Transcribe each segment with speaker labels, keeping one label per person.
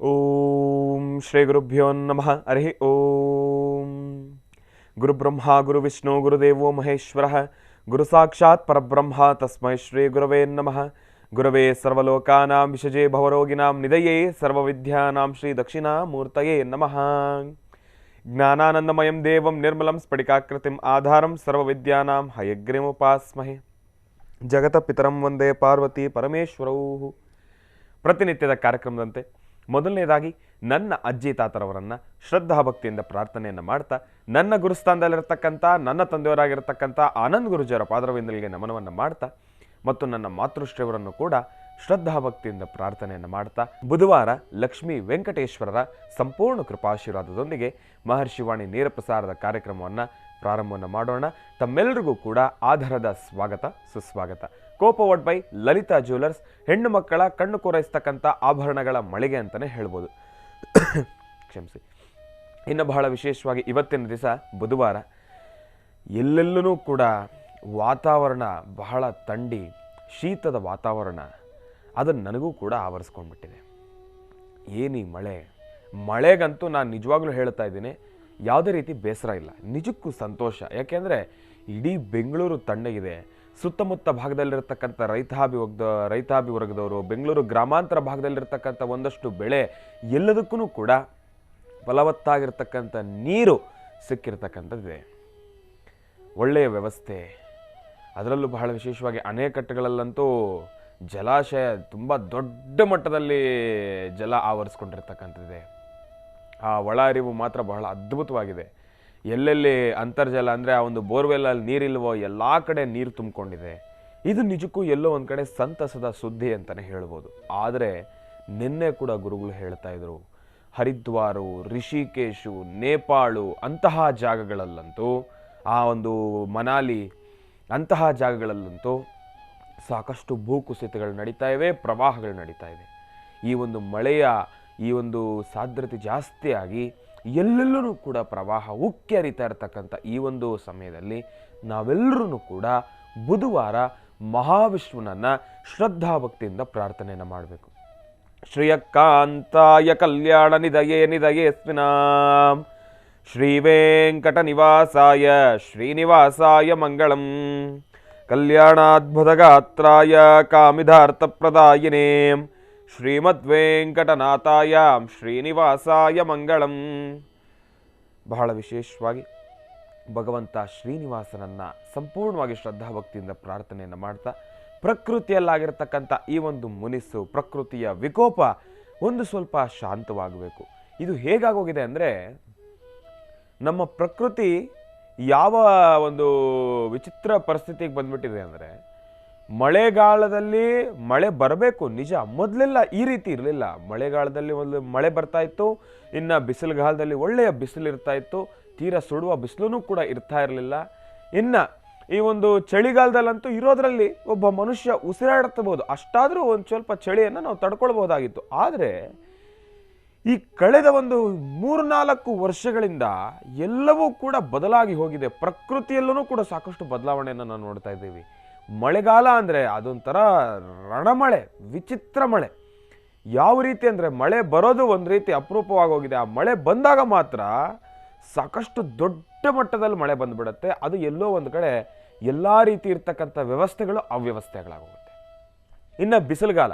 Speaker 1: ಓಂ ಶ್ರೀ ಗುರುಭ್ಯೋ ನಮಃ. ಹರಿ ಓಂ. ಗುರುಬ್ರಹ್ಮ ಗುರುವಿಷ್ಣು ಗುರುದೇವೋ ಮಹೇಶ್ವರಃ. ಗುರು ಸಾಕ್ಷಾತ್ ಪರಬ್ರಹ್ಮ ತಸ್ಮೈ ಶ್ರೀ ಗುರವೇ ನಮಃ. ಗುರವೇ ಸರ್ವಲೋಕಾನಾಂ ವಿಷಜೇ ಭವರೋಗಿಣಾಂ ನಿಧಯೇ ಸರ್ವವಿದ್ಯಾನಾಂ ಶ್ರೀ ದಕ್ಷಿಣಾಮೂರ್ತಯೇ ನಮಃ. ಜ್ಞಾನಾನಂದಮಯಂ ದೇವಂ ನಿರ್ಮಲಂ ಸ್ಫಟಿಕಾಕೃತಿಂ ಆಧಾರಂ ಸರ್ವವಿದ್ಯಾನಾಂ ಹಯಗ್ರೀಮುಪಾಸ್ಮಹೇ. ಜಗತಪಿತರಂ ವಂದೇ ಪಾರ್ವತಿ ಪರಮೇಶ್ವರೌ. ಪ್ರತಿನಿತ್ಯದ ಕಾರ್ಯಕ್ರಮದಂತೆ ಮೊದಲನೇದಾಗಿ ನನ್ನ ಅಜ್ಜಿ ತಾತರವರನ್ನು ಶ್ರದ್ಧಾಭಕ್ತಿಯಿಂದ ಪ್ರಾರ್ಥನೆಯನ್ನು ಮಾಡ್ತಾ, ನನ್ನ ಗುರುಸ್ಥಾನದಲ್ಲಿರ್ತಕ್ಕಂಥ ನನ್ನ ತಂದೆಯವರಾಗಿರ್ತಕ್ಕಂಥ ಆನಂದ್ ಗುರುಜಿಯವರ ಪಾದರವಿಂದಲಿಗೆ ನಮನವನ್ನು ಮಾಡ್ತಾ, ಮತ್ತು ನನ್ನ ಮಾತೃಶ್ರೀಯವರನ್ನು ಕೂಡ ಶ್ರದ್ಧಾಭಕ್ತಿಯಿಂದ ಪ್ರಾರ್ಥನೆಯನ್ನು ಮಾಡ್ತಾ, ಬುಧವಾರ ಲಕ್ಷ್ಮೀ ವೆಂಕಟೇಶ್ವರರ ಸಂಪೂರ್ಣ ಕೃಪಾಶೀರ್ವಾದದೊಂದಿಗೆ ಮಹರ್ಷಿವಾಣಿ ನೇರ ಪ್ರಸಾರದ ಕಾರ್ಯಕ್ರಮವನ್ನು ಪ್ರಾರಂಭವನ್ನು ಮಾಡೋಣ. ತಮ್ಮೆಲ್ಲರಿಗೂ ಕೂಡ ಆಧಾರದ ಸ್ವಾಗತ ಸುಸ್ವಾಗತ. ಕೋಪವಡ್ ಬೈ ಲಲಿತಾ ಜ್ಯುವೆಲರ್ಸ್, ಹೆಣ್ಣು ಮಕ್ಕಳ ಕಣ್ಣು ಕೋರೈಸ್ತಕ್ಕಂಥ ಆಭರಣಗಳ ಮಳಿಗೆ ಅಂತಲೇ ಹೇಳ್ಬೋದು. ಕ್ಷಮಿಸಿ. ಇನ್ನು ಬಹಳ ವಿಶೇಷವಾಗಿ ಇವತ್ತಿನ ದಿವಸ ಬುಧವಾರ, ಎಲ್ಲೆಲ್ಲೂ ಕೂಡ ವಾತಾವರಣ ಬಹಳ ಥಂಡಿ, ಶೀತದ ವಾತಾವರಣ ಅದನ್ನು ನನಗೂ ಕೂಡ ಆವರಿಸ್ಕೊಂಡ್ಬಿಟ್ಟಿದೆ. ಏನೀ ಮಳೆಗಂತೂ ನಾನು ನಿಜವಾಗ್ಲೂ ಹೇಳ್ತಾ ಇದ್ದೀನಿ, ಯಾವುದೇ ರೀತಿ ಬೇಸರ ಇಲ್ಲ, ನಿಜಕ್ಕೂ ಸಂತೋಷ. ಯಾಕೆಂದರೆ ಇಡೀ ಬೆಂಗಳೂರು ತಣ್ಣಗಿದೆ. ಸುತ್ತಮುತ್ತ ಭಾಗದಲ್ಲಿರ್ತಕ್ಕಂಥ ರೈತಾಭಿ ವರ್ಗದವರು, ಬೆಂಗಳೂರು ಗ್ರಾಮಾಂತರ ಭಾಗದಲ್ಲಿರ್ತಕ್ಕಂಥ ಒಂದಷ್ಟು ಬೆಳೆ ಎಲ್ಲದಕ್ಕೂ ಕೂಡ ಫಲವತ್ತಾಗಿರ್ತಕ್ಕಂಥ ನೀರು ಸಿಕ್ಕಿರ್ತಕ್ಕಂಥದ್ದಿದೆ. ಒಳ್ಳೆಯ ವ್ಯವಸ್ಥೆ. ಅದರಲ್ಲೂ ಬಹಳ ವಿಶೇಷವಾಗಿ ಅಣೆಕಟ್ಟುಗಳಲ್ಲಂತೂ ಜಲಾಶಯ ತುಂಬ ದೊಡ್ಡ ಮಟ್ಟದಲ್ಲಿ ಜಲ ಆವರಿಸ್ಕೊಂಡಿರ್ತಕ್ಕಂಥದ್ದಿದೆ. ಆ ಒಳ ಅರಿವು ಮಾತ್ರ ಬಹಳ ಅದ್ಭುತವಾಗಿದೆ. ಎಲ್ಲೆಲ್ಲಿ ಅಂತರ್ಜಲ ಅಂದರೆ ಆ ಒಂದು ಬೋರ್ವೆಲ್ಲಲ್ಲಿ ನೀರಿಲ್ವೋ ಎಲ್ಲ ಕಡೆ ನೀರು ತುಂಬಿಕೊಂಡಿದೆ. ಇದು ನಿಜಕ್ಕೂ ಎಲ್ಲೋ ಒಂದು ಕಡೆ ಸಂತಸದ ಸುದ್ದಿ ಅಂತಲೇ ಹೇಳ್ಬೋದು. ಆದರೆ ನಿನ್ನೆ ಕೂಡ ಗುರುಗಳು ಹೇಳ್ತಾ ಇದ್ರು, ಹರಿದ್ವಾರು, ರಿಷಿಕೇಶು, ನೇಪಾಳು ಅಂತಹ ಜಾಗಗಳಲ್ಲಂತೂ, ಆ ಒಂದು ಮನಾಲಿ ಅಂತಹ ಜಾಗಗಳಲ್ಲಂತೂ ಸಾಕಷ್ಟು ಭೂಕುಸಿತಗಳು ನಡೀತಾ ಇವೆ, ಪ್ರವಾಹಗಳು ನಡೀತಾ ಇವೆ. ಈ ಒಂದು ಮಳೆಯ ಈ ಒಂದು ಸಾಂದ್ರತೆ ಜಾಸ್ತಿ ಆಗಿ ಎಲ್ಲೆಲ್ಲೂ ಕೂಡ ಪ್ರವಾಹ ಉಕ್ಕಿ ಹರಿತಾ ಇರತಕ್ಕಂಥ ಈ ಒಂದು ಸಮಯದಲ್ಲಿ ನಾವೆಲ್ಲರೂ ಕೂಡ ಬುಧವಾರ ಮಹಾವಿಷ್ಣುವನ್ನ ಶ್ರದ್ಧಾಭಕ್ತಿಯಿಂದ ಪ್ರಾರ್ಥನೆಯನ್ನು ಮಾಡಬೇಕು. ಶ್ರೀಯಕಾಂತಾಯ ಕಲ್ಯಾಣ ನಿಧಯೇಸ್ಮಿನಾಂ ಶ್ರೀ ವೆಂಕಟ ನಿವಾಸಾಯ ಶ್ರೀನಿವಾಸಾಯ ಮಂಗಳಂ ಕಲ್ಯಾಣಾದ್ಭುತಗಾತ್ರಾಯ ಕಾಮಿಧಾರ್ಥಪ್ರದಾಯಿನೇ ಶ್ರೀಮದ್ವೆಂಕಟನಾಥಾಯ ಶ್ರೀನಿವಾಸಾಯ ಮಂಗಳಂ. ಬಹಳ ವಿಶೇಷವಾಗಿ ಭಗವಂತ ಶ್ರೀನಿವಾಸನನ್ನು ಸಂಪೂರ್ಣವಾಗಿ ಶ್ರದ್ಧಾಭಕ್ತಿಯಿಂದ ಪ್ರಾರ್ಥನೆಯನ್ನು ಮಾಡ್ತಾ, ಪ್ರಕೃತಿಯಲ್ಲಾಗಿರ್ತಕ್ಕಂಥ ಈ ಒಂದು ಮುನಿಸು, ಪ್ರಕೃತಿಯ ವಿಕೋಪ ಒಂದು ಸ್ವಲ್ಪ ಶಾಂತವಾಗಬೇಕು. ಇದು ಹೇಗಾಗೋಗಿದೆ ಅಂದರೆ, ನಮ್ಮ ಪ್ರಕೃತಿ ಯಾವ ಒಂದು ವಿಚಿತ್ರ ಪರಿಸ್ಥಿತಿಗೆ ಬಂದ್ಬಿಟ್ಟಿದೆ ಅಂದರೆ, ಮಳೆಗಾಲದಲ್ಲಿ ಮಳೆ ಬರಬೇಕು ನಿಜ, ಮೊದಲೆಲ್ಲ ಈ ರೀತಿ ಇರಲಿಲ್ಲ. ಮಳೆಗಾಲದಲ್ಲಿ ಒಂದು ಮಳೆ ಬರ್ತಾ ಇತ್ತು, ಇನ್ನು ಬಿಸಿಲುಗಾಲದಲ್ಲಿ ಒಳ್ಳೆಯ ಬಿಸಿಲು ಇರ್ತಾ ಇತ್ತು, ತೀರಾ ಸುಡುವ ಬಿಸಿಲೂ ಕೂಡ ಇರ್ತಾ ಇರಲಿಲ್ಲ. ಇನ್ನು ಈ ಒಂದು ಚಳಿಗಾಲದಲ್ಲಂತೂ ಇರೋದ್ರಲ್ಲಿ ಒಬ್ಬ ಮನುಷ್ಯ ಉಸಿರಾಡ್ತಬಹುದು, ಅಷ್ಟಾದರೂ ಒಂದು ಸ್ವಲ್ಪ ಚಳಿಯನ್ನು ನಾವು ತಡ್ಕೊಳ್ಬಹುದಾಗಿತ್ತು. ಆದರೆ ಈ ಕಳೆದ ಒಂದು 3-4 ವರ್ಷಗಳಿಂದ ಎಲ್ಲವೂ ಕೂಡ ಬದಲಾಗಿ ಹೋಗಿದೆ. ಪ್ರಕೃತಿಯಲ್ಲೂ ಕೂಡ ಸಾಕಷ್ಟು ಬದಲಾವಣೆಯನ್ನು ನಾವು ನೋಡ್ತಾ ಇದ್ದೀವಿ. ಮಳೆಗಾಲ ಅಂದರೆ ಅದೊಂಥರ ರಣಮಳೆ, ವಿಚಿತ್ರ ಮಳೆ. ಯಾವ ರೀತಿ ಅಂದರೆ, ಮಳೆ ಬರೋದು ಒಂದು ರೀತಿ ಅಪರೂಪವಾಗೋಗಿದೆ. ಆ ಮಳೆ ಬಂದಾಗ ಮಾತ್ರ ಸಾಕಷ್ಟು ದೊಡ್ಡ ಮಟ್ಟದಲ್ಲಿ ಮಳೆ ಬಂದುಬಿಡುತ್ತೆ. ಅದು ಎಲ್ಲೋ ಒಂದು ಕಡೆ ಎಲ್ಲ ರೀತಿ ಇರ್ತಕ್ಕಂಥ ವ್ಯವಸ್ಥೆಗಳು ಅವ್ಯವಸ್ಥೆಗಳಾಗೋಗುತ್ತೆ. ಇನ್ನು ಬಿಸಿಲುಗಾಲ,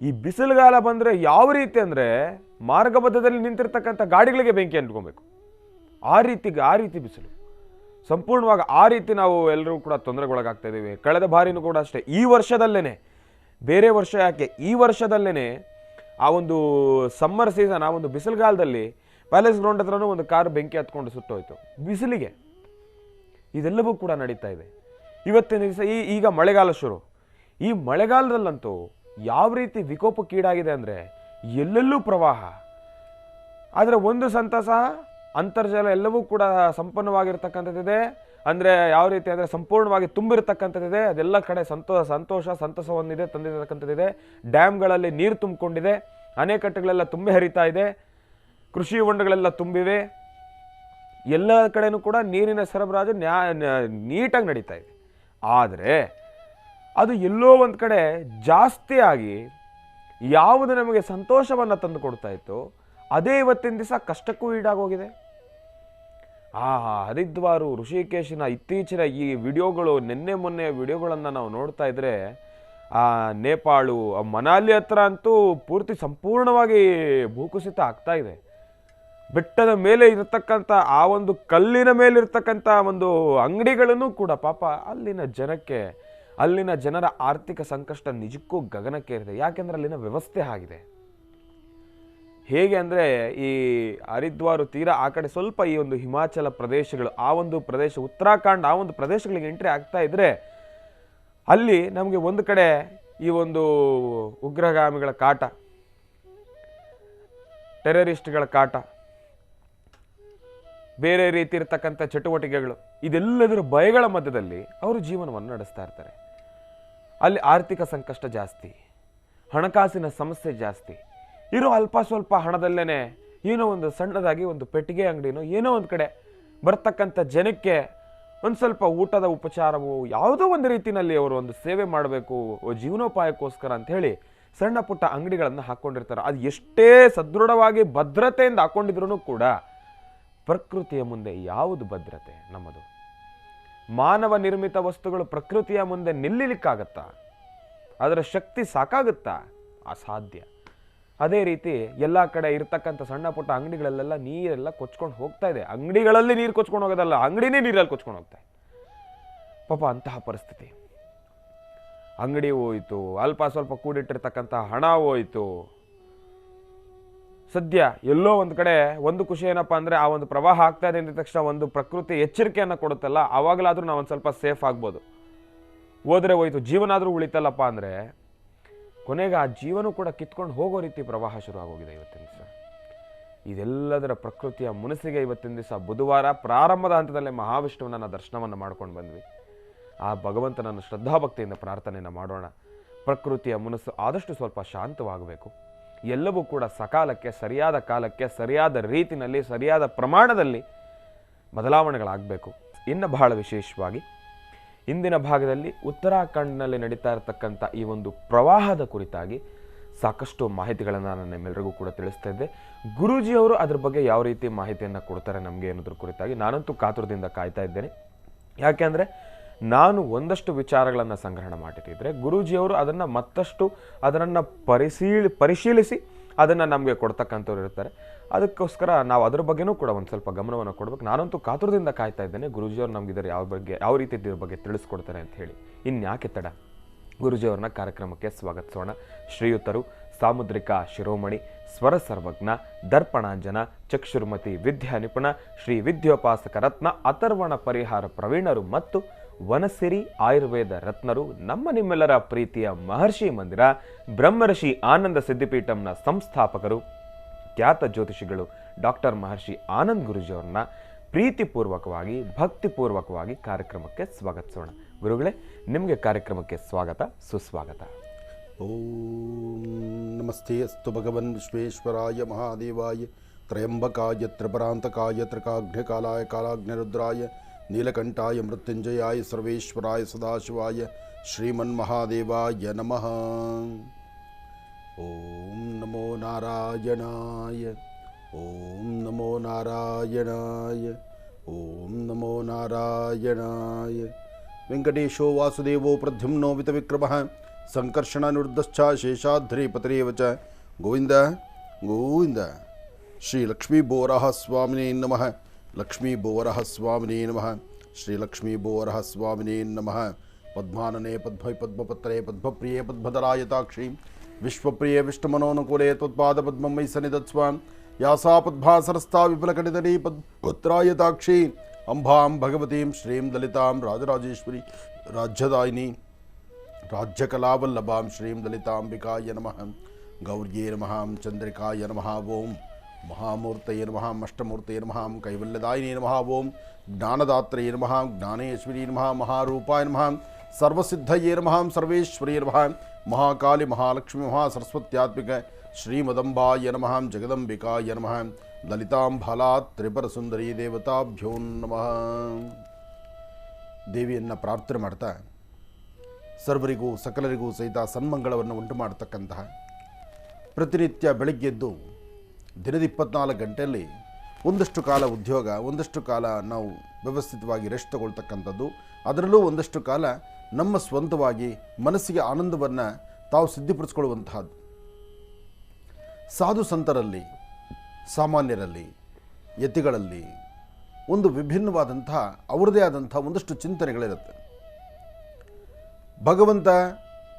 Speaker 1: ಈ ಬಿಸಿಲುಗಾಲ ಬಂದರೆ ಯಾವ ರೀತಿ ಅಂದರೆ, ಮಾರ್ಗಬದ್ಧದಲ್ಲಿ ನಿಂತಿರ್ತಕ್ಕಂಥ ಗಾಡಿಗಳಿಗೆ ಬೆಂಕಿ ಅಂಟ್ಕೊಬೇಕು. ಆ ರೀತಿ ಬಿಸಿಲು ಸಂಪೂರ್ಣವಾಗಿ. ಆ ರೀತಿ ನಾವು ಎಲ್ಲರೂ ಕೂಡ ತೊಂದರೆಗೊಳಗಾಗ್ತಾ ಇದ್ದೀವಿ. ಕಳೆದ ಬಾರಿನೂ ಕೂಡ ಅಷ್ಟೇ, ಈ ವರ್ಷದಲ್ಲೇ, ಬೇರೆ ವರ್ಷ ಯಾಕೆ, ಈ ವರ್ಷದಲ್ಲೇ ಆ ಒಂದು ಸಮ್ಮರ್ ಸೀಸನ್, ಆ ಒಂದು ಬಿಸಿಲುಗಾಲದಲ್ಲಿ ಪ್ಯಾಲೇಸ್ ಗ್ರೌಂಡ್ ಹತ್ರನೂ ಒಂದು ಕಾರು ಬೆಂಕಿ ಹತ್ಕೊಂಡು ಸುಟ್ಟೋಯ್ತು ಬಿಸಿಲಿಗೆ. ಇದೆಲ್ಲವೂ ಕೂಡ ನಡೀತಾ ಇದೆ. ಇವತ್ತಿನ ದಿವಸ ಈಗ ಮಳೆಗಾಲ ಶುರು. ಈ ಮಳೆಗಾಲದಲ್ಲಂತೂ ಯಾವ ರೀತಿ ವಿಕೋಪಕ್ಕೀಡಾಗಿದೆ ಅಂದರೆ, ಎಲ್ಲೆಲ್ಲೂ ಪ್ರವಾಹ. ಆದರೆ ಒಂದು ಸಂತಸ, ಅಂತರ್ಜಲ ಎಲ್ಲವೂ ಕೂಡ ಸಂಪನ್ನವಾಗಿರ್ತಕ್ಕಂಥದ್ದಿದೆ. ಅಂದರೆ ಯಾವ ರೀತಿ ಅಂದರೆ ಸಂಪೂರ್ಣವಾಗಿ ತುಂಬಿರ್ತಕ್ಕಂಥದ್ದಿದೆ. ಅದೆಲ್ಲ ಕಡೆ ಸಂತಸವನ್ನಿದೆ ತಂದಿರತಕ್ಕಂಥದ್ದಿದೆ. ಡ್ಯಾಮ್ಗಳಲ್ಲಿ ನೀರು ತುಂಬಿಕೊಂಡಿದೆ, ಅಣೆಕಟ್ಟುಗಳೆಲ್ಲ ತುಂಬಿ ಹರಿತಾ ಇದೆ, ಕೃಷಿ ಹೊಂಡಗಳೆಲ್ಲ ತುಂಬಿವೆ. ಎಲ್ಲ ಕಡೆನೂ ಕೂಡ ನೀರಿನ ಸರಬರಾಜು ನೀಟಾಗಿ ನಡೀತಾ ಇದೆ. ಆದರೆ ಅದು ಎಲ್ಲೋ ಒಂದು ಕಡೆ ಜಾಸ್ತಿ ಆಗಿ ಯಾವುದು ನಮಗೆ ಸಂತೋಷವನ್ನು ತಂದು ಕೊಡ್ತಾ ಇತ್ತು ಅದೇ ಇವತ್ತಿನ ದಿವಸ ಕಷ್ಟಕ್ಕೂ ಈಡಾಗೋಗಿದೆ. ಹರಿದ್ವಾರ ಋಷಿಕೇಶಿನ ಇತ್ತೀಚಿನ ಈ ವಿಡಿಯೋಗಳು, ನಿನ್ನೆ ಮೊನ್ನೆ ವಿಡಿಯೋಗಳನ್ನು ನಾವು ನೋಡ್ತಾ ಇದ್ರೆ ಆ ನೇಪಾಳು ಮನಾಲಿ ಹತ್ರ ಅಂತೂ ಪೂರ್ತಿ ಸಂಪೂರ್ಣವಾಗಿ ಭೂಕುಸಿತ ಆಗ್ತಾ ಇದೆ. ಬೆಟ್ಟದ ಮೇಲೆ ಇರತಕ್ಕಂಥ ಆ ಒಂದು ಕಲ್ಲಿನ ಮೇಲಿರ್ತಕ್ಕಂಥ ಒಂದು ಅಂಗಡಿಗಳನ್ನು ಕೂಡ ಪಾಪ ಅಲ್ಲಿನ ಜನರ ಆರ್ಥಿಕ ಸಂಕಷ್ಟ ನಿಜಕ್ಕೂ ಗಗನಕ್ಕೇರಿದೆ. ಯಾಕೆಂದ್ರೆ ಅಲ್ಲಿನ ವ್ಯವಸ್ಥೆ ಆಗಿದೆ. ಹೇಗೆ ಅಂದರೆ ಈ ಹರಿದ್ವಾರ ತೀರ ಆ ಕಡೆ ಸ್ವಲ್ಪ ಈ ಒಂದು ಹಿಮಾಚಲ ಪ್ರದೇಶಗಳು, ಆ ಒಂದು ಪ್ರದೇಶ ಉತ್ತರಾಖಂಡ್, ಆ ಒಂದು ಪ್ರದೇಶಗಳಿಗೆ ಎಂಟ್ರಿ ಆಗ್ತಾ ಇದ್ರೆ ಅಲ್ಲಿ ನಮಗೆ ಒಂದು ಕಡೆ ಈ ಒಂದು ಉಗ್ರಗಾಮಿಗಳ ಕಾಟ, ಟೆರರಿಸ್ಟ್ಗಳ ಕಾಟ, ಬೇರೆ ರೀತಿ ಇರತಕ್ಕಂಥ ಚಟುವಟಿಕೆಗಳು, ಇದೆಲ್ಲದರ ಭಯಗಳ ಮಧ್ಯದಲ್ಲಿ ಅವರು ಜೀವನವನ್ನು ನಡೆಸ್ತಾ ಇರ್ತಾರೆ. ಅಲ್ಲಿ ಆರ್ಥಿಕ ಸಂಕಷ್ಟ ಜಾಸ್ತಿ, ಹಣಕಾಸಿನ ಸಮಸ್ಯೆ ಜಾಸ್ತಿ. ಇರೋ ಅಲ್ಪ ಸ್ವಲ್ಪ ಹಣದಲ್ಲೇನೆ ಏನೋ ಒಂದು ಸಣ್ಣದಾಗಿ ಒಂದು ಪೆಟ್ಟಿಗೆ ಅಂಗಡಿನೋ ಏನೋ ಒಂದು ಕಡೆ ಬರ್ತಕ್ಕಂಥ ಜನಕ್ಕೆ ಒಂದು ಸ್ವಲ್ಪ ಊಟದ ಉಪಚಾರವು ಯಾವುದೋ ಒಂದು ರೀತಿಯಲ್ಲಿ ಅವರು ಒಂದು ಸೇವೆ ಮಾಡಬೇಕು ಜೀವನೋಪಾಯಕ್ಕೋಸ್ಕರ ಅಂತ ಹೇಳಿ ಸಣ್ಣ ಪುಟ್ಟ ಅಂಗಡಿಗಳನ್ನು ಹಾಕ್ಕೊಂಡಿರ್ತಾರೆ. ಅದು ಎಷ್ಟೇ ಸದೃಢವಾಗಿ ಭದ್ರತೆಯಿಂದ ಹಾಕ್ಕೊಂಡಿದ್ರು ಕೂಡ ಪ್ರಕೃತಿಯ ಮುಂದೆ ಯಾವುದು ಭದ್ರತೆ ನಮ್ಮದು? ಮಾನವ ನಿರ್ಮಿತ ವಸ್ತುಗಳು ಪ್ರಕೃತಿಯ ಮುಂದೆ ನಿಲ್ಲಲಿಕ್ಕಾಗತ್ತಾ? ಅದರ ಶಕ್ತಿ ಸಾಕಾಗುತ್ತಾ? ಅಸಾಧ್ಯ. ಅದೇ ರೀತಿ ಎಲ್ಲ ಕಡೆ ಇರ್ತಕ್ಕಂಥ ಸಣ್ಣ ಪುಟ್ಟ ಅಂಗಡಿಗಳಲ್ಲೆಲ್ಲ ನೀರೆಲ್ಲ ಕೊಚ್ಕೊಂಡು ಹೋಗ್ತಾ ಇದೆ. ಅಂಗಡಿಗಳಲ್ಲಿ ನೀರು ಕೊಚ್ಕೊಂಡು ಹೋಗೋದಲ್ಲ, ಅಂಗಡಿನೇ ನೀರಲ್ಲಿ ಕೊಚ್ಕೊಂಡು ಹೋಗ್ತಾ ಇದೆ. ಪಾಪ ಅಂತಹ ಪರಿಸ್ಥಿತಿ. ಅಂಗಡಿ ಹೋಯ್ತು, ಅಲ್ಪ ಸ್ವಲ್ಪ ಕೂಡಿಟ್ಟಿರ್ತಕ್ಕಂಥ ಹಣ ಹೋಯ್ತು. ಸದ್ಯ ಎಲ್ಲೋ ಒಂದು ಕಡೆ ಒಂದು ಖುಷಿ ಏನಪ್ಪಾ ಅಂದ್ರೆ ಆ ಒಂದು ಪ್ರವಾಹ ಆಗ್ತಾ ಇದೆ ಅಂದ ತಕ್ಷಣ ಒಂದು ಪ್ರಕೃತಿ ಎಚ್ಚರಿಕೆಯನ್ನು ಕೊಡುತ್ತಲ್ಲ, ಆವಾಗಲಾದ್ರೂ ನಾವು ಒಂದು ಸ್ವಲ್ಪ ಸೇಫ್ ಆಗ್ಬೋದು. ಹೋದ್ರೆ ಹೋಯ್ತು, ಜೀವನ ಆದ್ರೂ ಉಳಿತಲ್ಲಪ್ಪ ಅಂದ್ರೆ ಕೊನೆಗೆ ಆ ಜೀವನ ಕೂಡ ಕಿತ್ಕೊಂಡು ಹೋಗೋ ರೀತಿ ಪ್ರವಾಹ ಶುರು ಆಗೋಗಿದೆ ಇವತ್ತಿನ ದಿವಸ. ಇದೆಲ್ಲದರ ಪ್ರಕೃತಿಯ ಮುನಸಿಗೆ ಇವತ್ತಿನ ದಿವಸ ಬುಧವಾರ ಪ್ರಾರಂಭದ ಹಂತದಲ್ಲೇ ಮಹಾವಿಷ್ಣುವನ್ನ ದರ್ಶನವನ್ನು ಮಾಡ್ಕೊಂಡು ಬಂದ್ವಿ. ಆ ಭಗವಂತನನ್ನು ಶ್ರದ್ಧಾಭಕ್ತಿಯಿಂದ ಪ್ರಾರ್ಥನೆಯನ್ನು ಮಾಡೋಣ. ಪ್ರಕೃತಿಯ ಮುನಸ್ಸು ಆದಷ್ಟು ಸ್ವಲ್ಪ ಶಾಂತವಾಗಬೇಕು. ಎಲ್ಲವೂ ಕೂಡ ಸಕಾಲಕ್ಕೆ, ಸರಿಯಾದ ಕಾಲಕ್ಕೆ, ಸರಿಯಾದ ರೀತಿಯಲ್ಲಿ, ಸರಿಯಾದ ಪ್ರಮಾಣದಲ್ಲಿ ಬದಲಾವಣೆಗಳಾಗಬೇಕು. ಇನ್ನು ಬಹಳ ವಿಶೇಷವಾಗಿ ಇಂದಿನ ಭಾಗದಲ್ಲಿ ಉತ್ತರಾಖಂಡ್ನಲ್ಲಿ ನಡೀತಾ ಇರತಕ್ಕಂಥ ಈ ಒಂದು ಪ್ರವಾಹದ ಕುರಿತಾಗಿ ಸಾಕಷ್ಟು ಮಾಹಿತಿಗಳನ್ನು ನಾನು ನಿಮ್ಮೆಲ್ಲರಿಗೂ ಕೂಡ ತಿಳಿಸ್ತಾ ಇದ್ದೆ. ಗುರೂಜಿಯವರು ಅದ್ರ ಬಗ್ಗೆ ಯಾವ ರೀತಿ ಮಾಹಿತಿಯನ್ನು ಕೊಡ್ತಾರೆ ನಮಗೆ ಅನ್ನೋದ್ರ ಕುರಿತಾಗಿ ನಾನಂತೂ ಕಾತುರದಿಂದ ಕಾಯ್ತಾ ಇದ್ದೇನೆ. ಯಾಕೆಂದರೆ ನಾನು ಒಂದಷ್ಟು ವಿಚಾರಗಳನ್ನು ಸಂಗ್ರಹಣ ಮಾಡಿಟ್ಟಿದ್ರೆ ಗುರೂಜಿಯವರು ಅದನ್ನು ಮತ್ತಷ್ಟು ಅದನ್ನು ಪರಿಶೀಲಿಸಿ ಅದನ್ನು ನಮಗೆ ಕೊಡ್ತಕ್ಕಂಥವ್ರು ಇರ್ತಾರೆ. ಅದಕ್ಕೋಸ್ಕರ ನಾವು ಅದ್ರ ಬಗ್ಗೆನೂ ಕೂಡ ಒಂದು ಸ್ವಲ್ಪ ಗಮನವನ್ನು ಕೊಡಬೇಕು. ನಾನಂತೂ ಕಾತುರದಿಂದ ಕಾಯ್ತಾ ಇದ್ದೇನೆ ಗುರೂಜಿಯವರು ನಮ್ಗೆ ಇದರ ಯಾವ ರೀತಿ ಇದ್ರ ಬಗ್ಗೆ ತಿಳಿಸ್ಕೊಡ್ತಾರೆ ಅಂತ ಹೇಳಿ. ಇನ್ಯಾಕೆ ತಡ, ಗುರೂಜಿಯವ್ರನ್ನ ಕಾರ್ಯಕ್ರಮಕ್ಕೆ ಸ್ವಾಗತಿಸೋಣ. ಶ್ರೀಯುತರು ಸಾಮುದ್ರಿಕ ಶಿರೋಮಣಿ, ಸ್ವರ ಸರ್ವಜ್ಞ, ದರ್ಪಣಾಂಜನ, ಚಕ್ಷುರ್ಮತಿ, ವಿದ್ಯಾ ನಿಪುಣ, ಶ್ರೀ ವಿದ್ಯೋಪಾಸಕ ರತ್ನ, ಅಥರ್ವಣ ಪರಿಹಾರ ಪ್ರವೀಣರು ಮತ್ತು ವನಸಿರಿ ಆಯುರ್ವೇದ ರತ್ನರು, ನಮ್ಮ ನಿಮ್ಮೆಲ್ಲರ ಪ್ರೀತಿಯ ಮಹರ್ಷಿ ಮಂದಿರ ಬ್ರಹ್ಮರ್ಷಿ ಆನಂದ ಸಿದ್ಧಿಪೀಠಂನ ಸಂಸ್ಥಾಪಕರು, ಖ್ಯಾತ ಜ್ಯೋತಿಷಿಗಳು ಡಾಕ್ಟರ್ ಮಹರ್ಷಿ ಆನಂದ್ ಗುರೂಜಿಯವ್ರನ್ನ ಪ್ರೀತಿಪೂರ್ವಕವಾಗಿ ಭಕ್ತಿಪೂರ್ವಕವಾಗಿ ಕಾರ್ಯಕ್ರಮಕ್ಕೆ ಸ್ವಾಗತಿಸೋಣ. ಗುರುಗಳೇ, ನಿಮಗೆ ಕಾರ್ಯಕ್ರಮಕ್ಕೆ ಸ್ವಾಗತ, ಸುಸ್ವಾಗತ.
Speaker 2: ಓಂ ನಮಸ್ತೆ ಅಸ್ತು ಭಗವನ್ ವಿಶ್ವೇಶ್ವರಾಯ ಮಹಾದೇವಾಯ ತ್ರಯಂಬಕಾಯ ತ್ರಿಪರಾಂತಕಾಯ ತ್ರಿಕಾಗ್ನಿಕಾಲಾಯ ಕಾಲಾಗ್ನಿರುದ್ರಾಯ ನೀಲಕಂಠಾಯ ಮೃತ್ಯುಂಜಯಾಯ ಸರ್ವೇಶ್ವರಾಯ ಸದಾಶಿವಾಯ ಶ್ರೀಮನ್ಮಹಾದೇವಾಯ ನಮಃ. ಓಂ ನಮೋ ನಾರಾಯಣಾಯ, ಓಂ ನಮೋ ನಾರಾಯಣಾಯ, ಓಂ ನಮೋ ನಾರಾಯಣಾಯ. ವೆಂಕಟೇಶೋ ವಾಸುದೇವೋ ಪ್ರದ್ಯುಮ್ನೋ ವಿತವಿಕ್ರಮಃ ಸಂಕರ್ಷಣ ನಿರ್ದಶ್ಚ ಶೇಷಾದ್ರಿಪತರೇವ ಚ ಗೋವಿಂದ ಗೋವಿಂದ. ಶ್ರೀ ಲಕ್ಷ್ಮೀ ಬೋರಹ ಸ್ವಾಮಿನೇ ನಮಃ. ಲಕ್ಷ್ಮೀ ಬೋರಹ ಸ್ವಾಮಿನೇ ನಮಃ. ಶ್ರೀ ಲಕ್ಷ್ಮೀ ಬೋರಹ ಸ್ವಾಮಿನೇ ನಮಃ. ಪದ್ಮಾನನೆ ಪದ್ಮಪತ್ರೇ ಪದ್ಮಪ್ರಿಯೇ ಪದ್ಮಧರಾಯತಾಕ್ಷಿ ವಿಶ್ವಪ್ರಿಯೇ ವಿಷ್ಣುಮನೋನುಕೂಲೆ ತ್ವತ್ಪಾದ ಪದ್ಮಮಯಿ ಸನ್ನಿಧತ್ಸ್ವ ಯಾಸಾ ಪದ್ಮಾಸರಸ್ತಾ ವಿಪುಲಕಟಿತರೀ ಪದ್ಮಪತ್ರಾಯತಾಕ್ಷಿ ಅಂಬಾಂ ಭಗವತೀಂ ಶ್ರೀಂ ಲಲಿತಾಂ ರಾಜರಾಜೇಶ್ವರಿ ರಾಜ್ಯದಾಯಿನಿ ರಾಜ್ಯಕಲಾವಲ್ಲಭಾಂ ಶ್ರೀಂ ಲಲಿತಾಂಬಿಕಾಯ ನಮಃ. ಗೌರ್ಯೇ ನಮಃ. ಚಂದ್ರಿಕಾಯ ನಮಃ. ಓಂ ಮಹಾಮೂರ್ತಯೇ ನಮಃ. ಅಷ್ಟಮೂರ್ತಯೇ ನಮಃ. ಕೈವಲ್ಯದಾಯಿನೇ ನಮಃ. ಓಂ ಜ್ಞಾನದಾತ್ರಯೇ ನಮಃ. ಜ್ಞಾನೇಶ್ವರಿ ನಮಃ. ಮಹಾರೂಪಾಯ ನಮಃ. ಸರ್ವಸಿದ್ಧಯೇ ನಮಃ. ಸರ್ವೇಶ್ವರಿ ನಮಃ. ಮಹಾಕಾಳಿ ಮಹಾಲಕ್ಷ್ಮಿ ಮಹಾಸರಸ್ವತ್ಯಾತ್ಮಿಕ ಶ್ರೀಮದಂಬಾಯ ನಮಃ. ಜಗದಂಬಿಕಾಯ ನಮಃ. ಲಲಿತಾಂಬಾಲಾ ತ್ರಿಪುರಸುಂದರಿ ದೇವತಾಭ್ಯೋ ನಮಃ. ದೇವಿಯನ್ನು ಪ್ರಾರ್ಥನೆ ಮಾಡ್ತಾ ಸರ್ವರಿಗೂ ಸಕಲರಿಗೂ ಸಹಿತ ಸನ್ಮಂಗಳವನ್ನು ಉಂಟು ಮಾಡತಕ್ಕಂತಹ ಪ್ರತಿನಿತ್ಯ ಬೆಳಗ್ಗೆದ್ದು ದಿನದ 24 ಗಂಟೆಯಲ್ಲಿ ಒಂದಷ್ಟು ಕಾಲ ಉದ್ಯೋಗ, ಒಂದಷ್ಟು ಕಾಲ ನಾವು ವ್ಯವಸ್ಥಿತವಾಗಿ ರೆಸ್ಟ್ ತಗೊಳ್ತಕ್ಕಂಥದ್ದು, ಅದರಲ್ಲೂ ಒಂದಷ್ಟು ಕಾಲ ನಮ್ಮ ಸ್ವಂತವಾಗಿ ಮನಸ್ಸಿಗೆ ಆನಂದವನ್ನು ತಾವು ಸಿದ್ಧಪಡಿಸ್ಕೊಳ್ಳುವಂತಹದ್ದು. ಸಾಧು ಸಂತರಲ್ಲಿ, ಸಾಮಾನ್ಯರಲ್ಲಿ, ಯತಿಗಳಲ್ಲಿ ಒಂದು ವಿಭಿನ್ನವಾದಂತಹ ಅವರದೇ ಆದಂಥ ಒಂದಷ್ಟು ಚಿಂತನೆಗಳಿರುತ್ತೆ. ಭಗವಂತ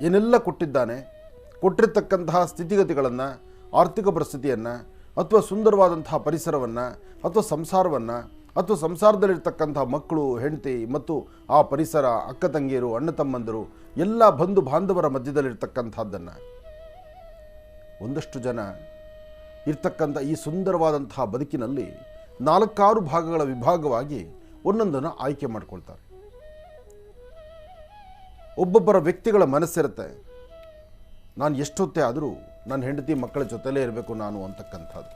Speaker 2: ಏನೆಲ್ಲ ಕೊಟ್ಟಿದ್ದಾನೆ, ಕೊಟ್ಟಿರ್ತಕ್ಕಂತಹ ಸ್ಥಿತಿಗತಿಗಳನ್ನು, ಆರ್ಥಿಕ ಪರಿಸ್ಥಿತಿಯನ್ನು, ಅಥವಾ ಸುಂದರವಾದಂತಹ ಪರಿಸರವನ್ನು, ಅಥವಾ ಸಂಸಾರವನ್ನು, ಅಥವಾ ಸಂಸಾರದಲ್ಲಿರ್ತಕ್ಕಂಥ ಮಕ್ಕಳು, ಹೆಂಡತಿ ಮತ್ತು ಆ ಪರಿಸರ, ಅಕ್ಕ ತಂಗಿಯರು, ಅಣ್ಣ ತಮ್ಮಂದರು, ಎಲ್ಲ ಬಂಧು ಬಾಂಧವರ ಮಧ್ಯದಲ್ಲಿರ್ತಕ್ಕಂಥದ್ದನ್ನು ಒಂದಷ್ಟು ಜನ ಇರ್ತಕ್ಕಂಥ ಈ ಸುಂದರವಾದಂತಹ ಬದುಕಿನಲ್ಲಿ 4-6 ಭಾಗಗಳ ವಿಭಾಗವಾಗಿ ಒಂದೊಂದನ್ನು ಆಯ್ಕೆ ಮಾಡಿಕೊಳ್ತಾರೆ. ಒಬ್ಬೊಬ್ಬರ ವ್ಯಕ್ತಿಗಳ ಮನಸ್ಸಿರುತ್ತೆ, ನಾನು ಎಷ್ಟೊತ್ತೇ ಆದರೂ ನನ್ನ ಹೆಂಡತಿ ಮಕ್ಕಳ ಜೊತೆಲೇ ಇರಬೇಕು ನಾನು ಅಂತಕ್ಕಂಥದ್ದು.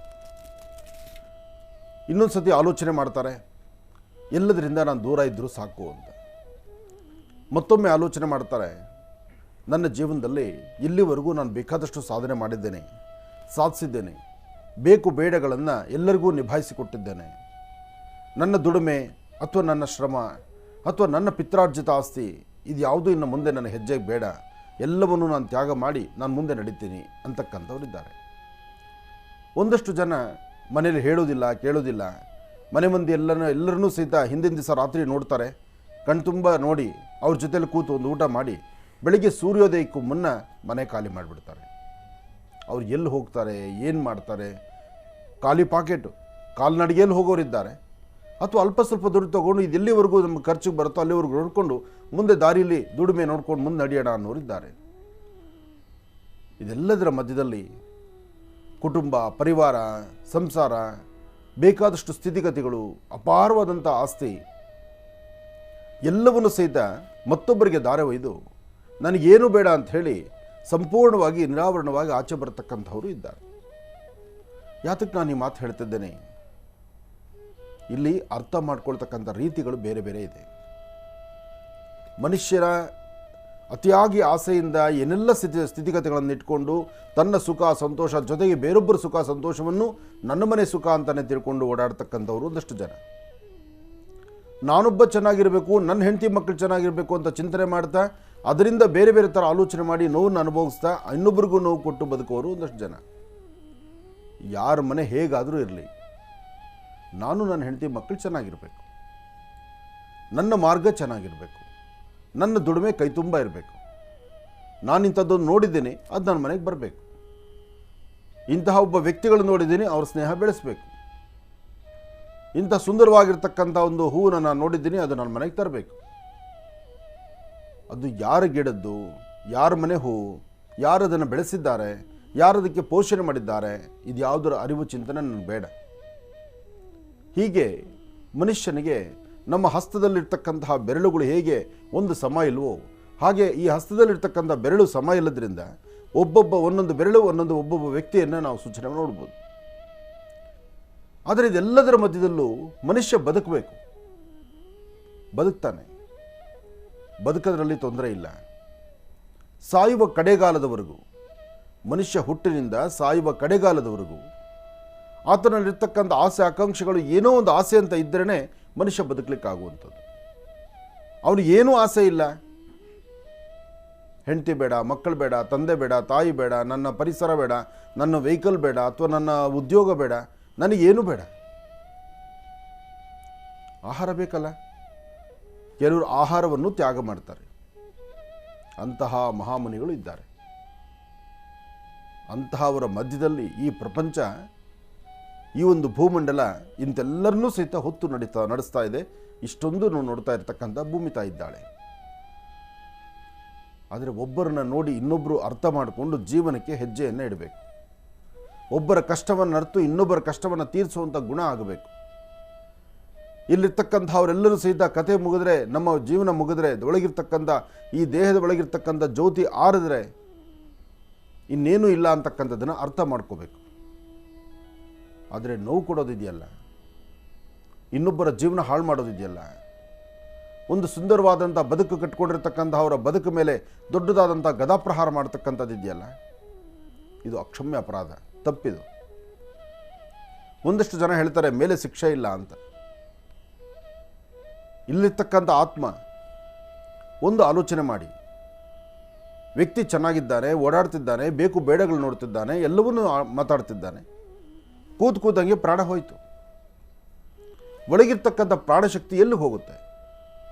Speaker 2: ಇನ್ನೊಂದು ಸತಿ ಆಲೋಚನೆ ಮಾಡ್ತಾರೆ, ಎಲ್ಲದರಿಂದ ನಾನು ದೂರ ಇದ್ದರೂ ಸಾಕು ಅಂತ. ಮತ್ತೊಮ್ಮೆ ಆಲೋಚನೆ ಮಾಡ್ತಾರೆ, ನನ್ನ ಜೀವನದಲ್ಲಿ ಇಲ್ಲಿವರೆಗೂ ನಾನು ಬೇಕಾದಷ್ಟು ಸಾಧನೆ ಮಾಡಿದ್ದೇನೆ, ಸಾಧಿಸಿದ್ದೇನೆ, ಬೇಕು ಬೇಡಗಳನ್ನು ಎಲ್ಲರಿಗೂ ನಿಭಾಯಿಸಿಕೊಟ್ಟಿದ್ದೇನೆ. ನನ್ನ ದುಡಿಮೆ ಅಥವಾ ನನ್ನ ಶ್ರಮ ಅಥವಾ ನನ್ನ ಪಿತ್ರಾರ್ಜಿತ ಆಸ್ತಿ ಇದು ಯಾವುದೂ ಇನ್ನು ಮುಂದೆ ನನ್ನ ಹೆಜ್ಜೆಗೆ ಬೇಡ, ಎಲ್ಲವನ್ನೂ ನಾನು ತ್ಯಾಗ ಮಾಡಿ ನಾನು ಮುಂದೆ ನಡೀತೀನಿ ಅಂತಕ್ಕಂಥವರಿದ್ದಾರೆ. ಒಂದಷ್ಟು ಜನ ಮನೇಲಿ ಹೇಳೋದಿಲ್ಲ, ಕೇಳೋದಿಲ್ಲ. ಮನೆ ಮಂದಿ ಎಲ್ಲರನ್ನೂ ಸಹಿತ ಹಿಂದಿನ ದಿವಸ ರಾತ್ರಿ ನೋಡ್ತಾರೆ, ಕಣ್ತುಂಬ ನೋಡಿ ಅವ್ರ ಜೊತೆಲಿ ಕೂತು ಒಂದು ಊಟ ಮಾಡಿ ಬೆಳಿಗ್ಗೆ ಸೂರ್ಯೋದಯಕ್ಕೂ ಮುನ್ನ ಮನೆ ಖಾಲಿ ಮಾಡಿಬಿಡ್ತಾರೆ. ಅವ್ರು ಎಲ್ಲಿ ಹೋಗ್ತಾರೆ, ಏನು ಮಾಡ್ತಾರೆ, ಖಾಲಿ ಪಾಕೆಟು, ಕಾಲ್ನಡಿಗೆಯಲ್ಲಿ ಹೋಗೋರಿದ್ದಾರೆ, ಅಥವಾ ಅಲ್ಪ ಸ್ವಲ್ಪ ದುಡ್ಡು ತೊಗೊಂಡು ಇದು ಎಲ್ಲಿವರೆಗೂ ನಮ್ಮ ಖರ್ಚಿಗೆ ಬರುತ್ತೋ ಅಲ್ಲಿವರೆಗೂ ನೋಡಿಕೊಂಡು ಮುಂದೆ ದಾರಿಯಲ್ಲಿ ದುಡಿಮೆ ನೋಡ್ಕೊಂಡು ಮುಂದೆ ನಡೆಯೋಣ ಅನ್ನೋರಿದ್ದಾರೆ. ಇದೆಲ್ಲದರ ಮಧ್ಯದಲ್ಲಿ ಕುಟುಂಬ, ಪರಿವಾರ, ಸಂಸಾರ, ಬೇಕಾದಷ್ಟು ಸ್ಥಿತಿಗತಿಗಳು, ಅಪಾರವಾದಂಥ ಆಸ್ತಿ ಎಲ್ಲವನ್ನೂ ಸಹಿತ ಮತ್ತೊಬ್ಬರಿಗೆ ದಾರೆ ಒಯ್ದು ನನಗೇನು ಬೇಡ ಅಂತ ಹೇಳಿ ಸಂಪೂರ್ಣವಾಗಿ ನಿರಾವರಣವಾಗಿ ಆಚೆ ಬರತಕ್ಕಂಥವರು ಇದ್ದಾರೆ. ಯಾತಕ್ಕೆ ನಾನು ಈ ಮಾತು ಹೇಳ್ತಿದ್ದೇನೆ, ಇಲ್ಲಿ ಅರ್ಥ ಮಾಡ್ಕೊಳ್ತಕ್ಕಂಥ ರೀತಿಗಳು ಬೇರೆ ಬೇರೆ ಇದೆ. ಮನುಷ್ಯರ ಅತಿಯಾಗಿ ಆಸೆಯಿಂದ ಏನೆಲ್ಲ ಸ್ಥಿತಿಗತಿಗಳನ್ನು ಇಟ್ಕೊಂಡು ತನ್ನ ಸುಖ ಸಂತೋಷ ಜೊತೆಗೆ ಬೇರೊಬ್ಬರ ಸುಖ ಸಂತೋಷವನ್ನು ನನ್ನ ಮನೆ ಸುಖ ಅಂತಲೇ ತಿಳ್ಕೊಂಡು ಓಡಾಡ್ತಕ್ಕಂಥವ್ರು ಒಂದಷ್ಟು ಜನ. ನಾನೊಬ್ಬ ಚೆನ್ನಾಗಿರಬೇಕು, ನನ್ನ ಹೆಂಡತಿ ಮಕ್ಕಳು ಚೆನ್ನಾಗಿರಬೇಕು ಅಂತ ಚಿಂತನೆ ಮಾಡ್ತಾ ಅದರಿಂದ ಬೇರೆ ಬೇರೆ ಥರ ಆಲೋಚನೆ ಮಾಡಿ ನೋವನ್ನು ಅನುಭವಿಸ್ತಾ ಇನ್ನೊಬ್ರಿಗೂ ನೋವು ಕೊಟ್ಟು ಬದುಕೋರು ಒಂದಷ್ಟು ಜನ. ಯಾರ ಮನೆ ಹೇಗಾದರೂ ಇರಲಿ, ನಾನು ನನ್ನ ಹೆಂಡತಿ ಮಕ್ಕಳು ಚೆನ್ನಾಗಿರಬೇಕು, ನನ್ನ ಮಾರ್ಗ ಚೆನ್ನಾಗಿರಬೇಕು, ನನ್ನ ದುಡಿಮೆ ಕೈ ತುಂಬ ಇರಬೇಕು, ನಾನು ಇಂಥದ್ದೊಂದು ನೋಡಿದ್ದೀನಿ, ಅದು ನನ್ನ ಮನೆಗೆ ಬರಬೇಕು, ಇಂತಹ ಒಬ್ಬ ವ್ಯಕ್ತಿಗಳು ನೋಡಿದ್ದೀನಿ, ಅವ್ರ ಸ್ನೇಹ ಬೆಳೆಸಬೇಕು, ಇಂಥ ಸುಂದರವಾಗಿರ್ತಕ್ಕಂಥ ಒಂದು ಹೂವನ್ನು ನಾನು ನೋಡಿದ್ದೀನಿ, ಅದು ನನ್ನ ಮನೆಗೆ ತರಬೇಕು. ಅದು ಯಾರ ಗಿಡದ್ದು, ಯಾರ ಮನೆ ಹೂವು, ಯಾರು ಅದನ್ನು ಬೆಳೆಸಿದ್ದಾರೆ, ಯಾರು ಅದಕ್ಕೆ ಪೋಷಣೆ ಮಾಡಿದ್ದಾರೆ, ಇದು ಯಾವುದರ ಅರಿವು ಚಿಂತನೆ ನನಗೆ ಬೇಡ. ಹೀಗೆ ಮನುಷ್ಯನಿಗೆ ನಮ್ಮ ಹಸ್ತದಲ್ಲಿರ್ತಕ್ಕಂತಹ ಬೆರಳುಗಳು ಹೇಗೆ ಒಂದು ಸಮ ಇಲ್ವೋ ಹಾಗೆ ಈ ಹಸ್ತದಲ್ಲಿರ್ತಕ್ಕಂಥ ಬೆರಳು ಸಮ ಇಲ್ಲದ್ರಿಂದ ಒಂದೊಂದು ಬೆರಳು ಒಬ್ಬೊಬ್ಬ ವ್ಯಕ್ತಿಯನ್ನು ನಾವು ಸೂಚನೆ ನೋಡ್ಬೋದು. ಆದರೆ ಇದೆಲ್ಲದರ ಮಧ್ಯದಲ್ಲೂ ಮನುಷ್ಯ ಬದುಕಬೇಕು, ಬದುಕ್ತಾನೆ, ಬದುಕೋದ್ರಲ್ಲಿ ತೊಂದರೆ ಇಲ್ಲ. ಸಾಯುವ ಕಡೆಗಾಲದವರೆಗೂ, ಮನುಷ್ಯ ಹುಟ್ಟಿನಿಂದ ಸಾಯುವ ಕಡೆಗಾಲದವರೆಗೂ ಆತನಲ್ಲಿರ್ತಕ್ಕಂಥ ಆಸೆ ಆಕಾಂಕ್ಷೆಗಳು ಏನೋ ಒಂದು ಆಸೆ ಅಂತ ಇದ್ದರೇ ಮನುಷ್ಯ ಬದುಕಲಿಕ್ಕಾಗುವಂಥದ್ದು. ಅವನಿಗೆ ಏನೂ ಆಸೆ ಇಲ್ಲ, ಹೆಂಡತಿ ಬೇಡ, ಮಕ್ಕಳು ಬೇಡ, ತಂದೆ ಬೇಡ, ತಾಯಿ ಬೇಡ, ನನ್ನ ಪರಿಸರ ಬೇಡ, ನನ್ನ ವೆಹಿಕಲ್ ಬೇಡ, ಅಥವಾ ನನ್ನ ಉದ್ಯೋಗ ಬೇಡ, ನನಗೇನು ಬೇಡ. ಆಹಾರ ಬೇಕಲ್ಲ, ಕೆಲವರು ಆಹಾರವನ್ನು ತ್ಯಾಗ ಮಾಡ್ತಾರೆ. ಅಂತಹ ಮಹಾಮುನಿಗಳು ಇದ್ದಾರೆ. ಅಂತಹವರ ಮಧ್ಯದಲ್ಲಿ ಈ ಪ್ರಪಂಚ, ಈ ಒಂದು ಭೂಮಂಡಲ ಇಂತೆಲ್ಲರನ್ನೂ ಸಹಿತ ಹೊತ್ತು ನಡೆಸ್ತಾ ಇದೆ. ಇಷ್ಟೊಂದು ನೋಡ್ತಾ ಇರ್ತಕ್ಕಂಥ ಭೂಮಿ ತಾಯಿ ಇದ್ದಾಳೆ. ಆದರೆ ಒಬ್ಬರನ್ನ ನೋಡಿ ಇನ್ನೊಬ್ಬರು ಅರ್ಥ ಮಾಡಿಕೊಂಡು ಜೀವನಕ್ಕೆ ಹೆಜ್ಜೆಯನ್ನು ಇಡಬೇಕು. ಒಬ್ಬರ ಕಷ್ಟವನ್ನು ಅರ್ತು ಇನ್ನೊಬ್ಬರ ಕಷ್ಟವನ್ನು ತೀರಿಸುವಂಥ ಗುಣ ಆಗಬೇಕು. ಇಲ್ಲಿರ್ತಕ್ಕಂಥವರೆಲ್ಲರೂ ಸಹಿತ ಕತೆ ಮುಗಿದ್ರೆ, ನಮ್ಮ ಜೀವನ ಮುಗಿದ್ರೆ, ಒಳಗಿರ್ತಕ್ಕಂಥ ಈ ದೇಹದ ಒಳಗಿರ್ತಕ್ಕಂಥ ಜ್ಯೋತಿ ಆರಿದ್ರೆ ಇನ್ನೇನೂ ಇಲ್ಲ ಅಂತಕ್ಕಂಥದ್ದನ್ನು ಅರ್ಥ ಮಾಡ್ಕೋಬೇಕು. ಆದರೆ ನೋವು ಕೊಡೋದಿದೆಯಲ್ಲ, ಇನ್ನೊಬ್ಬರ ಜೀವನ ಹಾಳು ಮಾಡೋದಿದೆಯಲ್ಲ, ಒಂದು ಸುಂದರವಾದಂಥ ಬದುಕು ಕಟ್ಕೊಂಡಿರ್ತಕ್ಕಂಥ ಅವರ ಬದುಕು ಮೇಲೆ ದೊಡ್ಡದಾದಂಥ ಗದಾಪ್ರಹಾರ ಮಾಡ್ತಕ್ಕಂಥದ್ದು ಇದೆಯಲ್ಲ, ಇದು ಅಕ್ಷಮ್ಯ ಅಪರಾಧ, ತಪ್ಪಿದು. ಒಂದಷ್ಟು ಜನ ಹೇಳ್ತಾರೆ ಮೇಲೆ ಶಿಕ್ಷೆ ಇಲ್ಲ ಅಂತ. ಇಲ್ಲಿರ್ತಕ್ಕಂಥ ಆತ್ಮ ಒಂದು ಆಲೋಚನೆ ಮಾಡಿ, ವ್ಯಕ್ತಿ ಚೆನ್ನಾಗಿದ್ದಾನೆ, ಓಡಾಡ್ತಿದ್ದಾನೆ, ಬೇಕು ಬೇಡಗಳು ನೋಡ್ತಿದ್ದಾನೆ, ಎಲ್ಲವನ್ನೂ ಮಾತಾಡ್ತಿದ್ದಾನೆ, ಕೂದಂಗೆ ಪ್ರಾಣ ಹೋಯಿತು. ಒಳಗಿರ್ತಕ್ಕಂಥ ಪ್ರಾಣಶಕ್ತಿ ಎಲ್ಲಿಗೆ ಹೋಗುತ್ತೆ?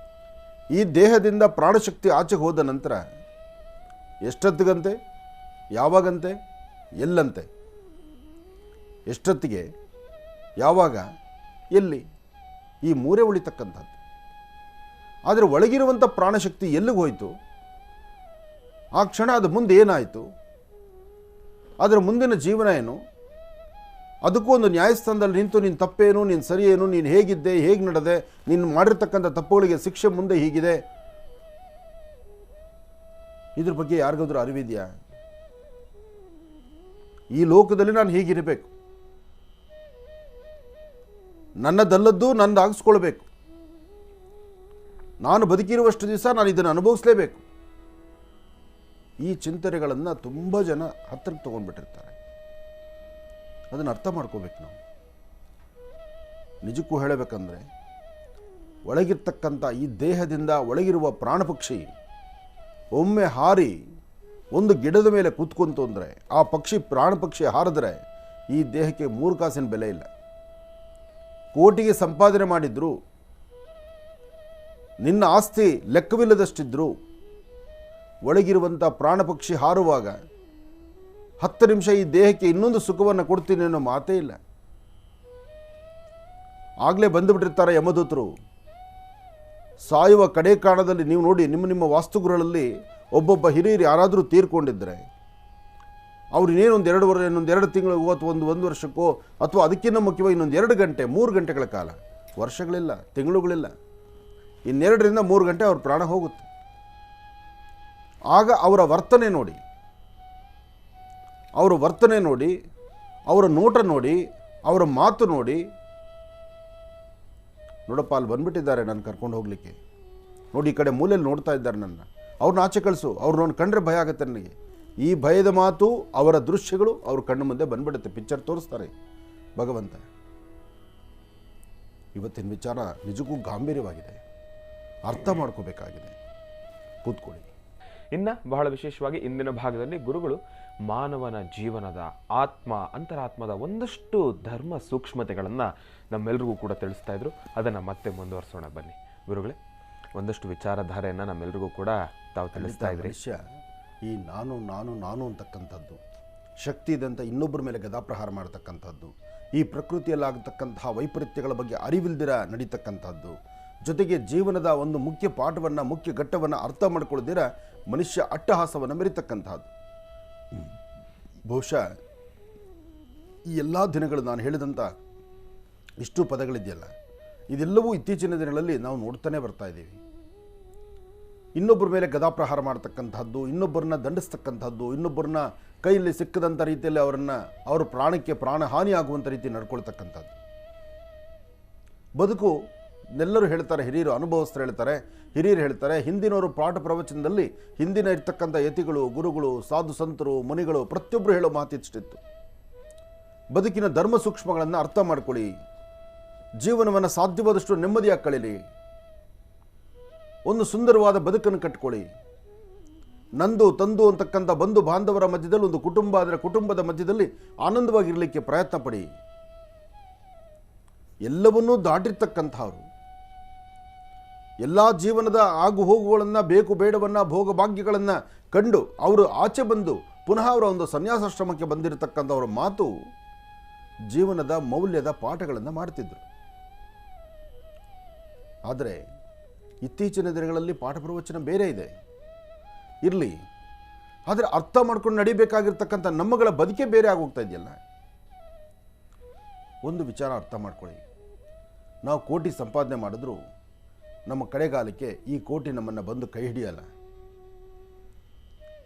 Speaker 2: ಈ ದೇಹದಿಂದ ಪ್ರಾಣಶಕ್ತಿ ಆಚೆಗೆ ಹೋದ ನಂತರ ಎಷ್ಟೊತ್ತಿಗಂತೆ, ಯಾವಾಗಂತೆ, ಎಲ್ಲಂತೆ? ಎಷ್ಟೊತ್ತಿಗೆ, ಯಾವಾಗ, ಎಲ್ಲಿ? ಈ ಮೂರೇ ಉಳಿತಕ್ಕಂಥದ್ದು. ಆದರೆ ಒಳಗಿರುವಂಥ ಪ್ರಾಣಶಕ್ತಿ ಎಲ್ಲಿಗೆ ಹೋಯಿತು? ಆ ಕ್ಷಣ ಅದು ಮುಂದೆ ಏನಾಯಿತು? ಅದರ ಮುಂದಿನ ಜೀವನ ಏನು? ಅದಕ್ಕೂ ಒಂದು ನ್ಯಾಯಸ್ಥಾನದಲ್ಲಿ ನಿಂತು ನೀನು ತಪ್ಪೇನು, ನೀನು ಸರಿ ಏನು, ನೀನು ಹೇಗಿದ್ದೆ, ಹೇಗೆ ನಡೆದೆ, ನೀನು ಮಾಡಿರ್ತಕ್ಕಂಥ ತಪ್ಪುಗಳಿಗೆ ಶಿಕ್ಷೆ ಮುಂದೆ ಹೀಗಿದೆ, ಇದ್ರ ಬಗ್ಗೆ ಯಾರಿಗಾದ್ರೂ ಅರಿವಿದೆಯಾ? ಈ ಲೋಕದಲ್ಲಿ ನಾನು ಹೀಗಿರಬೇಕು, ನನ್ನದಲ್ಲದ್ದು ನನ್ನದಾಗಿಸ್ಕೊಳ್ಬೇಕು, ನಾನು ಬದುಕಿರುವಷ್ಟು ದಿವಸ ನಾನು ಇದನ್ನು ಅನುಭವಿಸಲೇಬೇಕು. ಈ ಚಿಂತನೆಗಳನ್ನು ತುಂಬ ಜನ ಹತ್ತಿರಕ್ಕೆ ತೊಗೊಂಡ್ಬಿಟ್ಟಿರ್ತಾರೆ. ಅದನ್ನು ಅರ್ಥ ಮಾಡ್ಕೋಬೇಕು ನಾವು. ನಿಜಕ್ಕೂ ಹೇಳಬೇಕಂದ್ರೆ ಒಳಗಿರ್ತಕ್ಕಂಥ ಈ ದೇಹದಿಂದ ಒಳಗಿರುವ ಪ್ರಾಣಪಕ್ಷಿ ಒಮ್ಮೆ ಹಾರಿ ಒಂದು ಗಿಡದ ಮೇಲೆ ಕೂತ್ಕೊಂತು ಅಂದರೆ, ಆ ಪಕ್ಷಿ ಪ್ರಾಣಪಕ್ಷಿ ಹಾರಿದ್ರೆ ಈ ದೇಹಕ್ಕೆ 3 ಕಾಸಿನ ಬೆಲೆ ಇಲ್ಲ. ಕೋಟಿಗೆ ಸಂಪಾದನೆ ಮಾಡಿದ್ರು, ನಿನ್ನ ಆಸ್ತಿ ಲೆಕ್ಕವಿಲ್ಲದಷ್ಟಿದ್ರು, ಒಳಗಿರುವಂಥ ಪ್ರಾಣಪಕ್ಷಿ ಹಾರುವಾಗ 10 ನಿಮಿಷ ಈ ದೇಹಕ್ಕೆ ಇನ್ನೊಂದು ಸುಖವನ್ನು ಕೊಡ್ತೀನಿ ಅನ್ನೋ ಮಾತೇ ಇಲ್ಲ. ಆಗಲೇ ಬಂದುಬಿಟ್ಟಿರ್ತಾರೆ ಯಮದೂತರು. ಸಾಯುವ ಕಡೆ ಕಾಣದಲ್ಲಿ ನೀವು ನೋಡಿ, ನಿಮ್ಮ ವಾಸ್ತುಗೃಹಗಳಲ್ಲಿ ಒಬ್ಬೊಬ್ಬ ಹಿರಿಯರು ಯಾರಾದರೂ ತೀರ್ಕೊಂಡಿದ್ದರೆ ಅವ್ರು ಇನ್ನೇನು ಇನ್ನೊಂದು 2 ತಿಂಗಳಿಗೋ ಅಥವಾ ಒಂದು ವರ್ಷಕ್ಕೋ ಅಥವಾ ಅದಕ್ಕಿಂತ ಮುಖ್ಯವಾಗಿ ಇನ್ನೊಂದು 2 ಗಂಟೆ 3 ಗಂಟೆಗಳ ಕಾಲ, ವರ್ಷಗಳಿಲ್ಲ, ತಿಂಗಳುಗಳಿಲ್ಲ, 2 ರಿಂದ 3 ಗಂಟೆ ಅವ್ರ ಪ್ರಾಣ ಹೋಗುತ್ತೆ. ಆಗ ಅವರ ವರ್ತನೆ ನೋಡಿ, ಅವರ ನೋಟ ನೋಡಿ, ಅವರ ಮಾತು ನೋಡಿ, ನೋಡಪ್ಪ ಅಲ್ಲಿ ಬಂದ್ಬಿಟ್ಟಿದ್ದಾರೆ ನಾನು ಕರ್ಕೊಂಡು ಹೋಗಲಿಕ್ಕೆ, ನೋಡಿ ಈ ಕಡೆ ಮೂಲೆಯಲ್ಲಿ ನೋಡ್ತಾ ಇದ್ದಾರೆ ನನ್ನ, ಅವ್ರನ್ನ ಆಚೆ ಕಳಿಸು, ಅವ್ರನ್ನ ಕಂಡ್ರೆ ಭಯ ಆಗುತ್ತೆ ನನಗೆ. ಈ ಭಯದ ಮಾತು, ಅವರ ದೃಶ್ಯಗಳು ಅವ್ರ ಕಣ್ಣು ಮುಂದೆ ಬಂದ್ಬಿಡುತ್ತೆ. ಪಿಕ್ಚರ್ ತೋರಿಸ್ತಾರೆ ಭಗವಂತ. ಇವತ್ತಿನ ವಿಚಾರ ನಿಜಕ್ಕೂ ಗಾಂಭೀರ್ಯವಾಗಿದೆ, ಅರ್ಥ ಮಾಡ್ಕೋಬೇಕಾಗಿದೆ. ಕೂತ್ಕೊಳ್ಳಿ.
Speaker 1: ಇನ್ನು ಬಹಳ ವಿಶೇಷವಾಗಿ ಇಂದಿನ ಭಾಗದಲ್ಲಿ ಗುರುಗಳು ಮಾನವನ ಜೀವನದ ಅಂತರಾತ್ಮದ ಒಂದಷ್ಟು ಧರ್ಮ ಸೂಕ್ಷ್ಮತೆಗಳನ್ನು ನಮ್ಮೆಲ್ರಿಗೂ ಕೂಡ ತಿಳಿಸ್ತಾ ಇದ್ರು. ಅದನ್ನು ಮತ್ತೆ ಮುಂದುವರಿಸೋಣ ಬನ್ನಿ ಗುರುಗಳೇ. ಒಂದಷ್ಟು ವಿಚಾರಧಾರೆಯನ್ನು ನಮ್ಮೆಲ್ರಿಗೂ ಕೂಡ ತಾವು ತಿಳಿಸ್ತಾ ಇದ್ರಿ.
Speaker 2: ಮನುಷ್ಯ ಈ ನಾನು ಅಂತಕ್ಕಂಥದ್ದು, ಶಕ್ತಿ ಇದಂತ ಇನ್ನೊಬ್ಬರ ಮೇಲೆ ಗದಾಪ್ರಹಾರ ಮಾಡ್ತಕ್ಕಂಥದ್ದು, ಈ ಪ್ರಕೃತಿಯಲ್ಲಾಗತಕ್ಕಂತಹ ವೈಪರೀತ್ಯಗಳ ಬಗ್ಗೆ ಅರಿವಿಲ್ದಿರ ನಡೀತಕ್ಕಂಥದ್ದು, ಜೊತೆಗೆ ಜೀವನದ ಒಂದು ಮುಖ್ಯ ಪಾಠವನ್ನು, ಮುಖ್ಯ ಘಟ್ಟವನ್ನು ಅರ್ಥ ಮಾಡ್ಕೊಳ್ಳದಿರ ಮನುಷ್ಯ ಅಟ್ಟಹಾಸವನ್ನು ಮೆರಿತಕ್ಕಂಥದ್ದು. ಬಹುಶಃ ಈ ಎಲ್ಲ ದಿನಗಳು ನಾನು ಹೇಳಿದಂಥ ಇಷ್ಟು ಪದಗಳಿದೆಯಲ್ಲ, ಇದೆಲ್ಲವೂ ಇತ್ತೀಚಿನ ದಿನಗಳಲ್ಲಿ ನಾವು ನೋಡ್ತಾನೆ ಬರ್ತಾ ಇದ್ದೀವಿ. ಇನ್ನೊಬ್ಬರ ಮೇಲೆ ಗದಾಪ್ರಹಾರ ಮಾಡ್ತಕ್ಕಂಥದ್ದು, ಇನ್ನೊಬ್ಬರನ್ನ ದಂಡಿಸ್ತಕ್ಕಂಥದ್ದು, ಇನ್ನೊಬ್ಬರನ್ನ ಕೈಯಲ್ಲಿ ಸಿಕ್ಕದಂಥ ರೀತಿಯಲ್ಲಿ ಅವರ ಪ್ರಾಣಕ್ಕೆ ಪ್ರಾಣಹಾನಿ ಆಗುವಂಥ ರೀತಿ ನಡ್ಕೊಳ್ತಕ್ಕಂಥದ್ದು. ಬದುಕು ಎಲ್ಲರೂ ಹೇಳ್ತಾರೆ, ಹಿರಿಯರು ಅನುಭವಸ್ಥರು ಹೇಳ್ತಾರೆ, ಹಿಂದಿನವರು ಪಾಠ ಪ್ರವಚನದಲ್ಲಿ ಹಿಂದಿನ ಇರ್ತಕ್ಕಂಥ ಯತಿಗಳು, ಗುರುಗಳು, ಸಾಧು ಸಂತರು, ಮುನಿಗಳು ಪ್ರತಿಯೊಬ್ಬರು ಹೇಳೋ ಮಾತಿಷ್ಟಿತ್ತು. ಬದುಕಿನ ಧರ್ಮ ಸೂಕ್ಷ್ಮಗಳನ್ನು ಅರ್ಥ ಮಾಡ್ಕೊಳ್ಳಿ, ಜೀವನವನ್ನು ಸಾಧ್ಯವಾದಷ್ಟು ನೆಮ್ಮದಿಯಾಗಿ ಕಳೀಲಿ, ಒಂದು ಸುಂದರವಾದ ಬದುಕನ್ನು ಕಟ್ಕೊಳ್ಳಿ, ನಂದು ತಂದು ಅಂತಕ್ಕಂಥ ಬಂಧು ಬಾಂಧವರ ಮಧ್ಯದಲ್ಲಿ ಒಂದು ಕುಟುಂಬ ಆದರೆ ಕುಟುಂಬದ ಮಧ್ಯದಲ್ಲಿ ಆನಂದವಾಗಿರಲಿಕ್ಕೆ ಪ್ರಯತ್ನ ಪಡಿ. ಎಲ್ಲವನ್ನೂ ದಾಟಿರ್ತಕ್ಕಂಥವ್ರು, ಎಲ್ಲ ಜೀವನದ ಆಗು ಹೋಗುಗಳನ್ನು, ಬೇಕು ಬೇಡವನ್ನು, ಭೋಗ ಭಾಗ್ಯಗಳನ್ನು ಕಂಡು ಅವರು ಆಚೆ ಬಂದು ಪುನಃ ಅವರ ಒಂದು ಸನ್ಯಾಸಾಶ್ರಮಕ್ಕೆ ಬಂದಿರತಕ್ಕಂಥವ್ರ ಮಾತು ಜೀವನದ ಮೌಲ್ಯದ ಪಾಠಗಳನ್ನು ಮಾಡ್ತಿದ್ರು. ಆದರೆ ಇತ್ತೀಚಿನ ದಿನಗಳಲ್ಲಿ ಪಾಠ ಪ್ರವಚನ ಬೇರೆ ಇದೆ, ಇರಲಿ, ಆದರೆ ಅರ್ಥ ಮಾಡ್ಕೊಂಡು ನಡಿಬೇಕಾಗಿರ್ತಕ್ಕಂಥ ನಮ್ಮಗಳ ಬದುಕೆ ಬೇರೆ ಆಗೋಗ್ತಾ ಇದೆಯಲ್ಲ. ಒಂದು ವಿಚಾರ ಅರ್ಥ ಮಾಡ್ಕೊಳ್ಳಿ, ನಾವು ಕೋಟಿ ಸಂಪಾದನೆ ಮಾಡಿದ್ರು ನಮ್ಮ ಕಡೆಗಾಲಕ್ಕೆ ಈ ಕೋಟಿ ನಮ್ಮನ್ನು ಬಂದು ಕೈ ಹಿಡಿಯಲ್ಲ.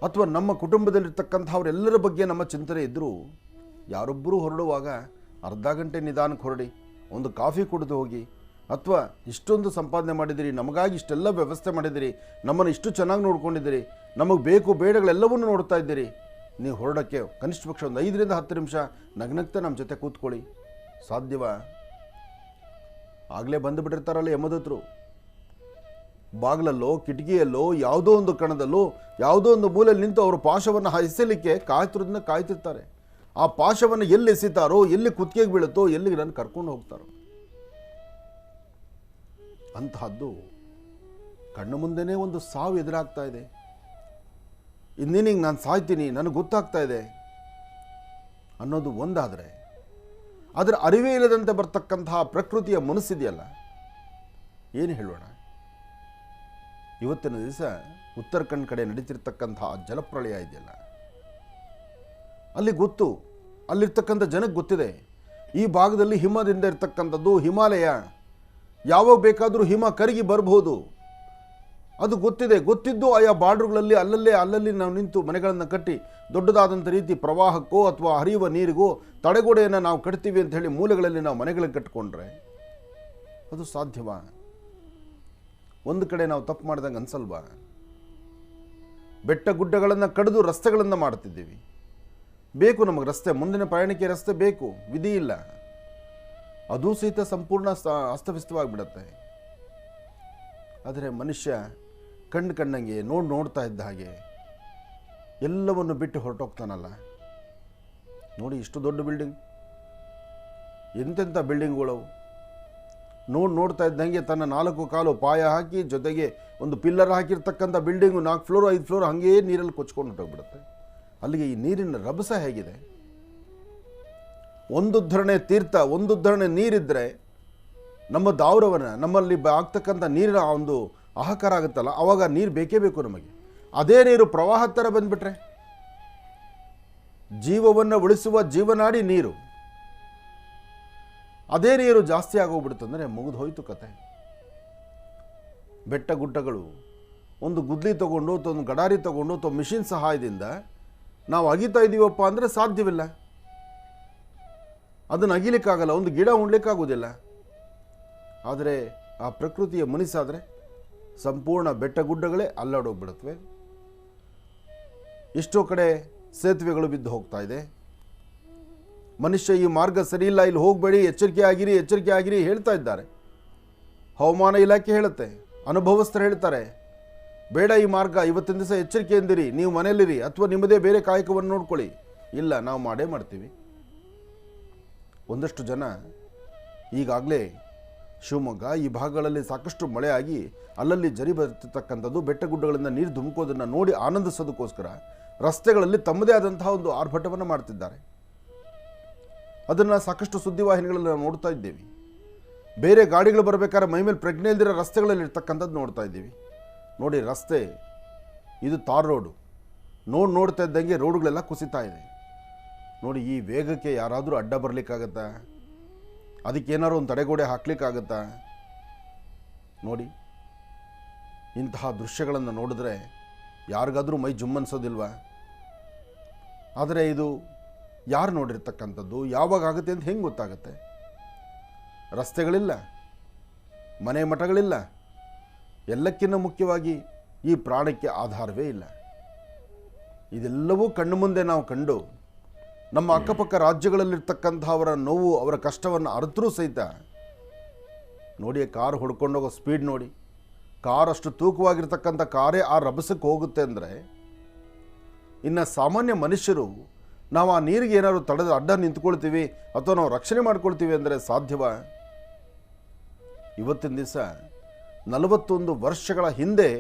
Speaker 2: ಅಥವಾ ನಮ್ಮ ಕುಟುಂಬದಲ್ಲಿರ್ತಕ್ಕಂಥವರೆಲ್ಲರ ಬಗ್ಗೆ ನಮ್ಮ ಚಿಂತನೆ ಇದ್ದರೂ ಯಾರೊಬ್ಬರೂ ಹೊರಡುವಾಗ ಅರ್ಧ ಗಂಟೆ ನಿಧಾನಕ್ಕೆ ಹೊರಡಿ, ಒಂದು ಕಾಫಿ ಕುಡಿದು ಹೋಗಿ, ಅಥವಾ ಇಷ್ಟೊಂದು ಸಂಪಾದನೆ ಮಾಡಿದಿರಿ, ನಮಗಾಗಿ ಇಷ್ಟೆಲ್ಲ ವ್ಯವಸ್ಥೆ ಮಾಡಿದಿರಿ, ನಮ್ಮನ್ನು ಇಷ್ಟು ಚೆನ್ನಾಗಿ ನೋಡ್ಕೊಂಡಿದ್ದೀರಿ, ನಮಗೆ ಬೇಕು ಬೇಡಗಳೆಲ್ಲವನ್ನೂ ನೋಡ್ತಾ ಇದ್ದೀರಿ, ನೀವು ಹೊರಡೋಕ್ಕೆ ಕನಿಷ್ಠ ಪಕ್ಷ ಒಂದು 5ರಿಂದ 10 ನಿಮಿಷ ನಗ್ನಗ್ತಾ ನಮ್ಮ ಜೊತೆ ಕೂತ್ಕೊಳ್ಳಿ. ಸಾಧ್ಯವಾ? ಆಗಲೇ ಬಂದುಬಿಟ್ಟಿರ್ತಾರಲ್ಲ ಯಮದೂತರು. ಬಾಗಿಲಲ್ಲೋ ಕಿಟಕಿಯಲ್ಲೋ ಯಾವುದೋ ಒಂದು ಕಣದಲ್ಲೋ ಯಾವುದೋ ಒಂದು ಮೂಲೆಯಲ್ಲಿ ನಿಂತು ಅವರು ಪಾಶವನ್ನು ಎಸೆಯಲಿಕ್ಕೆ ಕಾಯ್ತಿರ್ತಾರೆ. ಆ ಪಾಶವನ್ನು ಎಲ್ಲಿ ಎಸಿತಾರೋ, ಎಲ್ಲಿ ಕುತ್ತಿಗೆಗೆ ಬೀಳುತ್ತೋ, ಎಲ್ಲಿಗೆ ನಾನು ಕರ್ಕೊಂಡು ಹೋಗ್ತಾರೋ ಅಂತಹದ್ದು ಕಣ್ಣು ಮುಂದೆನೇ ಒಂದು ಸಾವು ಎದುರಾಗ್ತಾ ಇದೆ. ಇನ್ನೇನಿಗೆ ನಾನು ಸಾಯ್ತೀನಿ, ನನಗೆ ಗೊತ್ತಾಗ್ತಾ ಇದೆ ಅನ್ನೋದು ಒಂದಾದರೆ, ಅದರ ಅರಿವೇ ಇಲ್ಲದಂತೆ ಬರ್ತಕ್ಕಂತಹ ಪ್ರಕೃತಿಯ ಮನಸ್ಸಿದೆಯಲ್ಲ, ಏನು ಹೇಳೋಣ. ಇವತ್ತಿನ ದಿವಸ ಉತ್ತರಾಖಂಡ್ ಕಡೆ ನಡೀತಿರ್ತಕ್ಕಂತಹ ಜಲಪ್ರಳಯ ಇದೆಯಲ್ಲ, ಅಲ್ಲಿ ಗೊತ್ತು, ಅಲ್ಲಿರ್ತಕ್ಕಂಥ ಜನಕ್ಕೆ ಗೊತ್ತಿದೆ ಈ ಭಾಗದಲ್ಲಿ ಹಿಮದಿಂದ ಇರ್ತಕ್ಕಂಥದ್ದು, ಹಿಮಾಲಯ ಯಾವಾಗ ಬೇಕಾದರೂ ಹಿಮ ಕರಗಿ ಬರಬಹುದು, ಅದು ಗೊತ್ತಿದೆ. ಗೊತ್ತಿದ್ದು ಆಯಾ ಬಾರ್ಡ್ರುಗಳಲ್ಲಿ ಅಲ್ಲಲ್ಲಿ ನಾವು ನಿಂತು ಮನೆಗಳನ್ನು ಕಟ್ಟಿ ದೊಡ್ಡದಾದಂಥ ರೀತಿ ಪ್ರವಾಹಕ್ಕೋ ಅಥವಾ ಹರಿಯುವ ನೀರಿಗೋ ತಡೆಗೋಡೆಯನ್ನು ನಾವು ಕಟ್ತೀವಿ ಅಂತ ಹೇಳಿ ಮೂಲೆಗಳಲ್ಲಿ ನಾವು ಮನೆಗಳನ್ನು ಕಟ್ಟಿಕೊಂಡ್ರೆ ಅದು ಸಾಧ್ಯವಾ? ಒಂದು ಕಡೆ ನಾವು ತಪ್ಪು ಮಾಡ್ದಂಗೆ ಅನ್ಸಲ್ವಾ? ಬೆಟ್ಟ ಗುಡ್ಡಗಳನ್ನು ಕಡಿದು ರಸ್ತೆಗಳನ್ನು ಮಾಡ್ತಿದ್ದೀವಿ. ಬೇಕು ನಮಗೆ ರಸ್ತೆ, ಮುಂದಿನ ಪ್ರಯಾಣಕ್ಕೆ ರಸ್ತೆ ಬೇಕು, ವಿಧಿ ಇಲ್ಲ. ಅದೂ ಸಹಿತ ಸಂಪೂರ್ಣ ಅಸ್ತವ್ಯಸ್ತವಾಗಿಬಿಡುತ್ತೆ. ಆದರೆ ಮನುಷ್ಯ ಕಣ್ಣಂಗೆ ನೋಡ್ತಾ ಇದ್ದ ಹಾಗೆ ಎಲ್ಲವನ್ನು ಬಿಟ್ಟು ಹೊರಟೋಗ್ತಾನಲ್ಲ. ನೋಡಿ, ಇಷ್ಟು ದೊಡ್ಡ ಬಿಲ್ಡಿಂಗ್, ಎಂತೆಂಥ ಬಿಲ್ಡಿಂಗ್ಗಳವು. ನೋಡ್ತಾ ಇದ್ದಂಗೆ ತನ್ನ 4 ಕಾಲು ಪಾಯ ಹಾಕಿ ಜೊತೆಗೆ ಒಂದು ಪಿಲ್ಲರ್ ಹಾಕಿರ್ತಕ್ಕಂಥ ಬಿಲ್ಡಿಂಗು 4 ಫ್ಲೋರ್ 5 ಫ್ಲೋರ್ ಹಾಗೇ ನೀರಲ್ಲಿ ಕೊಚ್ಕೊಂಡು ಹೊರಟೋಗ್ಬಿಡುತ್ತೆ. ಅಲ್ಲಿಗೆ ಈ ನೀರಿನ ರಭಸ ಹೇಗಿದೆ. ಒಂದು ಧರಣೆ ತೀರ್ಥ, ಒಂದು ಧರಣೆ ನೀರಿದ್ದರೆ ನಮ್ಮ ದಾವರವನ್ನ, ನಮ್ಮಲ್ಲಿ ಆಗ್ತಕ್ಕಂಥ ನೀರಿನ ಒಂದು ಆಹಾಕಾರ ಆಗುತ್ತಲ್ಲ, ಆವಾಗ ನೀರು ಬೇಕೇ ಬೇಕು ನಮಗೆ. ಅದೇ ನೀರು ಪ್ರವಾಹ ಥರ ಬಂದ್ಬಿಟ್ರೆ, ಜೀವವನ್ನು ಉಳಿಸುವ ಜೀವನಾಡಿ ನೀರು, ಅದೇ ನೀರು ಜಾಸ್ತಿ ಆಗೋಗ್ಬಿಡುತ್ತಂದರೆ ಮುಗಿದು ಹೋಯ್ತು ಕತೆ. ಬೆಟ್ಟ ಗುಡ್ಡಗಳು ಒಂದು ಗುದ್ಲಿ ತಗೊಂಡು ಅಥವಾ ಒಂದು ಗಡಾರಿ ತಗೊಂಡು ಅಥವಾ ಮಿಷಿನ್ ಸಹಾಯದಿಂದ ನಾವು ಅಗಿತಾ ಇದ್ದೀವಪ್ಪ ಅಂದರೆ ಸಾಧ್ಯವಿಲ್ಲ. ಅದನ್ನು ಅಗಿಲಿಕ್ಕಾಗಲ್ಲ, ಒಂದು ಗಿಡ ಉಣ್ಲಿಕ್ಕಾಗೋದಿಲ್ಲ. ಆದರೆ ಆ ಪ್ರಕೃತಿಯ ಮನಸ್ಸಾದರೆ ಸಂಪೂರ್ಣ ಬೆಟ್ಟ ಗುಡ್ಡಗಳೇ ಅಲ್ಲಾಡೋಗ್ಬಿಡುತ್ತವೆ. ಎಷ್ಟೋ ಕಡೆ ಸೇತುವೆಗಳು ಬಿದ್ದು ಹೋಗ್ತಾ ಇದೆ. ಮನುಷ್ಯ ಈ ಮಾರ್ಗ ಸರಿ ಇಲ್ಲ, ಇಲ್ಲಿ ಹೋಗಬೇಡಿ, ಎಚ್ಚರಿಕೆ ಆಗಿರಿ ಹೇಳ್ತಾ ಇದ್ದಾರೆ. ಹವಾಮಾನ ಇಲಾಖೆ ಹೇಳುತ್ತೆ, ಅನುಭವಸ್ಥರು ಹೇಳ್ತಾರೆ, ಬೇಡ ಈ ಮಾರ್ಗ, ಇವತ್ತಿನ ದಿವಸ ಎಚ್ಚರಿಕೆಯಿಂದಿರಿ, ನೀವು ಮನೆಯಲ್ಲಿರಿ ಅಥವಾ ನಿಮ್ಮದೇ ಬೇರೆ ಕಾಯಕವನ್ನು ನೋಡ್ಕೊಳ್ಳಿ. ಇಲ್ಲ, ನಾವು ಮಾಡ್ತೀವಿ. ಒಂದಷ್ಟು ಜನ ಈಗಾಗಲೇ ಶಿವಮೊಗ್ಗ ಈ ಭಾಗಗಳಲ್ಲಿ ಸಾಕಷ್ಟು ಮಳೆ ಆಗಿ ಅಲ್ಲಲ್ಲಿ ಜರಿ ಬರ್ತಿರ್ತಕ್ಕಂಥದ್ದು, ಬೆಟ್ಟಗುಡ್ಡಗಳಿಂದ ನೀರು ಧುಮುಕೋದನ್ನು ನೋಡಿ ಆನಂದಿಸೋದಕ್ಕೋಸ್ಕರ ರಸ್ತೆಗಳಲ್ಲಿ ತಮ್ಮದೇ ಆದಂತಹ ಒಂದು ಆರ್ಭಟವನ್ನು ಮಾಡ್ತಿದ್ದಾರೆ. ಅದನ್ನು ಸಾಕಷ್ಟು ಸುದ್ದಿವಾಹಿನಿಗಳಲ್ಲಿ ನಾವು ನೋಡ್ತಾ ಇದ್ದೇವೆ. ಬೇರೆ ಗಾಡಿಗಳು ಬರಬೇಕಾದ್ರೆ ಮೈಮೇಲೆ ಪ್ರಜ್ಞೆ ಇಲ್ದಿರೋ ರಸ್ತೆಗಳಲ್ಲಿ ಇರ್ತಕ್ಕಂಥದ್ದು ನೋಡ್ತಾ ಇದ್ದೀವಿ. ನೋಡಿ, ರಸ್ತೆ ಇದು ತಾರ್ ರೋಡು, ನೋಡ್ತಾ ಇದ್ದಂಗೆ ರೋಡುಗಳೆಲ್ಲ ಕುಸಿತಾ ಇದೆ. ನೋಡಿ, ಈ ವೇಗಕ್ಕೆ ಯಾರಾದರೂ ಅಡ್ಡ ಬರಲಿಕ್ಕಾಗತ್ತಾ? ಅದಕ್ಕೇನಾದ್ರು ಒಂದು ತಡೆಗೋಡೆ ಹಾಕ್ಲಿಕ್ಕಾಗತ್ತಾ? ನೋಡಿ, ಇಂತಹ ದೃಶ್ಯಗಳನ್ನು ನೋಡಿದ್ರೆ ಯಾರಿಗಾದರೂ ಮೈ ಜುಮ್ಮನ್ಸೋದಿಲ್ವಾ? ಆದರೆ ಇದು ಯಾರು ನೋಡಿರ್ತಕ್ಕಂಥದ್ದು, ಯಾವಾಗ ಆಗುತ್ತೆ ಅಂತ ಹೆಂಗೆ ಗೊತ್ತಾಗುತ್ತೆ? ರಸ್ತೆಗಳಿಲ್ಲ, ಮನೆ ಮಠಗಳಿಲ್ಲ, ಎಲ್ಲಕ್ಕಿಂತ ಮುಖ್ಯವಾಗಿ ಈ ಪ್ರಾಣಕ್ಕೆ ಆಧಾರವೇ ಇಲ್ಲ. ಇದೆಲ್ಲವೂ ಕಣ್ಣು ಮುಂದೆ ನಾವು ಕಂಡು ನಮ್ಮ ಅಕ್ಕಪಕ್ಕ ರಾಜ್ಯಗಳಲ್ಲಿರ್ತಕ್ಕಂಥವರ ನೋವು, ಅವರ ಕಷ್ಟವನ್ನು ಅರಿತರೂ ಸಹಿತ ನೋಡಿ, ಕಾರ್ ಹೊಡ್ಕೊಂಡೋಗೋ ಸ್ಪೀಡ್ ನೋಡಿ, ಕಾರ್ ಅಷ್ಟು ತೂಕವಾಗಿರ್ತಕ್ಕಂಥ ಕಾರೇ ಆ ರಭಸಕ್ಕೆ ಹೋಗುತ್ತೆ ಅಂದರೆ, ಇನ್ನು ಸಾಮಾನ್ಯ ಮನುಷ್ಯರು ನಾವು ಆ ನೀರಿಗೆ ಏನಾದ್ರು ತಡೆದು ಅಡ್ಡ ನಿಂತ್ಕೊಳ್ತೀವಿ ಅಥವಾ ನಾವು ರಕ್ಷಣೆ ಮಾಡ್ಕೊಳ್ತೀವಿ ಅಂದರೆ ಸಾಧ್ಯವಾ? ಇವತ್ತಿನ ದಿವಸ 41 ವರ್ಷಗಳ ಹಿಂದೆ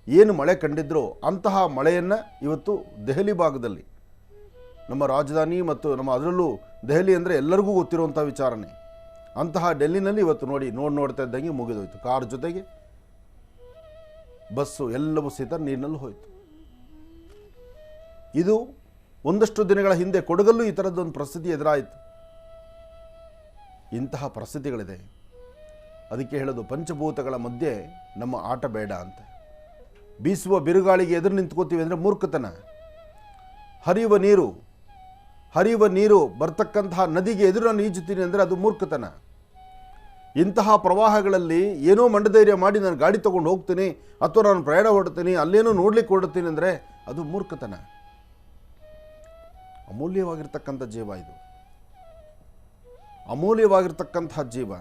Speaker 2: ಏನು ಮಳೆ ಕಂಡಿದ್ರೋ ಅಂತಹ ಮಳೆಯನ್ನು ಇವತ್ತು ದೆಹಲಿ ಭಾಗದಲ್ಲಿ, ನಮ್ಮ ರಾಜಧಾನಿ ಮತ್ತು ನಮ್ಮ ಅದರಲ್ಲೂ ದೆಹಲಿ ಅಂದರೆ ಎಲ್ಲರಿಗೂ ಗೊತ್ತಿರುವಂಥ ವಿಚಾರನೆ, ಅಂತಹ ಡೆಲ್ಲಿನಲ್ಲಿ ಇವತ್ತು ನೋಡ್ತಾ ಇದ್ದಂಗೆ ಮುಗಿದೋಯ್ತು. ಕಾರ್ ಜೊತೆಗೆ ಬಸ್ಸು ಎಲ್ಲವೂ ಸಹಿತ ನೀರಿನಲ್ಲಿ ಹೋಯಿತು. ಇದು ಒಂದಷ್ಟು ದಿನಗಳ ಹಿಂದೆ ಕೊಡಗಲ್ಲೂ ಈ ಥರದ್ದೊಂದು ಪರಿಸ್ಥಿತಿ ಎದುರಾಯಿತು. ಇಂತಹ ಪರಿಸ್ಥಿತಿಗಳಿದೆ. ಅದಕ್ಕೆ ಹೇಳೋದು, ಪಂಚಭೂತಗಳ ಮಧ್ಯೆ ನಮ್ಮ ಆಟ ಬೇಡ ಅಂತ. ಬೀಸುವ ಬಿರುಗಾಳಿಗೆ ಎದುರು ನಿಂತ್ಕೋತೀವಿ ಅಂದರೆ ಮೂರ್ಖತನ. ಹರಿಯುವ ನೀರು ಬರ್ತಕ್ಕಂತಹ ನದಿಗೆ ಎದುರು ನಾನು ಈಜುತ್ತೀನಿ ಅಂದರೆ ಅದು ಮೂರ್ಖತನ. ಇಂತಹ ಪ್ರವಾಹಗಳಲ್ಲಿ ಏನೋ ಮಂಡಧೈರ್ಯ ಮಾಡಿ ನಾನು ಗಾಡಿ ತೊಗೊಂಡು ಹೋಗ್ತೀನಿ ಅಥವಾ ನಾನು ಪ್ರಯಾಣ ಹೊರಡ್ತೀನಿ, ಅಲ್ಲೇನೋ ನೋಡ್ಲಿಕ್ಕೆ ಹೊರಡ್ತೀನಿ ಅಂದರೆ ಅದು ಮೂರ್ಖತನ. ಅಮೂಲ್ಯವಾಗಿರ್ತಕ್ಕಂಥ ಜೀವ ಇದು, ಅಮೂಲ್ಯವಾಗಿರ್ತಕ್ಕಂಥ ಜೀವ.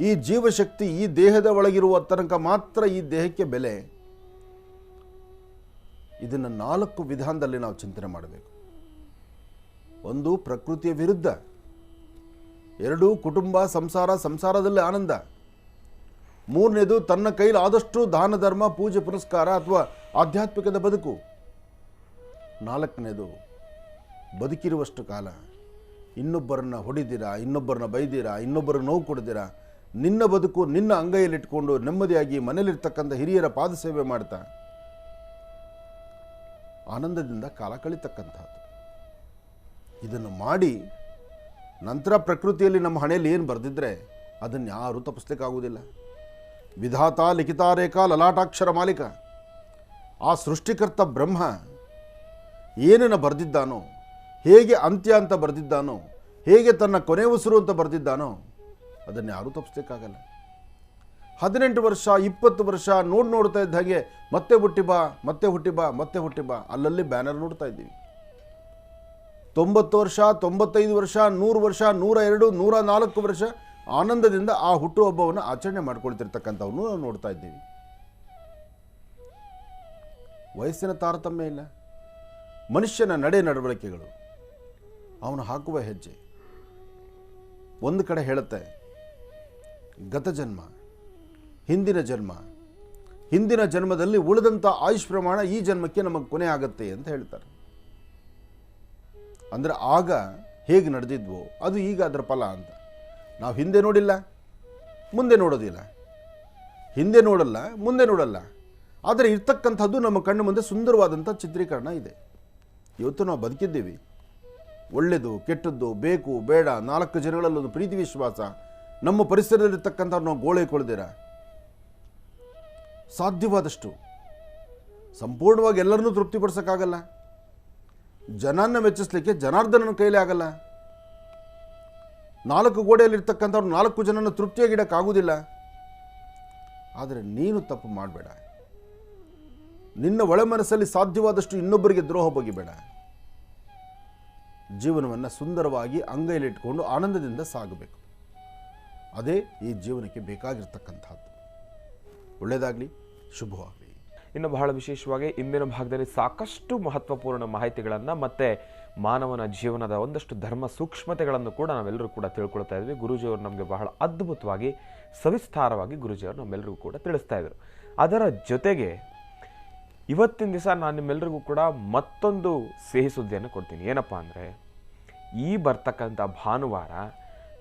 Speaker 2: ಈ ಜೀವಶಕ್ತಿ ಈ ದೇಹದ ಒಳಗಿರುವ ತನಕ ಮಾತ್ರ ಈ ದೇಹಕ್ಕೆ ಬೆಲೆ. ಇದನ್ನು 4 ವಿಧಾನದಲ್ಲಿ ನಾವು ಚಿಂತನೆ ಮಾಡಬೇಕು. 1, ಪ್ರಕೃತಿಯ ವಿರುದ್ಧ. 2, ಕುಟುಂಬ ಸಂಸಾರ, ಸಂಸಾರದಲ್ಲಿ ಆನಂದ. 3ನೇದು ತನ್ನ ಕೈಲಿ ಆದಷ್ಟು ದಾನ ಧರ್ಮ, ಪೂಜೆ ಪುರಸ್ಕಾರ ಅಥವಾ ಆಧ್ಯಾತ್ಮಿಕದ ಬದುಕು. 4ನೇದು ಬದುಕಿರುವಷ್ಟು ಕಾಲ ಇನ್ನೊಬ್ಬರನ್ನ ಹೊಡಿದಿರಾ, ಇನ್ನೊಬ್ಬರನ್ನ ಬೈದಿರಾ, ಇನ್ನೊಬ್ಬರ ನೋವು ಕೊಡ್ದಿರಾ, ನಿನ್ನ ಬದುಕು ನಿನ್ನ ಅಂಗೈಯಲ್ಲಿಟ್ಕೊಂಡು ನೆಮ್ಮದಿಯಾಗಿ ಮನೇಲಿರ್ತಕ್ಕಂಥ ಹಿರಿಯರ ಪಾದ ಸೇವೆ ಮಾಡ್ತಾ ಆನಂದದಿಂದ ಕಾಲ ಕಳೀತಕ್ಕಂಥದ್ದು. ಇದನ್ನು ಮಾಡಿ ನಂತರ ಪ್ರಕೃತಿಯಲ್ಲಿ ನಮ್ಮ ಹಣೆಯಲ್ಲಿ ಏನು ಬರೆದಿದ್ರೆ ಅದನ್ನು ಯಾರೂ ತಪ್ಪಿಸ್ಲಿಕ್ಕಾಗುವುದಿಲ್ಲ. ವಿಧಾತ ಲಿಖಿತಾರೇಖಾ ಲಲಾಟಾಕ್ಷರ ಮಾಲೀಕ, ಆ ಸೃಷ್ಟಿಕರ್ತ ಬ್ರಹ್ಮ ಏನನ್ನು ಬರೆದಿದ್ದಾನೋ, ಹೇಗೆ ಅಂತ್ಯ ಅಂತ ಬರೆದಿದ್ದಾನೋ, ಹೇಗೆ ತನ್ನ ಕೊನೆ ಉಸಿರು ಅಂತ ಬರೆದಿದ್ದಾನೋ ಅದನ್ನು ಯಾರೂ ತಪ್ಪಿಸ್ಲಿಕ್ಕಾಗಲ್ಲ. 18 ವರ್ಷ 20 ವರ್ಷ ನೋಡ್ತಾ ಇದ್ದ ಹಾಗೆ ಮತ್ತೆ ಹುಟ್ಟಿ ಬಾ, ಮತ್ತೆ ಹುಟ್ಟಿ ಬಾ, ಮತ್ತೆ ಹುಟ್ಟಿ ಬಾ, ಅಲ್ಲಲ್ಲಿ ಬ್ಯಾನರ್ ನೋಡ್ತಾ ಇದ್ದೀವಿ. 90 ವರ್ಷ 95 ವರ್ಷ 100 ವರ್ಷ 102 104 ವರ್ಷ ಆನಂದದಿಂದ ಆ ಹುಟ್ಟುಹಬ್ಬವನ್ನು ಆಚರಣೆ ಮಾಡ್ಕೊಳ್ತಿರ್ತಕ್ಕಂಥವ್ರನ್ನು ನಾವು ನೋಡ್ತಾ ಇದ್ದೀವಿ. ವಯಸ್ಸಿನ ತಾರತಮ್ಯ ಇಲ್ಲ. ಮನುಷ್ಯನ ನಡೆ ನಡವಳಿಕೆಗಳು, ಅವನು ಹಾಕುವ ಹೆಜ್ಜೆ ಒಂದು ಕಡೆ ಹೇಳುತ್ತೆ ಗತ ಜನ್ಮ, ಹಿಂದಿನ ಜನ್ಮ, ಹಿಂದಿನ ಜನ್ಮದಲ್ಲಿ ಉಳಿದಂಥ ಆಯುಷ್ ಪ್ರಮಾಣ ಈ ಜನ್ಮಕ್ಕೆ ನಮಗೆ ಕೊನೆ ಆಗುತ್ತೆ ಅಂತ ಹೇಳ್ತಾರೆ. ಅಂದರೆ ಆಗ ಹೇಗೆ ನಡೆದಿದ್ವೋ ಅದು ಈಗ ಅದರ ಫಲ ಅಂತ. ನಾವು ಹಿಂದೆ ನೋಡಿಲ್ಲ, ಮುಂದೆ ನೋಡೋದಿಲ್ಲ, ಹಿಂದೆ ನೋಡಲ್ಲ, ಮುಂದೆ ನೋಡಲ್ಲ, ಆದರೆ ಇರ್ತಕ್ಕಂಥದ್ದು ನಮ್ಮ ಕಣ್ಣು ಮುಂದೆ ಸುಂದರವಾದಂಥ ಚಿತ್ರೀಕರಣ ಇದೆ. ಇವತ್ತು ನಾವು ಬದುಕಿದ್ದೀವಿ. ಒಳ್ಳೆಯದು ಕೆಟ್ಟದ್ದು, ಬೇಕು ಬೇಡ, 4 ಜನಗಳಲ್ಲೊಂದು ಪ್ರೀತಿ ವಿಶ್ವಾಸ, ನಮ್ಮ ಪರಿಸರದಲ್ಲಿರ್ತಕ್ಕಂಥವ್ರು ನಾವು ಗೋಳೈಕೊಳ್ದಿರ ಸಾಧ್ಯವಾದಷ್ಟು ಸಂಪೂರ್ಣವಾಗಿ ಎಲ್ಲರನ್ನೂ ತೃಪ್ತಿಪಡಿಸೋಕ್ಕಾಗಲ್ಲ. ಜನನ್ನ ಮೆಚ್ಚಿಸ್ಲಿಕ್ಕೆ ಜನಾರ್ದನನ ಕೈಲೇ ಆಗಲ್ಲ. 4 ಗೋಡೆಯಲ್ಲಿರ್ತಕ್ಕಂಥವ್ರು 4 ಜನನ ತೃಪ್ತಿಯಾಗಿಡೋಕ್ಕಾಗೋದಿಲ್ಲ. ಆದರೆ ನೀನು ತಪ್ಪು ಮಾಡಬೇಡ. ನಿನ್ನ ಒಳ ಮನಸ್ಸಲ್ಲಿ ಸಾಧ್ಯವಾದಷ್ಟು ಇನ್ನೊಬ್ಬರಿಗೆ ದ್ರೋಹ ಬಗೆಬೇಡ. ಜೀವನವನ್ನು ಸುಂದರವಾಗಿ ಅಂಗೈಲಿಟ್ಕೊಂಡು ಆನಂದದಿಂದ ಸಾಗಬೇಕು. ಅದೇ ಈ ಜೀವನಕ್ಕೆ ಬೇಕಾಗಿರ್ತಕ್ಕಂಥದ್ದು. ಒಳ್ಳೆಯದಾಗಲಿ, ಶುಭವಾಗಲಿ.
Speaker 1: ಇನ್ನು ಬಹಳ ವಿಶೇಷವಾಗಿ ಇಂದಿನ ಭಾಗದಲ್ಲಿ ಸಾಕಷ್ಟು ಮಹತ್ವಪೂರ್ಣ ಮಾಹಿತಿಗಳನ್ನು ಮತ್ತು ಮಾನವನ ಜೀವನದ ಒಂದಷ್ಟು ಧರ್ಮ ಸೂಕ್ಷ್ಮತೆಗಳನ್ನು ಕೂಡ ನಾವೆಲ್ಲರೂ ಕೂಡ ತಿಳ್ಕೊಳ್ತಾ ಇದ್ವಿ. ಗುರೂಜಿಯವರು ನಮಗೆ ಬಹಳ ಅದ್ಭುತವಾಗಿ ಸವಿಸ್ತಾರವಾಗಿ ಗುರೂಜಿಯವರು ನಮ್ಮೆಲ್ಲರಿಗೂ ಕೂಡ ತಿಳಿಸ್ತಾ ಇದ್ರು. ಅದರ ಜೊತೆಗೆ ಇವತ್ತಿನ ದಿವಸ ನಾನು ನಿಮ್ಮೆಲ್ಲರಿಗೂ ಕೂಡ ಮತ್ತೊಂದು ಸಿಹಿ ಸುದ್ದಿಯನ್ನು ಕೊಡ್ತೀನಿ. ಏನಪ್ಪ ಅಂದರೆ, ಈ ಬರ್ತಕ್ಕಂಥ ಭಾನುವಾರ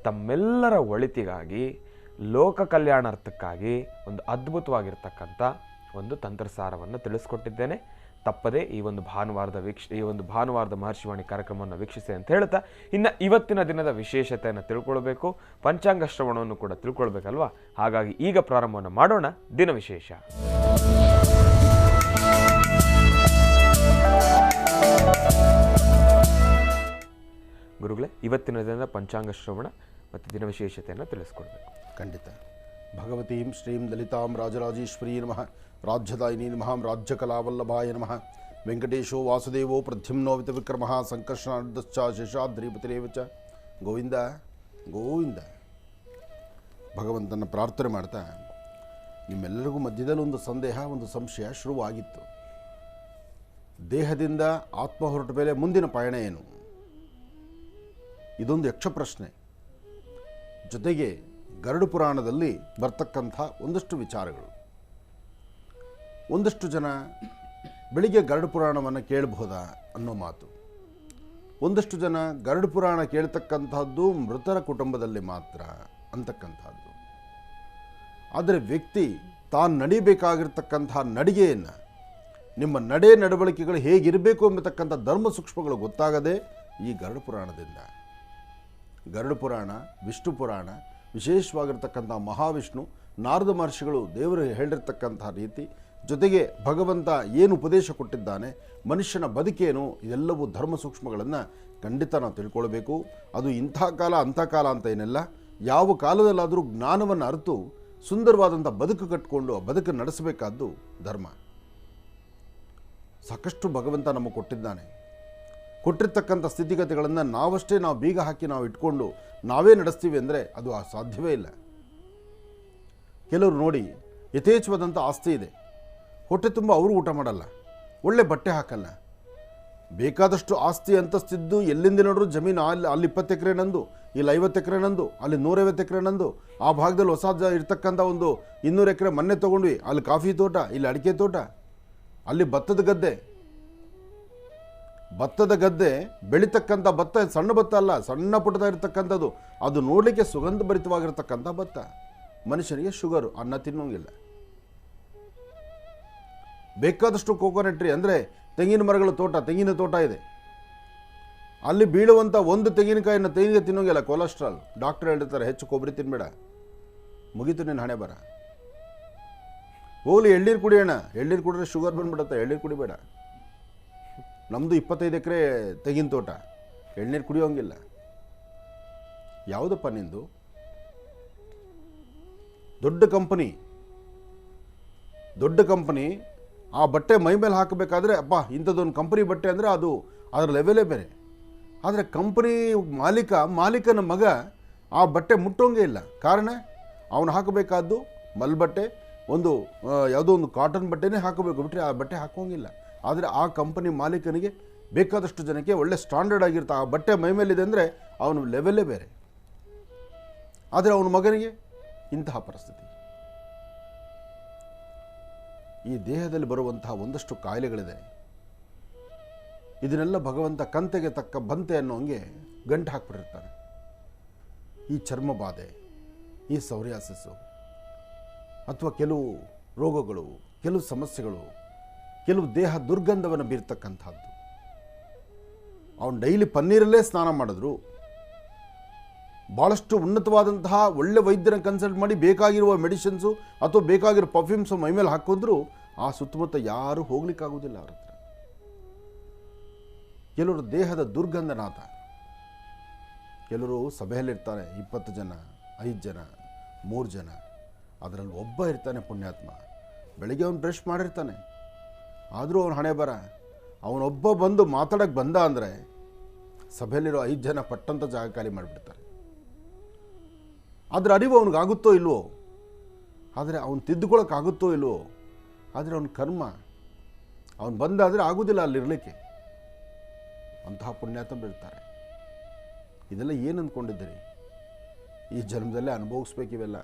Speaker 1: ತಮ್ಮೆಲ್ಲರ ಒಳಿತಿಗಾಗಿ, ಲೋಕ ಕಲ್ಯಾಣಾರ್ಥಕ್ಕಾಗಿ ಒಂದು ಅದ್ಭುತವಾಗಿರ್ತಕ್ಕಂಥ ಒಂದು ತಂತ್ರಸಾರವನ್ನು ತಿಳಿಸ್ಕೊಟ್ಟಿದ್ದೇನೆ. ತಪ್ಪದೇ ಈ ಒಂದು ಭಾನುವಾರದ ಮಹರ್ಷಿವಾಣಿ ಕಾರ್ಯಕ್ರಮವನ್ನು ವೀಕ್ಷಿಸಿ ಅಂತ ಹೇಳ್ತಾ, ಇನ್ನು ಇವತ್ತಿನ ದಿನದ ವಿಶೇಷತೆಯನ್ನು ತಿಳ್ಕೊಳ್ಬೇಕು, ಪಂಚಾಂಗ ಶ್ರವಣವನ್ನು ಕೂಡ ತಿಳ್ಕೊಳ್ಬೇಕಲ್ವಾ. ಹಾಗಾಗಿ ಈಗ ಪ್ರಾರಂಭವನ್ನು ಮಾಡೋಣ ದಿನ ವಿಶೇಷ. ಗುರುಗಳೇ, ಇವತ್ತಿನ ದಿನದ ಪಂಚಾಂಗ ಶ್ರವಣ ಮತ್ತು ದಿನ ವಿಶೇಷತೆಯನ್ನು ತಿಳಿಸ್ಕೊಡ್ಬೇಕು.
Speaker 2: ಖಂಡಿತ. ಭಗವತೀಂ ಶ್ರೀಂ ಲಲಿತಾಂ ರಾಜರಾಜೇಶ್ವರೀ ನಮಃ, ರಾಜ್ಯದಾಯಿನಿ ನಮಃ, ರಾಜ್ಯಕಲಾವಲ್ಲಭಾಯ ನಮಃ. ವೆಂಕಟೇಶೋ ವಾಸುದೇವೋ ಪ್ರದ್ಯುಮ್ನೋ ವಿತವಿಕ್ರಮಃ, ಸಂಕರ್ಷಣಾರ್ಧಶ್ಚ ಶೇಷಾದ್ರಿಪತಿರೇವ ಚ. ಗೋವಿಂದ ಗೋವಿಂದ. ಭಗವಂತನ ಪ್ರಾರ್ಥನೆ ಮಾಡ್ತಾ, ನಿಮ್ಮೆಲ್ಲರಿಗೂ ಮಧ್ಯದಲ್ಲಿ ಒಂದು ಸಂದೇಹ, ಒಂದು ಸಂಶಯ ಶುರುವಾಗಿತ್ತು. ದೇಹದಿಂದ ಆತ್ಮ ಹೊರಟ ಮೇಲೆ ಮುಂದಿನ ಪಯಣ ಏನು? ಇದೊಂದು ಯಕ್ಷ ಪ್ರಶ್ನೆ. ಜೊತೆಗೆ ಗರುಡ ಪುರಾಣದಲ್ಲಿ ಬರ್ತಕ್ಕಂಥ ಒಂದಷ್ಟು ವಿಚಾರಗಳು. ಒಂದಷ್ಟು ಜನ ಬೆಳಿಗ್ಗೆ ಗರುಡ ಪುರಾಣವನ್ನು ಕೇಳಬಹುದಾ ಅನ್ನೋ ಮಾತು. ಒಂದಷ್ಟು ಜನ ಗರುಡ ಪುರಾಣ ಕೇಳ್ತಕ್ಕಂಥದ್ದು ಮೃತರ ಕುಟುಂಬದಲ್ಲಿ ಮಾತ್ರ ಅಂತಕ್ಕಂಥದ್ದು. ಆದರೆ ವ್ಯಕ್ತಿ ತಾನು ನಡಿಬೇಕಾಗಿರ್ತಕ್ಕಂಥ ನಡಿಗೆಯನ್ನು, ನಿಮ್ಮ ನಡೆ ನಡವಳಿಕೆಗಳು ಹೇಗಿರಬೇಕು ಎಂಬತಕ್ಕಂಥ ಧರ್ಮ ಸೂಕ್ಷ್ಮಗಳು ಗೊತ್ತಾಗದೆ ಈ ಗರುಡ ಪುರಾಣದಿಂದ. ಗರುಡ ಪುರಾಣ, ವಿಷ್ಣು ಪುರಾಣ, ವಿಶೇಷವಾಗಿರ್ತಕ್ಕಂಥ ಮಹಾವಿಷ್ಣು, ನಾರದ ಮಹರ್ಷಿಗಳು ದೇವರು ಹೇಳಿರ್ತಕ್ಕಂಥ ರೀತಿ, ಜೊತೆಗೆ ಭಗವಂತ ಏನು ಉಪದೇಶ ಕೊಟ್ಟಿದ್ದಾನೆ, ಮನುಷ್ಯನ ಬದುಕೇನು, ಇದೆಲ್ಲವೂ ಧರ್ಮ ಸೂಕ್ಷ್ಮಗಳನ್ನು ಖಂಡಿತ ನಾವು ತಿಳ್ಕೊಳ್ಬೇಕು. ಅದು ಇಂಥ ಕಾಲ ಅಂಥ ಕಾಲ ಅಂತ ಏನೆಲ್ಲ, ಯಾವ ಕಾಲದಲ್ಲಾದರೂ ಜ್ಞಾನವನ್ನು ಅರಿತು ಸುಂದರವಾದಂಥ ಬದುಕು ಕಟ್ಟಿಕೊಂಡು ಆ ಬದುಕು ನಡೆಸಬೇಕಾದ್ದು ಧರ್ಮ. ಸಾಕಷ್ಟು ಭಗವಂತ ನಮಗೆ ಕೊಟ್ಟಿದ್ದಾನೆ. ಕೊಟ್ಟಿರ್ತಕ್ಕಂಥ ಸ್ಥಿತಿಗತಿಗಳನ್ನು ನಾವಷ್ಟೇ ನಾವು ಬೀಗ ಹಾಕಿ ನಾವು ಇಟ್ಕೊಂಡು ನಾವೇ ನಡೆಸ್ತೀವಿ ಅಂದರೆ ಅದು ಸಾಧ್ಯವೇ ಇಲ್ಲ. ಕೆಲವರು ನೋಡಿ ಯಥೇಚ್ಛವಾದಂಥ ಆಸ್ತಿ ಇದೆ, ಹೊಟ್ಟೆ ತುಂಬ ಅವರು ಊಟ ಮಾಡಲ್ಲ, ಒಳ್ಳೆ ಬಟ್ಟೆ ಹಾಕಲ್ಲ, ಬೇಕಾದಷ್ಟು ಆಸ್ತಿ ಅಂತಸ್ತಿದ್ದು ಎಲ್ಲಿಂದ ನೋಡ್ರು ಜಮೀನು ಅಲ್ಲಿ 20 ಎಕರೆ ನಂದು, ಇಲ್ಲಿ 50 ಎಕರೆ ನಂದು, ಅಲ್ಲಿ 150 ಎಕರೆ ನಂದು, ಆ ಭಾಗದಲ್ಲಿ ಹೊಸ ಇರ್ತಕ್ಕಂಥ ಒಂದು 200 ಎಕರೆ ಮೊನ್ನೆ ತೊಗೊಂಡ್ವಿ, ಅಲ್ಲಿ ಕಾಫಿ ತೋಟ, ಇಲ್ಲಿ ಅಡಿಕೆ ತೋಟ, ಅಲ್ಲಿ ಭತ್ತದ ಗದ್ದೆ ಬೆಳೀತಕ್ಕಂಥ ಭತ್ತ ಸಣ್ಣ ಭತ್ತ ಅಲ್ಲ, ಸಣ್ಣ ಪುಟ್ಟದ ಇರತಕ್ಕಂಥದ್ದು, ಅದು ನೋಡಲಿಕ್ಕೆ ಸುಗಂಧ ಭರಿತವಾಗಿರ್ತಕ್ಕಂಥ ಭತ್ತ. ಮನುಷ್ಯನಿಗೆ ಶುಗರು, ಅನ್ನ ತಿನ್ನೋಂಗಿಲ್ಲ. ಬೇಕಾದಷ್ಟು ಕೋಕೋನಟ್ ಟ್ರೀ ಅಂದರೆ ತೆಂಗಿನ ಮರಗಳ ತೋಟ, ತೆಂಗಿನ ತೋಟ ಇದೆ, ಅಲ್ಲಿ ಬೀಳುವಂಥ ಒಂದು ತೆಂಗಿನಕಾಯಿನ ತೆಂಗಿನ ತಿನ್ನೋಂಗಿಲ್ಲ, ಕೊಲೆಸ್ಟ್ರಾಲ್. ಡಾಕ್ಟರ್ ಹೇಳಿರ್ತಾರೆ ಹೆಚ್ಚು ಕೊಬ್ಬರಿ ತಿನ್ನಬೇಡ, ಮುಗೀತು ನಿನ್ನ ಹಣೆ ಬರ. ಹೋಗ್ಲಿ ಎಳ್ನೀರು ಕುಡಿಯೋಣ, ಎಳ್ನೀರು ಕುಡಿದ್ರೆ ಶುಗರ್ ಬಂದ್ಬಿಡುತ್ತೆ, ಎಳ್ನೀರು ಕುಡಿಬೇಡ. ನಮ್ಮದು 25 ಎಕರೆ ತೆಂಗಿನ ತೋಟ, ಎಳ್ನೀರು ಕುಡಿಯೋಂಗಿಲ್ಲ. ಯಾವುದಪ್ಪ ನಿಂದು? ದೊಡ್ಡ ಕಂಪನಿ ಆ ಬಟ್ಟೆ ಮೈ ಮೇಲೆ ಹಾಕಬೇಕಾದ್ರೆ ಅಪ್ಪ ಇಂಥದ್ದೊಂದು ಕಂಪನಿ ಬಟ್ಟೆ ಅಂದರೆ ಅದು ಅದರ ಲೆವೆಲೇ ಬೇರೆ. ಆದರೆ ಕಂಪನಿ ಮಾಲೀಕನ ಮಗ ಆ ಬಟ್ಟೆ ಮುಟ್ಟೋಂಗೇ ಇಲ್ಲ. ಕಾರಣ ಅವನು ಹಾಕಬೇಕಾದ್ದು ಮಲ್ಬಟ್ಟೆ, ಯಾವುದೋ ಒಂದು ಕಾಟನ್ ಬಟ್ಟೆನೇ ಹಾಕಬೇಕು, ಬಿಟ್ಟರೆ ಆ ಬಟ್ಟೆ ಹಾಕೋಂಗಿಲ್ಲ. ಆದರೆ ಆ ಕಂಪನಿ ಮಾಲೀಕನಿಗೆ ಬೇಕಾದಷ್ಟು ಜನಕ್ಕೆ ಒಳ್ಳೆ ಸ್ಟ್ಯಾಂಡರ್ಡ್ ಆಗಿರ್ತಾ ಆ ಬಟ್ಟೆ ಮೈ ಮೇಲಿದೆ ಅಂದರೆ ಅವನ ಲೆವೆಲ್ಲೇ ಬೇರೆ. ಆದರೆ ಅವನ ಮಗನಿಗೆ ಇಂತಹ ಪರಿಸ್ಥಿತಿ. ಈ ದೇಹದಲ್ಲಿ ಬರುವಂತಹ ಒಂದಷ್ಟು ಕಾಯಿಲೆಗಳಿದೆ. ಇದನ್ನೆಲ್ಲ ಭಗವಂತ ಕಂತೆಗೆ ತಕ್ಕ ಬಂತೆ ಅನ್ನೋಂಗೆ ಗಂಟು ಹಾಕ್ಬಿಟ್ಟಿರ್ತಾನೆ. ಈ ಚರ್ಮ ಬಾಧೆ, ಈ ಸೌರಿಯಾಸಿಸ್ಸು, ಅಥವಾ ಕೆಲವು ರೋಗಗಳು, ಕೆಲವು ಸಮಸ್ಯೆಗಳು, ಕೆಲವು ದೇಹ ದುರ್ಗಂಧವನ್ನು ಬೀರ್ತಕ್ಕಂಥದ್ದು. ಅವನು ಡೈಲಿ ಪನ್ನೀರಲ್ಲೇ ಸ್ನಾನ ಮಾಡಿದ್ರು, ಭಾಳಷ್ಟು ಉನ್ನತವಾದಂತಹ ಒಳ್ಳೆ ವೈದ್ಯನ ಕನ್ಸಲ್ಟ್ ಮಾಡಿ ಬೇಕಾಗಿರುವ ಮೆಡಿಸಿನ್ಸು ಅಥವಾ ಬೇಕಾಗಿರೋ ಪರ್ಫ್ಯೂಮ್ಸು ಮೈಮೇಲೆ ಹಾಕಿದ್ರು ಆ ಸುತ್ತಮುತ್ತ ಯಾರೂ ಹೋಗ್ಲಿಕ್ಕಾಗೋದಿಲ್ಲ ಅವ್ರ ಹತ್ರ. ಕೆಲವರು ದೇಹದ ದುರ್ಗಂಧನಾಥ. ಕೆಲವರು ಸಭೆಯಲ್ಲಿರ್ತಾರೆ, 20 ಜನ, 5 ಜನ, 3 ಜನ, ಅದರಲ್ಲಿ ಒಬ್ಬ ಇರ್ತಾನೆ ಪುಣ್ಯಾತ್ಮ. ಬೆಳಿಗ್ಗೆ ಅವನು ಬ್ರಷ್ ಮಾಡಿರ್ತಾನೆ, ಆದರೂ ಅವನು ಹಣೆ ಬರ. ಅವನೊಬ್ಬ ಬಂದು ಮಾತಾಡೋಕ್ಕೆ ಬಂದ ಅಂದರೆ ಸಭೆಯಲ್ಲಿರೋ 5 ಜನ ಪಟ್ಟಂತ ಜಾಗ ಖಾಲಿ ಮಾಡಿಬಿಡ್ತಾರೆ. ಅದರ ಅರಿವು ಅವನಿಗಾಗುತ್ತೋ ಇಲ್ವೋ, ಆದರೆ ಅವನು ತಿದ್ದುಕೊಳ್ಳೋಕ್ಕಾಗುತ್ತೋ ಇಲ್ವೋ, ಆದರೆ ಅವನ ಕರ್ಮ ಅವನು ಬಂದಾದರೆ ಆಗೋದಿಲ್ಲ ಅಲ್ಲಿರಲಿಕ್ಕೆ. ಅಂತಹ ಪುಣ್ಯಾತ್ಮರು ಇರ್ತಾರೆ. ಇದೆಲ್ಲ ಏನು ಅಂದ್ಕೊಂಡಿದ್ದೀರಿ? ಈ ಜನ್ಮದಲ್ಲೇ ಅನುಭವಿಸ್ಬೇಕಿವೆಲ್ಲ.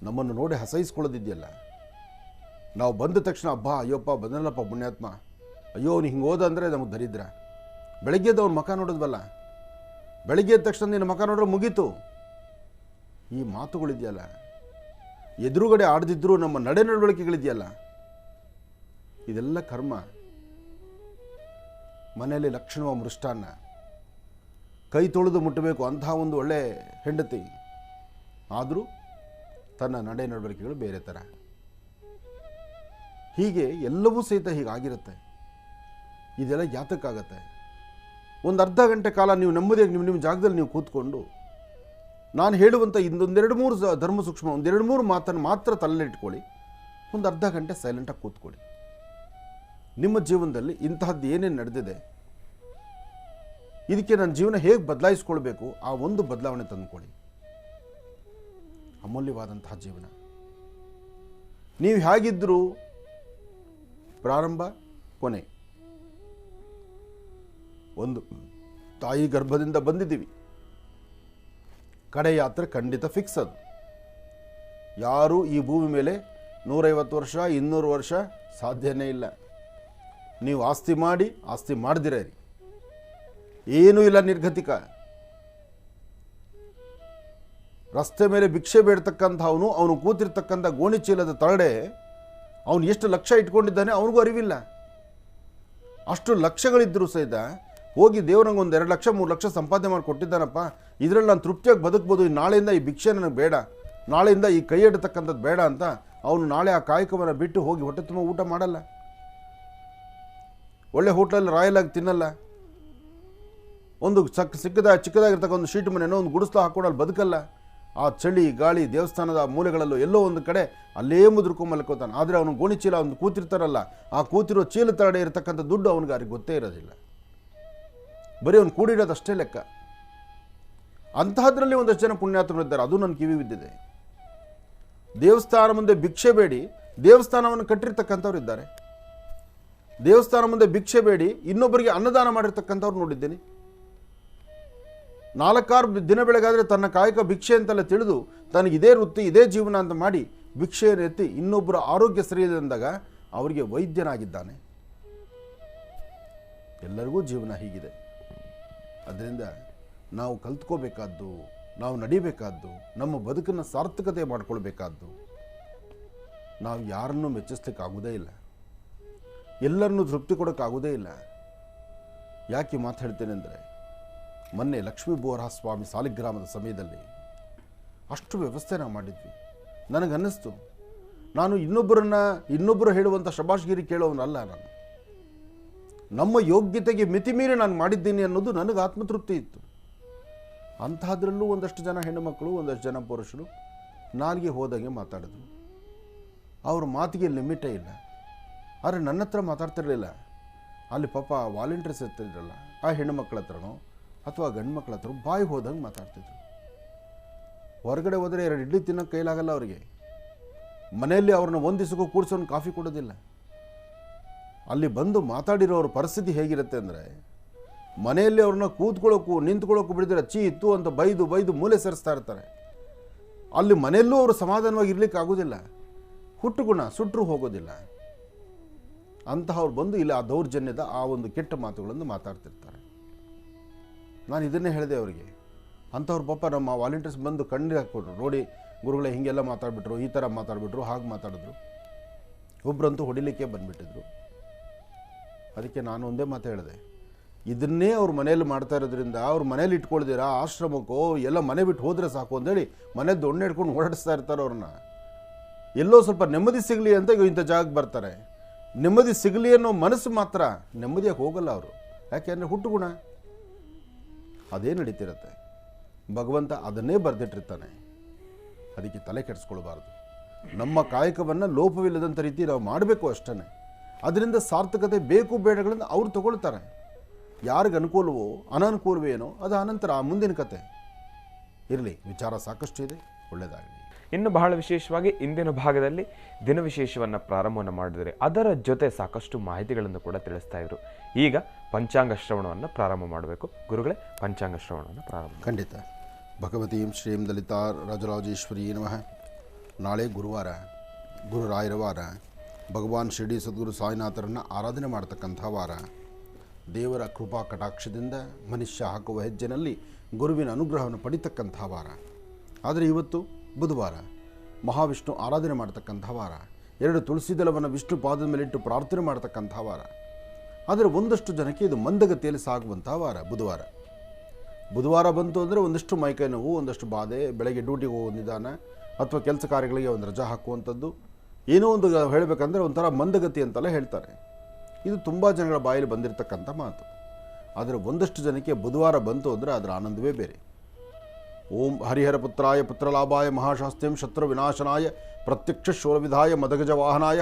Speaker 2: ನಮ್ಮನ್ನು ನೋಡಿ ಹಸೈಸ್ಕೊಳ್ಳೋದಿದೆಯಲ್ಲ, ನಾವು ಬಂದ ತಕ್ಷಣ ಹಬ್ಬ ಅಯ್ಯಪ್ಪ ಬಂದನಲ್ಲಪ್ಪ ಪುಣ್ಯಾತ್ಮ, ಅಯ್ಯೋ ನೀನು ಹಿಂಗೆ ಹೋದ ಅಂದರೆ ನಮಗೆ ದರಿದ್ರ. ಬೆಳಗ್ಗೆದ್ದು ಅವ್ನ ಮುಖ ನೋಡೋದ್ವಲ್ಲ, ಬೆಳಗ್ಗೆ ಎದ್ದ ತಕ್ಷಣ ನಿನ್ನ ಮುಖ ನೋಡ್ರೆ ಮುಗೀತು. ಈ ಮಾತುಗಳಿದೆಯಲ್ಲ, ಎದುರುಗಡೆ ಆಡದಿದ್ದರೂ ನಮ್ಮ ನಡವಳಿಕೆಗಳಿದೆಯಲ್ಲ, ಇದೆಲ್ಲ ಕರ್ಮ. ಮನೆಯಲ್ಲಿ ಲಕ್ಷಣವ ಮೃಷ್ಟಾನ್ನ, ಕೈ ತೊಳೆದು ಮುಟ್ಟಬೇಕು ಅಂತಹ ಒಂದು ಒಳ್ಳೆ ಹೆಂಡತಿ, ಆದರೂ ತನ್ನ ನಡವಳಿಕೆಗಳು ಬೇರೆ ಥರ. ಹೀಗೆ ಎಲ್ಲವೂ ಸಹಿತ ಹೀಗಾಗಿರುತ್ತೆ. ಇದೆಲ್ಲ ಯಾತಕ್ಕಾಗತ್ತೆ? ಒಂದು ಅರ್ಧ ಗಂಟೆ ಕಾಲ ನೀವು ನೆಮ್ಮದಿಯಾಗಿ ನಿಮ್ಮ ಜಾಗದಲ್ಲಿ ನೀವು ಕೂತ್ಕೊಂಡು ನಾನು ಹೇಳುವಂಥ ಇನ್ನೊಂದೆರಡು 3 ಧರ್ಮ ಸೂಕ್ಷ್ಮ, 2-3 ಮಾತನ್ನು ಮಾತ್ರ ತಲೆಲಿಟ್ಕೊಳ್ಳಿ. ಒಂದು ಅರ್ಧ ಗಂಟೆ ಸೈಲೆಂಟಾಗಿ ಕೂತ್ಕೊಳ್ಳಿ. ನಿಮ್ಮ ಜೀವನದಲ್ಲಿ ಇಂತಹದ್ದು ಏನೇನು ನಡೆದಿದೆ, ಇದಕ್ಕೆ ನನ್ನ ಜೀವನ ಹೇಗೆ ಬದಲಾಯಿಸ್ಕೊಳ್ಬೇಕು, ಆ ಒಂದು ಬದಲಾವಣೆ ತಂದುಕೊಳ್ಳಿ. ಅಮೂಲ್ಯವಾದಂತಹ ಜೀವನ. ನೀವು ಹೇಗಿದ್ದರೂ ಪ್ರಾರಂಭ ಕೊನೆ. ಒಂದು ತಾಯಿ ಗರ್ಭದಿಂದ ಬಂದಿದ್ದೀವಿ, ಕಡೆ ಯಾತ್ರೆ ಖಂಡಿತ ಫಿಕ್ಸ್. ಅದು ಯಾರೂ ಈ ಭೂಮಿ ಮೇಲೆ 150 ವರ್ಷ 200 ವರ್ಷ ಸಾಧ್ಯನೇ ಇಲ್ಲ. ನೀವು ಆಸ್ತಿ ಮಾಡಿ ಆಸ್ತಿ ಮಾಡದಿರಿ, ಏನೂ ಇಲ್ಲ, ನಿರ್ಗತಿಕ. ರಸ್ತೆ ಮೇಲೆ ಭಿಕ್ಷೆ ಬೇಡ್ತಕ್ಕಂಥವನು, ಅವನು ಕೂತಿರ್ತಕ್ಕಂಥ ಗೋಣಿಚೀಲದ ತಳಡೆ ಅವನು ಎಷ್ಟು ಲಕ್ಷ ಇಟ್ಕೊಂಡಿದ್ದಾನೆ ಅವನಿಗೂ ಅರಿವಿಲ್ಲ. ಅಷ್ಟು ಲಕ್ಷಗಳಿದ್ದರೂ ಸಹಿತ ಹೋಗಿ ದೇವ್ರಂಗೆ ಒಂದು 2 ಲಕ್ಷ 3 ಲಕ್ಷ ಸಂಪಾದನೆ ಮಾಡಿ ಕೊಟ್ಟಿದ್ದಾನಪ್ಪ, ಇದರಲ್ಲಿ ನಾನು ತೃಪ್ತಿಯಾಗಿ ಬದುಕ್ಬೋದು, ನಾಳೆಯಿಂದ ಈ ಭಿಕ್ಷೆ ನನಗೆ ಬೇಡ, ನಾಳೆಯಿಂದ ಈ ಕೈ ಇಡತಕ್ಕಂಥದ್ದು ಬೇಡ ಅಂತ ಅವನು ನಾಳೆ ಆ ಕಾಯಕವನ್ನು ಬಿಟ್ಟು ಹೋಗಿ ಹೊಟ್ಟೆ ತುಂಬ ಊಟ ಮಾಡಲ್ಲ, ಒಳ್ಳೆ ಹೋಟ್ಲಲ್ಲಿ ರಾಯಲಾಗಿ ತಿನ್ನಲ್ಲ, ಒಂದು ಚಿಕ್ಕದಾಗಿರ್ತಕ್ಕ ಒಂದು ಶೀಟ್ ಮನೆಯೋ ಒಂದು ಗುಡಿಸ್ಲು ಹಾಕೊಂಡು ಬದುಕಲ್ಲ. ಆ ಚಳಿ ಗಾಳಿ ದೇವಸ್ಥಾನದ ಮೂಲೆಗಳಲ್ಲೂ ಎಲ್ಲೋ ಒಂದು ಕಡೆ ಅಲ್ಲೇ ಮುದುರ್ಕೊಂಬಲ್ಕೋತಾನೆ. ಆದರೆ ಅವನು ಗೋಣಿ ಚೀಲ ಅವ್ನು ಕೂತಿರ್ತಾರಲ್ಲ, ಆ ಕೂತಿರೋ ಚೀಲ ತರಡೆ ಇರತಕ್ಕಂಥ ದುಡ್ಡು ಅವನಿಗೆ ಯಾರಿಗೆ ಗೊತ್ತೇ ಇರೋದಿಲ್ಲ. ಬರೀ ಅವ್ನು ಕೂಡಿಡೋದಷ್ಟೇ ಲೆಕ್ಕ. ಅಂತಹದ್ರಲ್ಲಿ ಒಂದಷ್ಟು ಜನ ಪುಣ್ಯಾತ್ಮರು ಇದ್ದಾರೆ, ಅದು ನನ್ನ ಕಿವಿ ಬಿದ್ದಿದೆ. ದೇವಸ್ಥಾನ ಮುಂದೆ ಭಿಕ್ಷೆ ಬೇಡಿ ದೇವಸ್ಥಾನವನ್ನು ಕಟ್ಟಿರ್ತಕ್ಕಂಥವ್ರು ಇದ್ದಾರೆ. ದೇವಸ್ಥಾನ ಮುಂದೆ ಭಿಕ್ಷೆ ಬೇಡಿ ಇನ್ನೊಬ್ಬರಿಗೆ ಅನ್ನದಾನ ಮಾಡಿರ್ತಕ್ಕಂಥವ್ರು ನೋಡಿದ್ದೇನೆ. 4-6 ದಿನ ಬೆಳಗಾದರೆ ತನ್ನ ಕಾಯಕ ಭಿಕ್ಷೆ ಅಂತೆಲ್ಲ ತಿಳಿದು ತನಗೆ ಇದೇ ವೃತ್ತಿ ಇದೇ ಜೀವನ ಅಂತ ಮಾಡಿ ಭಿಕ್ಷೆಯನ್ನು ಎತ್ತಿ ಇನ್ನೊಬ್ಬರ ಆರೋಗ್ಯ ಸರಿಯಿದೆ ಅಂದಾಗ ಅವರಿಗೆ ವೈದ್ಯನಾಗಿದ್ದಾನೆ. ಎಲ್ಲರಿಗೂ ಜೀವನ ಹೀಗಿದೆ. ಅದರಿಂದ ನಾವು ಕಲ್ತ್ಕೋಬೇಕಾದ್ದು, ನಾವು ನಡಿಬೇಕಾದ್ದು, ನಮ್ಮ ಬದುಕನ್ನು ಸಾರ್ಥಕತೆ ಮಾಡಿಕೊಳ್ಬೇಕಾದ್ದು. ನಾವು ಯಾರನ್ನೂ ಮೆಚ್ಚಿಸ್ಲಿಕ್ಕಾಗೋದೇ ಇಲ್ಲ, ಎಲ್ಲರನ್ನೂ ತೃಪ್ತಿ ಕೊಡೋಕ್ಕಾಗೋದೇ ಇಲ್ಲ. ಯಾಕೆ ಮಾತು ಹೇಳ್ತೇನೆ ಅಂದರೆ, ಮೊನ್ನೆ ಲಕ್ಷ್ಮೀ ಬೋರಹ ಸ್ವಾಮಿ ಸಾಲಿಗ್ರಾಮದ ಸಮಯದಲ್ಲಿ ಅಷ್ಟು ವ್ಯವಸ್ಥೆ ನಾವು ಮಾಡಿದ್ವಿ. ನನಗನ್ನಿಸ್ತು, ನಾನು ಇನ್ನೊಬ್ಬರು ಹೇಳುವಂಥ ಶಬಾಷ್ಗಿರಿ ಕೇಳೋವನಲ್ಲ ನಾನು. ನಮ್ಮ ಯೋಗ್ಯತೆಗೆ ಮಿತಿಮೀರಿ ನಾನು ಮಾಡಿದ್ದೀನಿ ಅನ್ನೋದು ನನಗೆ ಆತ್ಮತೃಪ್ತಿ ಇತ್ತು. ಅಂತಹದ್ರಲ್ಲೂ ಒಂದಷ್ಟು ಜನ ಹೆಣ್ಣುಮಕ್ಕಳು, ಒಂದಷ್ಟು ಜನ ಪುರುಷರು ನಾಲ್ಗೆ ಹೋದಂಗೆ ಮಾತಾಡಿದ್ರು. ಅವ್ರ ಮಾತಿಗೆ ಲಿಮಿಟೇ ಇಲ್ಲ. ಆದರೆ ನನ್ನ ಹತ್ರ ಮಾತಾಡ್ತಿರಲಿಲ್ಲ. ಅಲ್ಲಿ ಪಾಪ ವಾಲಂಟಿಯರ್ಸ್ ಇರ್ತಿದ್ರಲ್ಲ, ಆ ಹೆಣ್ಣು ಮಕ್ಕಳ ಹತ್ರನೋ ಅಥವಾ ಗಂಡು ಮಕ್ಕಳ ಹತ್ರ ಬಾಯಿ ಹೋದಂಗೆ ಮಾತಾಡ್ತಿದ್ರು. ಹೊರಗಡೆ ಹೋದರೆ 2 ಇಡ್ಲಿ ತಿನ್ನೋಕ್ಕೆ ಕೈಲಾಗಲ್ಲ ಅವರಿಗೆ. ಮನೆಯಲ್ಲಿ ಅವ್ರನ್ನ ಒಂದು ದಿವಸಕ್ಕೂ ಕೂಡಿಸೋನು ಕಾಫಿ ಕೊಡೋದಿಲ್ಲ. ಅಲ್ಲಿ ಬಂದು ಮಾತಾಡಿರೋರ ಪರಿಸ್ಥಿತಿ ಹೇಗಿರುತ್ತೆ ಅಂದರೆ, ಮನೆಯಲ್ಲಿ ಅವ್ರನ್ನ ಕೂತ್ಕೊಳ್ಳೋಕ್ಕೂ ನಿಂತ್ಕೊಳ್ಳೋಕ್ಕೂ ಬಿಡಿದ್ರೆ ಚೀ ಇತ್ತು ಅಂತ ಬೈದು ಮೂಲೆ ಸೇರಿಸ್ತಾ ಇರ್ತಾರೆ. ಅಲ್ಲಿ ಮನೆಯಲ್ಲೂ ಅವರು ಸಮಾಧಾನವಾಗಿ ಇರ್ಲಿಕ್ಕೆ ಆಗೋದಿಲ್ಲ. ಹುಟ್ಟುಗುಣ ಸುಟ್ಟರು ಹೋಗೋದಿಲ್ಲ. ಅಂತಹವ್ರು ಬಂದು ಇಲ್ಲಿ ಆ ದೌರ್ಜನ್ಯದ ಆ ಒಂದು ಕೆಟ್ಟ ಮಾತುಗಳನ್ನು ಮಾತಾಡ್ತಿರ್ತಾರೆ. ನಾನು ಇದನ್ನೇ ಹೇಳಿದೆ ಅವರಿಗೆ. ಅಂಥವ್ರು ಪಾಪ ನಮ್ಮ ವಾಲಂಟಿಯರ್ಸ್ ಬಂದು ಕಣ್ಣೀರು ಹಾಕ್ಕೊಟ್ರು. ನೋಡಿ ಗುರುಗಳೇ, ಹೀಗೆಲ್ಲ ಮಾತಾಡ್ಬಿಟ್ರು, ಈ ಥರ ಮಾತಾಡ್ಬಿಟ್ರು, ಹಾಗೆ ಮಾತಾಡಿದ್ರು. ಒಬ್ಬರಂತೂ ಹೊಡಿಲಿಕ್ಕೆ ಬಂದುಬಿಟ್ಟಿದ್ರು. ಅದಕ್ಕೆ ನಾನು ಒಂದೇ ಮಾತು ಹೇಳಿದೆ, ಇದನ್ನೇ ಅವ್ರ ಮನೆಯಲ್ಲಿ ಮಾಡ್ತಾ ಇರೋದ್ರಿಂದ ಅವ್ರ ಮನೇಲಿ ಇಟ್ಕೊಳ್ದಿರಾ ಆಶ್ರಮಕ್ಕೋ ಎಲ್ಲ ಮನೆ ಬಿಟ್ಟು ಹೋದರೆ ಸಾಕು ಅಂದೇಳಿ ಮನೆ ದೊಣ್ಣೆ ಹಿಡ್ಕೊಂಡು ಓಡಾಡಿಸ್ತಾ ಇರ್ತಾರೆ ಅವ್ರನ್ನ. ಎಲ್ಲೋ ಸ್ವಲ್ಪ ನೆಮ್ಮದಿ ಸಿಗಲಿ ಅಂತ ಇಂಥ ಜಾಗಕ್ಕೆ ಬರ್ತಾರೆ. ನೆಮ್ಮದಿ ಸಿಗಲಿ ಅನ್ನೋ ಮನಸ್ಸು ಮಾತ್ರ ನೆಮ್ಮದಿಯಾಗಿ ಹೋಗಲ್ಲ ಅವರು. ಯಾಕೆಂದರೆ ಹುಟ್ಟುಗುಣ ಅದೇ ನಡೀತಿರುತ್ತೆ. ಭಗವಂತ ಅದನ್ನೇ ಬರೆದಿಟ್ಟಿರ್ತಾನೆ. ಅದಕ್ಕೆ ತಲೆ ಕೆಡಿಸ್ಕೊಳ್ಬಾರ್ದು. ನಮ್ಮ ಕಾಯಕವನ್ನು ಲೋಪವಿಲ್ಲದಂಥ ರೀತಿ ನಾವು ಮಾಡಬೇಕು ಅಷ್ಟೇ. ಅದರಿಂದ ಸಾರ್ಥಕತೆ ಬೇಕು ಬೇಡಗಳನ್ನು ಅವ್ರು ತಗೊಳ್ತಾರೆ. ಯಾರಿಗೆ ಅನುಕೂಲವೋ ಅನನುಕೂಲವೇನೋ ಅದು ಅನಂತರ ಆ ಮುಂದಿನ ಕತೆ ಇರಲಿ. ವಿಚಾರ ಸಾಕಷ್ಟು ಇದೆ. ಒಳ್ಳೆಯದಾಗಲಿ.
Speaker 1: ಇನ್ನು ಬಹಳ ವಿಶೇಷವಾಗಿ ಇಂದಿನ ಭಾಗದಲ್ಲಿ ದಿನ ವಿಶೇಷವನ್ನು ಪ್ರಾರಂಭವನ್ನು ಮಾಡಿದರೆ ಅದರ ಜೊತೆ ಸಾಕಷ್ಟು ಮಾಹಿತಿಗಳನ್ನು ಕೂಡ ತಿಳಿಸ್ತಾ ಇದ್ರು. ಈಗ ಪಂಚಾಂಗ ಶ್ರವಣವನ್ನು ಪ್ರಾರಂಭ ಮಾಡಬೇಕು. ಗುರುಗಳೇ, ಪಂಚಾಂಗ ಶ್ರವಣವನ್ನು ಪ್ರಾರಂಭ.
Speaker 2: ಖಂಡಿತ. ಭಗವತೀಂ ಶ್ರೀಂ ಲಲಿತಾ ರಾಜರಾಜೇಶ್ವರಿ ನಮಃ. ನಾಳೆ ಗುರುವಾರ, ಗುರುರಾಯರ ವಾರ. ಭಗವಾನ್ ಶಿರಡಿ ಸದ್ಗುರು ಸಾಯಿನಾಥರನ್ನು ಆರಾಧನೆ ಮಾಡ್ತಕ್ಕಂಥ ವಾರ. ದೇವರ ಕೃಪಾ ಕಟಾಕ್ಷದಿಂದ ಮನುಷ್ಯ ಹಾಕುವ ಹೆಜ್ಜೆನಲ್ಲಿ ಗುರುವಿನ ಅನುಗ್ರಹವನ್ನು ಪಡಿತಕ್ಕಂಥ ವಾರ. ಆದರೆ ಇವತ್ತು ಬುಧವಾರ, ಮಹಾವಿಷ್ಣು ಆರಾಧನೆ ಮಾಡ್ತಕ್ಕಂಥ ವಾರ. 2 ತುಳಸಿ ದಳವನ್ನು ವಿಷ್ಣು ಪಾದದ ಮೇಲಿಟ್ಟು ಪ್ರಾರ್ಥನೆ ಮಾಡ್ತಕ್ಕಂಥ ವಾರ. ಆದರೆ ಒಂದಷ್ಟು ಜನಕ್ಕೆ ಇದು ಮಂದಗತಿಯಲ್ಲಿ ಸಾಗುವಂಥ ವಾರ ಬುಧವಾರ ಬಂತು ಅಂದರೆ ಒಂದಷ್ಟು ಮೈಕೈ ನೋವು, ಒಂದಷ್ಟು ಬಾಧೆ, ಬೆಳಗ್ಗೆ ಡ್ಯೂಟಿಗೆ ಹೋಗೋ ನಿಧಾನ ಅಥವಾ ಕೆಲಸ ಕಾರ್ಯಗಳಿಗೆ ಒಂದು ರಜಾ ಹಾಕುವಂಥದ್ದು, ಏನೋ ಒಂದು ಹೇಳಬೇಕಂದ್ರೆ ಒಂಥರ ಮಂದಗತಿ ಅಂತೆಲ್ಲ ಹೇಳ್ತಾರೆ. ಇದು ತುಂಬ ಜನಗಳ ಬಾಯಲ್ಲಿ ಬಂದಿರತಕ್ಕಂಥ ಮಾತು. ಆದರೆ ಒಂದಷ್ಟು ಜನಕ್ಕೆ ಬುಧವಾರ ಬಂತು ಅಂದರೆ ಅದರ ಆನಂದವೇ ಬೇರೆ. ಓಂ ಹರಿಹರ ಪುತ್ರಾಯ ಪುತ್ರಲಾಭಾಯ ಮಹಾಶಾಸ್ತ್ರ್ಯಂ ಶತ್ರು ವಿನಾಶನಾಯ ಪ್ರತ್ಯಕ್ಷ ಶೂಲವಿಧಾಯ ಮದಗಜ ವಾಹನಾಯ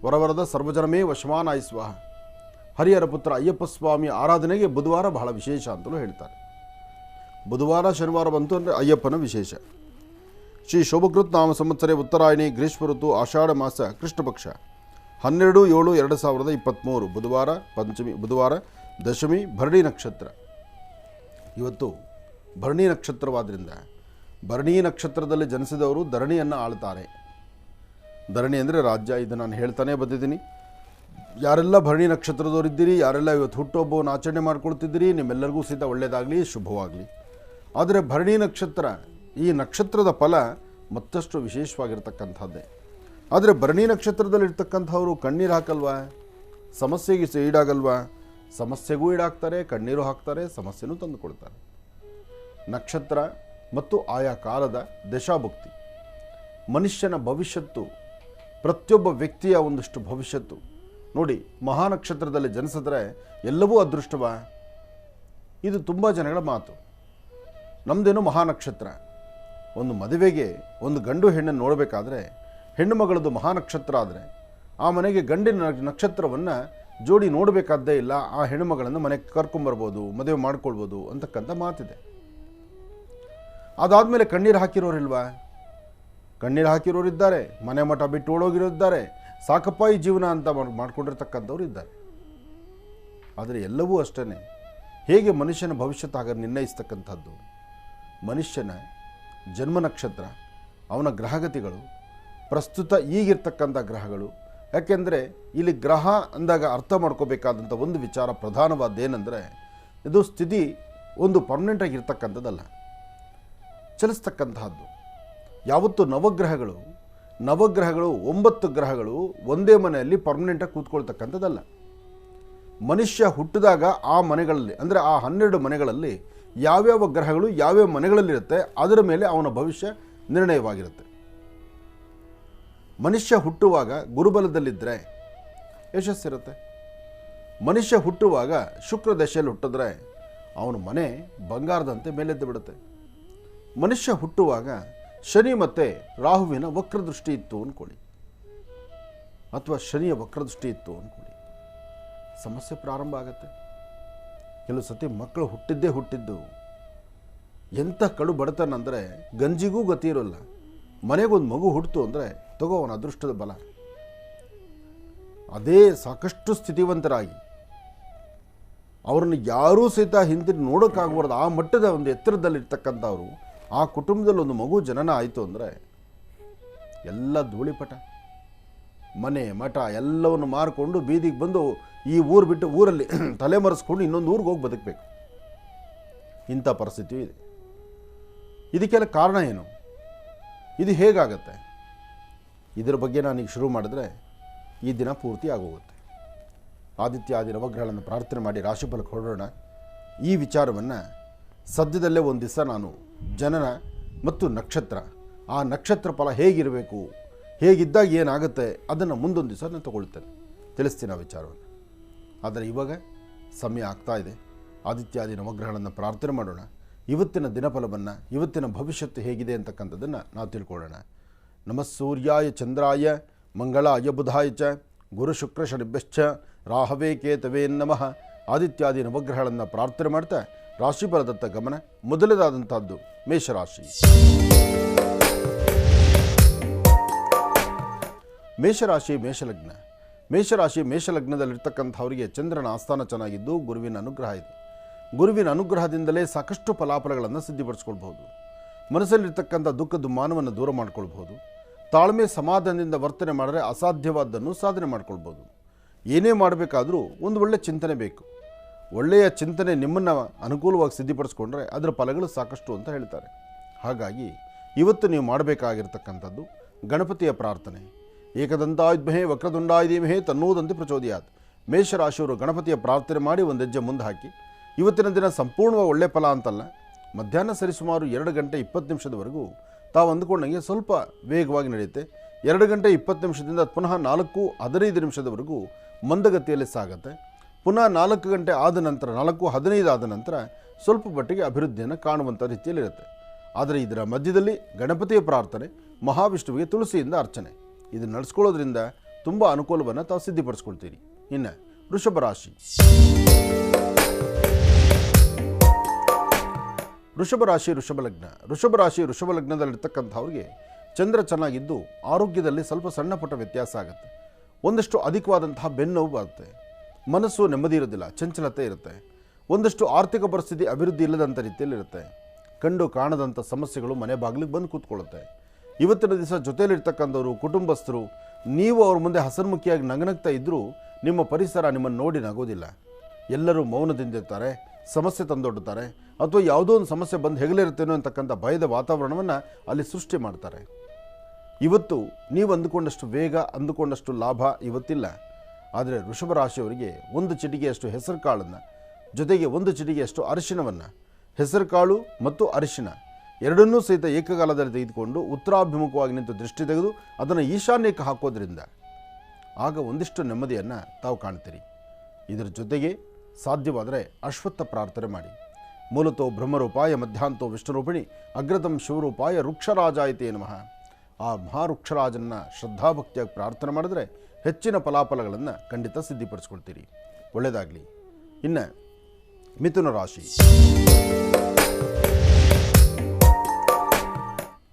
Speaker 2: ವರವರದ ಸರ್ವಜನಮೇ ವಶಮಾನಾಯ ಸ್ವಾಹ. ಹರಿಹರ ಪುತ್ರ ಅಯ್ಯಪ್ಪ ಸ್ವಾಮಿಯ ಆರಾಧನೆಗೆ ಬುಧವಾರ ಬಹಳ ವಿಶೇಷ ಅಂತಲೂ ಹೇಳ್ತಾರೆ. ಬುಧವಾರ ಶನಿವಾರ ಬಂತು ಅಂದರೆ ಅಯ್ಯಪ್ಪನ ವಿಶೇಷ. ಶ್ರೀ ಶೋಭಕೃತ್ ನಾಮ ಸಂವತ್ಸರೆ ಉತ್ತರಾಯಣಿ ಗ್ರೀಷ್ಮ ಋತು ಆಷಾಢ ಮಾಸ ಕೃಷ್ಣ ಪಕ್ಷ 12/7/2023 ಬುಧವಾರ ಪಂಚಮಿ, ಬುಧವಾರ ದಶಮಿ, ಭರಣಿ ನಕ್ಷತ್ರ. ಇವತ್ತು ಭರಣಿ ನಕ್ಷತ್ರವಾದ್ದರಿಂದ ಭರಣಿ ನಕ್ಷತ್ರದಲ್ಲಿ ಜನಿಸಿದವರು ಧರಣಿಯನ್ನು ಆಳ್ತಾರೆ. ಧರಣಿ ಅಂದರೆ ರಾಜ್ಯ. ಇದು ನಾನು ಹೇಳ್ತಾನೆ ಬಂದಿದ್ದೀನಿ. ಯಾರೆಲ್ಲ ಭರಣಿ ನಕ್ಷತ್ರದವರಿದ್ದೀರಿ, ಯಾರೆಲ್ಲ ಇವತ್ತು ಹುಟ್ಟುಹಬ್ಬವನ್ನು ಆಚರಣೆ ಮಾಡ್ಕೊಳ್ತಿದ್ದೀರಿ, ನಿಮ್ಮೆಲ್ಲರಿಗೂ ಸಹಿತ ಒಳ್ಳೆಯದಾಗಲಿ, ಶುಭವಾಗಲಿ. ಆದರೆ ಭರಣಿ ನಕ್ಷತ್ರ, ಈ ನಕ್ಷತ್ರದ ಫಲ ಮತ್ತಷ್ಟು ವಿಶೇಷವಾಗಿರ್ತಕ್ಕಂಥದ್ದೇ. ಆದರೆ ಭರಣಿ ನಕ್ಷತ್ರದಲ್ಲಿರ್ತಕ್ಕಂಥವರು ಕಣ್ಣೀರು ಹಾಕಲ್ವಾ? ಸಮಸ್ಯೆಗೆ ಈಡಾಗಲ್ವಾ? ಸಮಸ್ಯೆಗೂ ಈಡಾಗ್ತಾರೆ, ಕಣ್ಣೀರು ಹಾಕ್ತಾರೆ, ಸಮಸ್ಯೆನೂ ತಂದುಕೊಡ್ತಾರೆ. ನಕ್ಷತ್ರ ಮತ್ತು ಆಯಾ ಕಾಲದ ದಶಾಭುಕ್ತಿ, ಮನುಷ್ಯನ ಭವಿಷ್ಯತ್ತು, ಪ್ರತಿಯೊಬ್ಬ ವ್ಯಕ್ತಿಯ ಒಂದಷ್ಟು ಭವಿಷ್ಯತ್ತು ನೋಡಿ. ಮಹಾನಕ್ಷತ್ರದಲ್ಲಿ ಜನಿಸಿದ್ರೆ ಎಲ್ಲವೂ ಅದೃಷ್ಟವ? ಇದು ತುಂಬ ಜನಗಳ ಮಾತು. ನಮ್ಮದೇನು ಮಹಾನಕ್ಷತ್ರ. ಒಂದು ಮದುವೆಗೆ ಒಂದು ಗಂಡು ಹೆಣ್ಣನ್ನು ನೋಡಬೇಕಾದ್ರೆ ಹೆಣ್ಣು ಮಗಳದ್ದು ಮಹಾನಕ್ಷತ್ರ ಆದರೆ ಆ ಮನೆಗೆ ಗಂಡಿನ ನಕ್ಷತ್ರವನ್ನು ಜೋಡಿ ನೋಡಬೇಕಾದ್ದೇ ಇಲ್ಲ, ಆ ಹೆಣ್ಣುಮಗಳನ್ನು ಮನೆಗೆ ಕರ್ಕೊಂಬರ್ಬೋದು, ಮದುವೆ ಮಾಡ್ಕೊಳ್ಬೋದು ಅಂತಕ್ಕಂಥ ಮಾತಿದೆ. ಅದಾದಮೇಲೆ ಕಣ್ಣೀರು ಹಾಕಿರೋರಿಲ್ವಾ? ಕಣ್ಣೀರು ಹಾಕಿರೋರಿದ್ದಾರೆ, ಮನೆ ಮಠ ಬಿಟ್ಟು ಓಡೋಗಿರೋರಿದ್ದಾರೆ, ಸಾಕಪ್ಪ ಈ ಜೀವನ ಅಂತ ಮಾಡ್ಕೊಂಡಿರ್ತಕ್ಕಂಥವ್ರು ಇದ್ದಾರೆ. ಆದರೆ ಎಲ್ಲವೂ ಅಷ್ಟೇ, ಹೇಗೆ ಮನುಷ್ಯನ ಭವಿಷ್ಯತ್ತಾಗ ನಿರ್ಣಯಿಸ್ತಕ್ಕಂಥದ್ದು ಮನುಷ್ಯನ ಜನ್ಮ ನಕ್ಷತ್ರ, ಅವನ ಗ್ರಹಗತಿಗಳು, ಪ್ರಸ್ತುತ ಈಗಿರ್ತಕ್ಕಂಥ ಗ್ರಹಗಳು. ಯಾಕೆಂದರೆ ಇಲ್ಲಿ ಗ್ರಹ ಅಂದಾಗ ಅರ್ಥ ಮಾಡ್ಕೋಬೇಕಾದಂಥ ಒಂದು ವಿಚಾರ ಪ್ರಧಾನವಾದ್ದೇನೆಂದರೆ, ಇದು ಸ್ಥಿತಿ ಒಂದು ಪರ್ಮನೆಂಟಾಗಿರ್ತಕ್ಕಂಥದ್ದಲ್ಲ, ಚಲಿಸ್ತಕ್ಕಂತಹದ್ದು. ಯಾವತ್ತು ನವಗ್ರಹಗಳು 9 ಗ್ರಹಗಳು ಒಂದೇ ಮನೆಯಲ್ಲಿ ಪರ್ಮನೆಂಟಾಗಿ ಕೂತ್ಕೊಳ್ತಕ್ಕಂಥದ್ದಲ್ಲ. ಮನುಷ್ಯ ಹುಟ್ಟಿದಾಗ ಆ ಮನೆಗಳಲ್ಲಿ, ಅಂದರೆ ಆ 12 ಮನೆಗಳಲ್ಲಿ ಯಾವ್ಯಾವ ಗ್ರಹಗಳು ಯಾವ್ಯಾವ ಮನೆಗಳಲ್ಲಿರುತ್ತೆ ಅದರ ಮೇಲೆ ಅವನ ಭವಿಷ್ಯ ನಿರ್ಣಯವಾಗಿರುತ್ತೆ. ಮನುಷ್ಯ ಹುಟ್ಟುವಾಗ ಗುರುಬಲದಲ್ಲಿದ್ದರೆ ಯಶಸ್ಸಿರುತ್ತೆ. ಮನುಷ್ಯ ಹುಟ್ಟುವಾಗ ಶುಕ್ರ ದಶೆಯಲ್ಲಿ ಹುಟ್ಟಿದ್ರೆ ಅವನ ಮನೆ ಬಂಗಾರದಂತೆ ಮೇಲೆದ್ದು ಬಿಡುತ್ತೆ. ಮನುಷ್ಯ ಹುಟ್ಟುವಾಗ ಶನಿ ಮತ್ತು ರಾಹುವಿನ ವಕ್ರದೃಷ್ಟಿ ಇತ್ತು ಅಂದ್ಕೊಳ್ಳಿ, ಅಥವಾ ಶನಿಯ ವಕ್ರದೃಷ್ಟಿ ಇತ್ತು ಅಂದ್ಕೊಳ್ಳಿ, ಸಮಸ್ಯೆ ಪ್ರಾರಂಭ ಆಗುತ್ತೆ. ಕೆಲವು ಸತಿ ಮಕ್ಕಳು ಹುಟ್ಟಿದ್ದು ಎಂಥ ಕಡು ಬಡತನ ಅಂದರೆ ಗಂಜಿಗೂ ಗತಿ ಇರೋಲ್ಲ. ಮನೆಗೊಂದು ಮಗು ಹುಟ್ಟಿತು ಅಂದರೆ ತಗೋ ಅವನ ಅದೃಷ್ಟದ ಬಲ. ಅದೇ ಸಾಕಷ್ಟು ಸ್ಥಿತಿವಂತರಾಗಿ ಅವ್ರನ್ನ ಯಾರೂ ಸಹಿತ ಹಿಂದಿನ ನೋಡೋಕ್ಕಾಗಬಾರ್ದು ಆ ಮಟ್ಟದ ಒಂದು ಎತ್ತರದಲ್ಲಿರ್ತಕ್ಕಂಥವ್ರು, ಆ ಕುಟುಂಬದಲ್ಲಿ ಒಂದು ಮಗು ಜನನ ಆಯಿತು ಅಂದರೆ ಎಲ್ಲ ಧೂಳಿಪಟ, ಮನೆ ಮಠ ಎಲ್ಲವನ್ನು ಮಾರಿಕೊಂಡು ಬೀದಿಗೆ ಬಂದು ಈ ಊರು ಬಿಟ್ಟು ಊರಲ್ಲಿ ತಲೆಮರೆಸ್ಕೊಂಡು ಇನ್ನೊಂದು ಊರಿಗೆ ಹೋಗಿ ಬದುಕಬೇಕು. ಇಂಥ ಪರಿಸ್ಥಿತಿ ಇದೆ. ಇದಕ್ಕೆಲ್ಲ ಕಾರಣ ಏನು? ಇದು ಹೇಗಾಗತ್ತೆ? ಇದರ ಬಗ್ಗೆ ನಾನೀಗ ಶುರು ಮಾಡಿದ್ರೆ ಈ ದಿನ ಪೂರ್ತಿ ಆಗೋಗುತ್ತೆ. ಆದಿತ್ಯಾದಿ ನವಗ್ರಹಗಳನ್ನು ಪ್ರಾರ್ಥನೆ ಮಾಡಿ ರಾಶಿಫಲಕ್ಕೆ ಹೊರಡೋಣ. ಈ ವಿಚಾರವನ್ನು ಸದ್ಯದಲ್ಲೇ ಒಂದು ದಿವಸ ನಾನು ಜನನ ಮತ್ತು ನಕ್ಷತ್ರ, ಆ ನಕ್ಷತ್ರ ಫಲ ಹೇಗಿರಬೇಕು, ಹೇಗಿದ್ದಾಗ ಏನಾಗುತ್ತೆ ಅದನ್ನು ಮುಂದೊಂದು ದಿವಸ ನಾನು ತಗೊಳ್ತೇನೆ, ತಿಳಿಸ್ತೀನಿ ಆ ವಿಚಾರವನ್ನು. ಆದರೆ ಇವಾಗ ಸಮಯ ಆಗ್ತಾ ಇದೆ. ಆದಿತ್ಯಾದಿ ನವಗ್ರಹಗಳನ್ನು ಪ್ರಾರ್ಥನೆ ಮಾಡೋಣ. ಇವತ್ತಿನ ದಿನಫಲವನ್ನು, ಇವತ್ತಿನ ಭವಿಷ್ಯತ್ತು ಹೇಗಿದೆ ಅಂತಕ್ಕಂಥದ್ದನ್ನು ನಾವು ತಿಳ್ಕೊಳ್ಳೋಣ. ನಮಃ ಸೂರ್ಯಾಯ ಚಂದ್ರಾಯ ಮಂಗಳಾಯ ಬುಧಾಯ ಚ ಗುರು ಶುಕ್ರ ಶನಿಭ್ಯಶ್ಚ ರಾಹವೇ ಕೇತವೇ ನಮಃ. ಆದಿತ್ಯಾದಿ ನವಗ್ರಹಗಳನ್ನು ಪ್ರಾರ್ಥನೆ ಮಾಡ್ತಾ ರಾಶಿಫಲದತ್ತ ಗಮನ. ಮೊದಲದಾದಂಥದ್ದು ಮೇಷರಾಶಿ. ಮೇಷರಾಶಿ ಮೇಷಲಗ್ನ. ಮೇಷಲಗ್ನದಲ್ಲಿರ್ತಕ್ಕಂಥವರಿಗೆ ಚಂದ್ರನ ಆಸ್ಥಾನ ಚೆನ್ನಾಗಿದ್ದು ಗುರುವಿನ ಅನುಗ್ರಹ ಇದೆ. ಗುರುವಿನ ಅನುಗ್ರಹದಿಂದಲೇ ಸಾಕಷ್ಟು ಫಲಾಫಲಗಳನ್ನು ಸಿದ್ಧಿಪಡಿಸ್ಕೊಳ್ಬಹುದು. ಮನಸ್ಸಲ್ಲಿರ್ತಕ್ಕಂಥ ದುಃಖ ದುಮ್ಮಾನವನ್ನು ದೂರ ಮಾಡ್ಕೊಳ್ಬಹುದು. ತಾಳ್ಮೆ ಸಮಾಧಾನದಿಂದ ವರ್ತನೆ ಮಾಡಿದ್ರೆ ಅಸಾಧ್ಯವಾದ್ದನ್ನು ಸಾಧನೆ ಮಾಡ್ಕೊಳ್ಬೋದು. ಏನೇ ಮಾಡಬೇಕಾದ್ರೂ ಒಂದು ಒಳ್ಳೆಯ ಚಿಂತನೆ ಬೇಕು. ಒಳ್ಳೆಯ ಚಿಂತನೆ ನಿಮ್ಮನ್ನು ಅನುಕೂಲವಾಗಿ ಸಿದ್ಧಿಪಡಿಸ್ಕೊಂಡ್ರೆ ಅದರ ಫಲಗಳು ಸಾಕಷ್ಟು ಅಂತ ಹೇಳ್ತಾರೆ. ಹಾಗಾಗಿ ಇವತ್ತು ನೀವು ಮಾಡಬೇಕಾಗಿರ್ತಕ್ಕಂಥದ್ದು ಗಣಪತಿಯ ಪ್ರಾರ್ಥನೆ. ಏಕದಂತಾಯುಧ್ಮಹೇ ವಕ್ರದುಂಡಾಯ ಧೀಮಹಿ ತನ್ನೋದಂತೆ ಪ್ರಚೋದಯಾತ್. ಮೇಷರಾಶಿಯವರು ಗಣಪತಿಯ ಪ್ರಾರ್ಥನೆ ಮಾಡಿ ಒಂದು ಹೆಜ್ಜೆ ಮುಂದೆ ಹಾಕಿ. ಇವತ್ತಿನ ದಿನ ಸಂಪೂರ್ಣವಾಗಿ ಒಳ್ಳೆ ಫಲ ಅಂತಲ್ಲ, ಮಧ್ಯಾಹ್ನ ಸರಿಸುಮಾರು 2 ಗಂಟೆ 20 ನಿಮಿಷದವರೆಗೂ ತಾವು ಅಂದುಕೊಂಡಂಗೆ ಸ್ವಲ್ಪ ವೇಗವಾಗಿ ನಡೆಯುತ್ತೆ. 2 ಗಂಟೆ 20 ನಿಮಿಷದಿಂದ ಪುನಃ 4:15 ನಿಮಿಷದವರೆಗೂ ಮಂದಗತಿಯಲ್ಲಿ ಸಾಗುತ್ತೆ. ಪುನಃ 4 ಗಂಟೆ ಆದ ನಂತರ 4:15 ಆದ ನಂತರ ಸ್ವಲ್ಪ ಮಟ್ಟಿಗೆ ಅಭಿವೃದ್ಧಿಯನ್ನು ಕಾಣುವಂಥ ರೀತಿಯಲ್ಲಿರುತ್ತೆ. ಆದರೆ ಇದರ ಮಧ್ಯದಲ್ಲಿ ಗಣಪತಿಯ ಪ್ರಾರ್ಥನೆ, ಮಹಾವಿಷ್ಣುವಿಗೆ ತುಳಸಿಯಿಂದ ಅರ್ಚನೆ, ಇದು ನಡೆಸ್ಕೊಳ್ಳೋದ್ರಿಂದ ತುಂಬ ಅನುಕೂಲವನ್ನು ತಾವು ಸಿದ್ಧಿಪಡಿಸ್ಕೊಳ್ತೀರಿ. ಇನ್ನು ವೃಷಭ ರಾಶಿ. ವೃಷಭ ಲಗ್ನದಲ್ಲಿರ್ತಕ್ಕಂಥವ್ರಿಗೆ ಚಂದ್ರ ಚೆನ್ನಾಗಿದ್ದು ಆರೋಗ್ಯದಲ್ಲಿ ಸ್ವಲ್ಪ ಸಣ್ಣ ಪುಟ್ಟ ವ್ಯತ್ಯಾಸ ಆಗುತ್ತೆ. ಒಂದಷ್ಟು ಅಧಿಕವಾದಂತಹ ಬೆನ್ನೋವು ಬರುತ್ತೆ. ಮನಸ್ಸು ನೆಮ್ಮದಿ ಇರೋದಿಲ್ಲ, ಚಂಚಲತೆ ಇರುತ್ತೆ. ಒಂದಷ್ಟು ಆರ್ಥಿಕ ಪರಿಸ್ಥಿತಿ ಅಭಿವೃದ್ಧಿ ಇಲ್ಲದಂಥ ರೀತಿಯಲ್ಲಿರುತ್ತೆ. ಕಂಡು ಕಾಣದಂಥ ಸಮಸ್ಯೆಗಳು ಮನೆ ಬಾಗಿಲಿಗೆ ಬಂದು ಕೂತ್ಕೊಳ್ಳುತ್ತೆ. ಇವತ್ತಿನ ದಿವಸ ಜೊತೆಯಲ್ಲಿರ್ತಕ್ಕಂಥವರು, ಕುಟುಂಬಸ್ಥರು, ನೀವು ಅವ್ರ ಮುಂದೆ ಹಸನ್ಮುಖಿಯಾಗಿ ನಗನಗ್ತಾ ಇದ್ದರೂ ನಿಮ್ಮ ಪರಿಸರ ನಿಮ್ಮನ್ನು ನೋಡಿ ನಗೋದಿಲ್ಲ. ಎಲ್ಲರೂ ಮೌನದಿಂದಿರ್ತಾರೆ, ಸಮಸ್ಯೆ ತಂದೊಡ್ಡುತ್ತಾರೆ, ಅಥವಾ ಯಾವುದೋ ಒಂದು ಸಮಸ್ಯೆ ಬಂದು ಹೆಗಲಿರುತ್ತೇನೋ ಅಂತಕ್ಕಂಥ ಭಯದ ವಾತಾವರಣವನ್ನು ಅಲ್ಲಿ ಸೃಷ್ಟಿ ಮಾಡ್ತಾರೆ. ಇವತ್ತು ನೀವು ಅಂದುಕೊಂಡಷ್ಟು ವೇಗ, ಅಂದುಕೊಂಡಷ್ಟು ಲಾಭ ಇವತ್ತಿಲ್ಲ. ಆದರೆ ವೃಷಭ ರಾಶಿಯವರಿಗೆ ಒಂದು ಚಿಟಿಗೆಯಷ್ಟು ಹೆಸರು ಕಾಳನ್ನು, ಜೊತೆಗೆ ಒಂದು ಚಿಟಿಗೆಯಷ್ಟು ಅರಿಶಿಣವನ್ನು, ಹೆಸರು ಕಾಳು ಮತ್ತು ಅರಿಶಿಣ ಎರಡನ್ನೂ ಸಹಿತ ಏಕಕಾಲದಲ್ಲಿ ತೆಗೆದುಕೊಂಡು ಉತ್ತರಾಭಿಮುಖವಾಗಿ ನಿಂತು ದೃಷ್ಟಿ ತೆಗೆದು ಅದನ್ನು ಈಶಾನ್ಯಕ್ಕೆ ಹಾಕೋದ್ರಿಂದ ಆಗ ಒಂದಿಷ್ಟು ನೆಮ್ಮದಿಯನ್ನು ತಾವು ಕಾಣ್ತೀರಿ. ಇದರ ಜೊತೆಗೆ ಸಾಧ್ಯವಾದರೆ ಅಶ್ವತ್ಥ ಪ್ರಾರ್ಥನೆ ಮಾಡಿ. ಮೂಲತೋ ಬ್ರಹ್ಮರೂಪಾಯ ಮಧ್ಯಾಂತೋ ವಿಷ್ಣುರೂಪಿಣಿ ಅಗ್ರತಂ ಶಿವರೂಪಾಯ ವೃಕ್ಷರಾಜಾಯಿತೇ ನಮಃ. ಆ ಮಹಾವೃಕ್ಷರಾಜನ್ನು ಶ್ರದ್ಧಾಭಕ್ತಿಯಾಗಿ ಪ್ರಾರ್ಥನೆ ಮಾಡಿದ್ರೆ ಹೆಚ್ಚಿನ ಫಲಾಫಲಗಳನ್ನು ಖಂಡಿತ ಸಿದ್ಧಿಪಡಿಸ್ಕೊಳ್ತೀರಿ. ಒಳ್ಳೆಯದಾಗಲಿ. ಇನ್ನು ಮಿಥುನ ರಾಶಿ.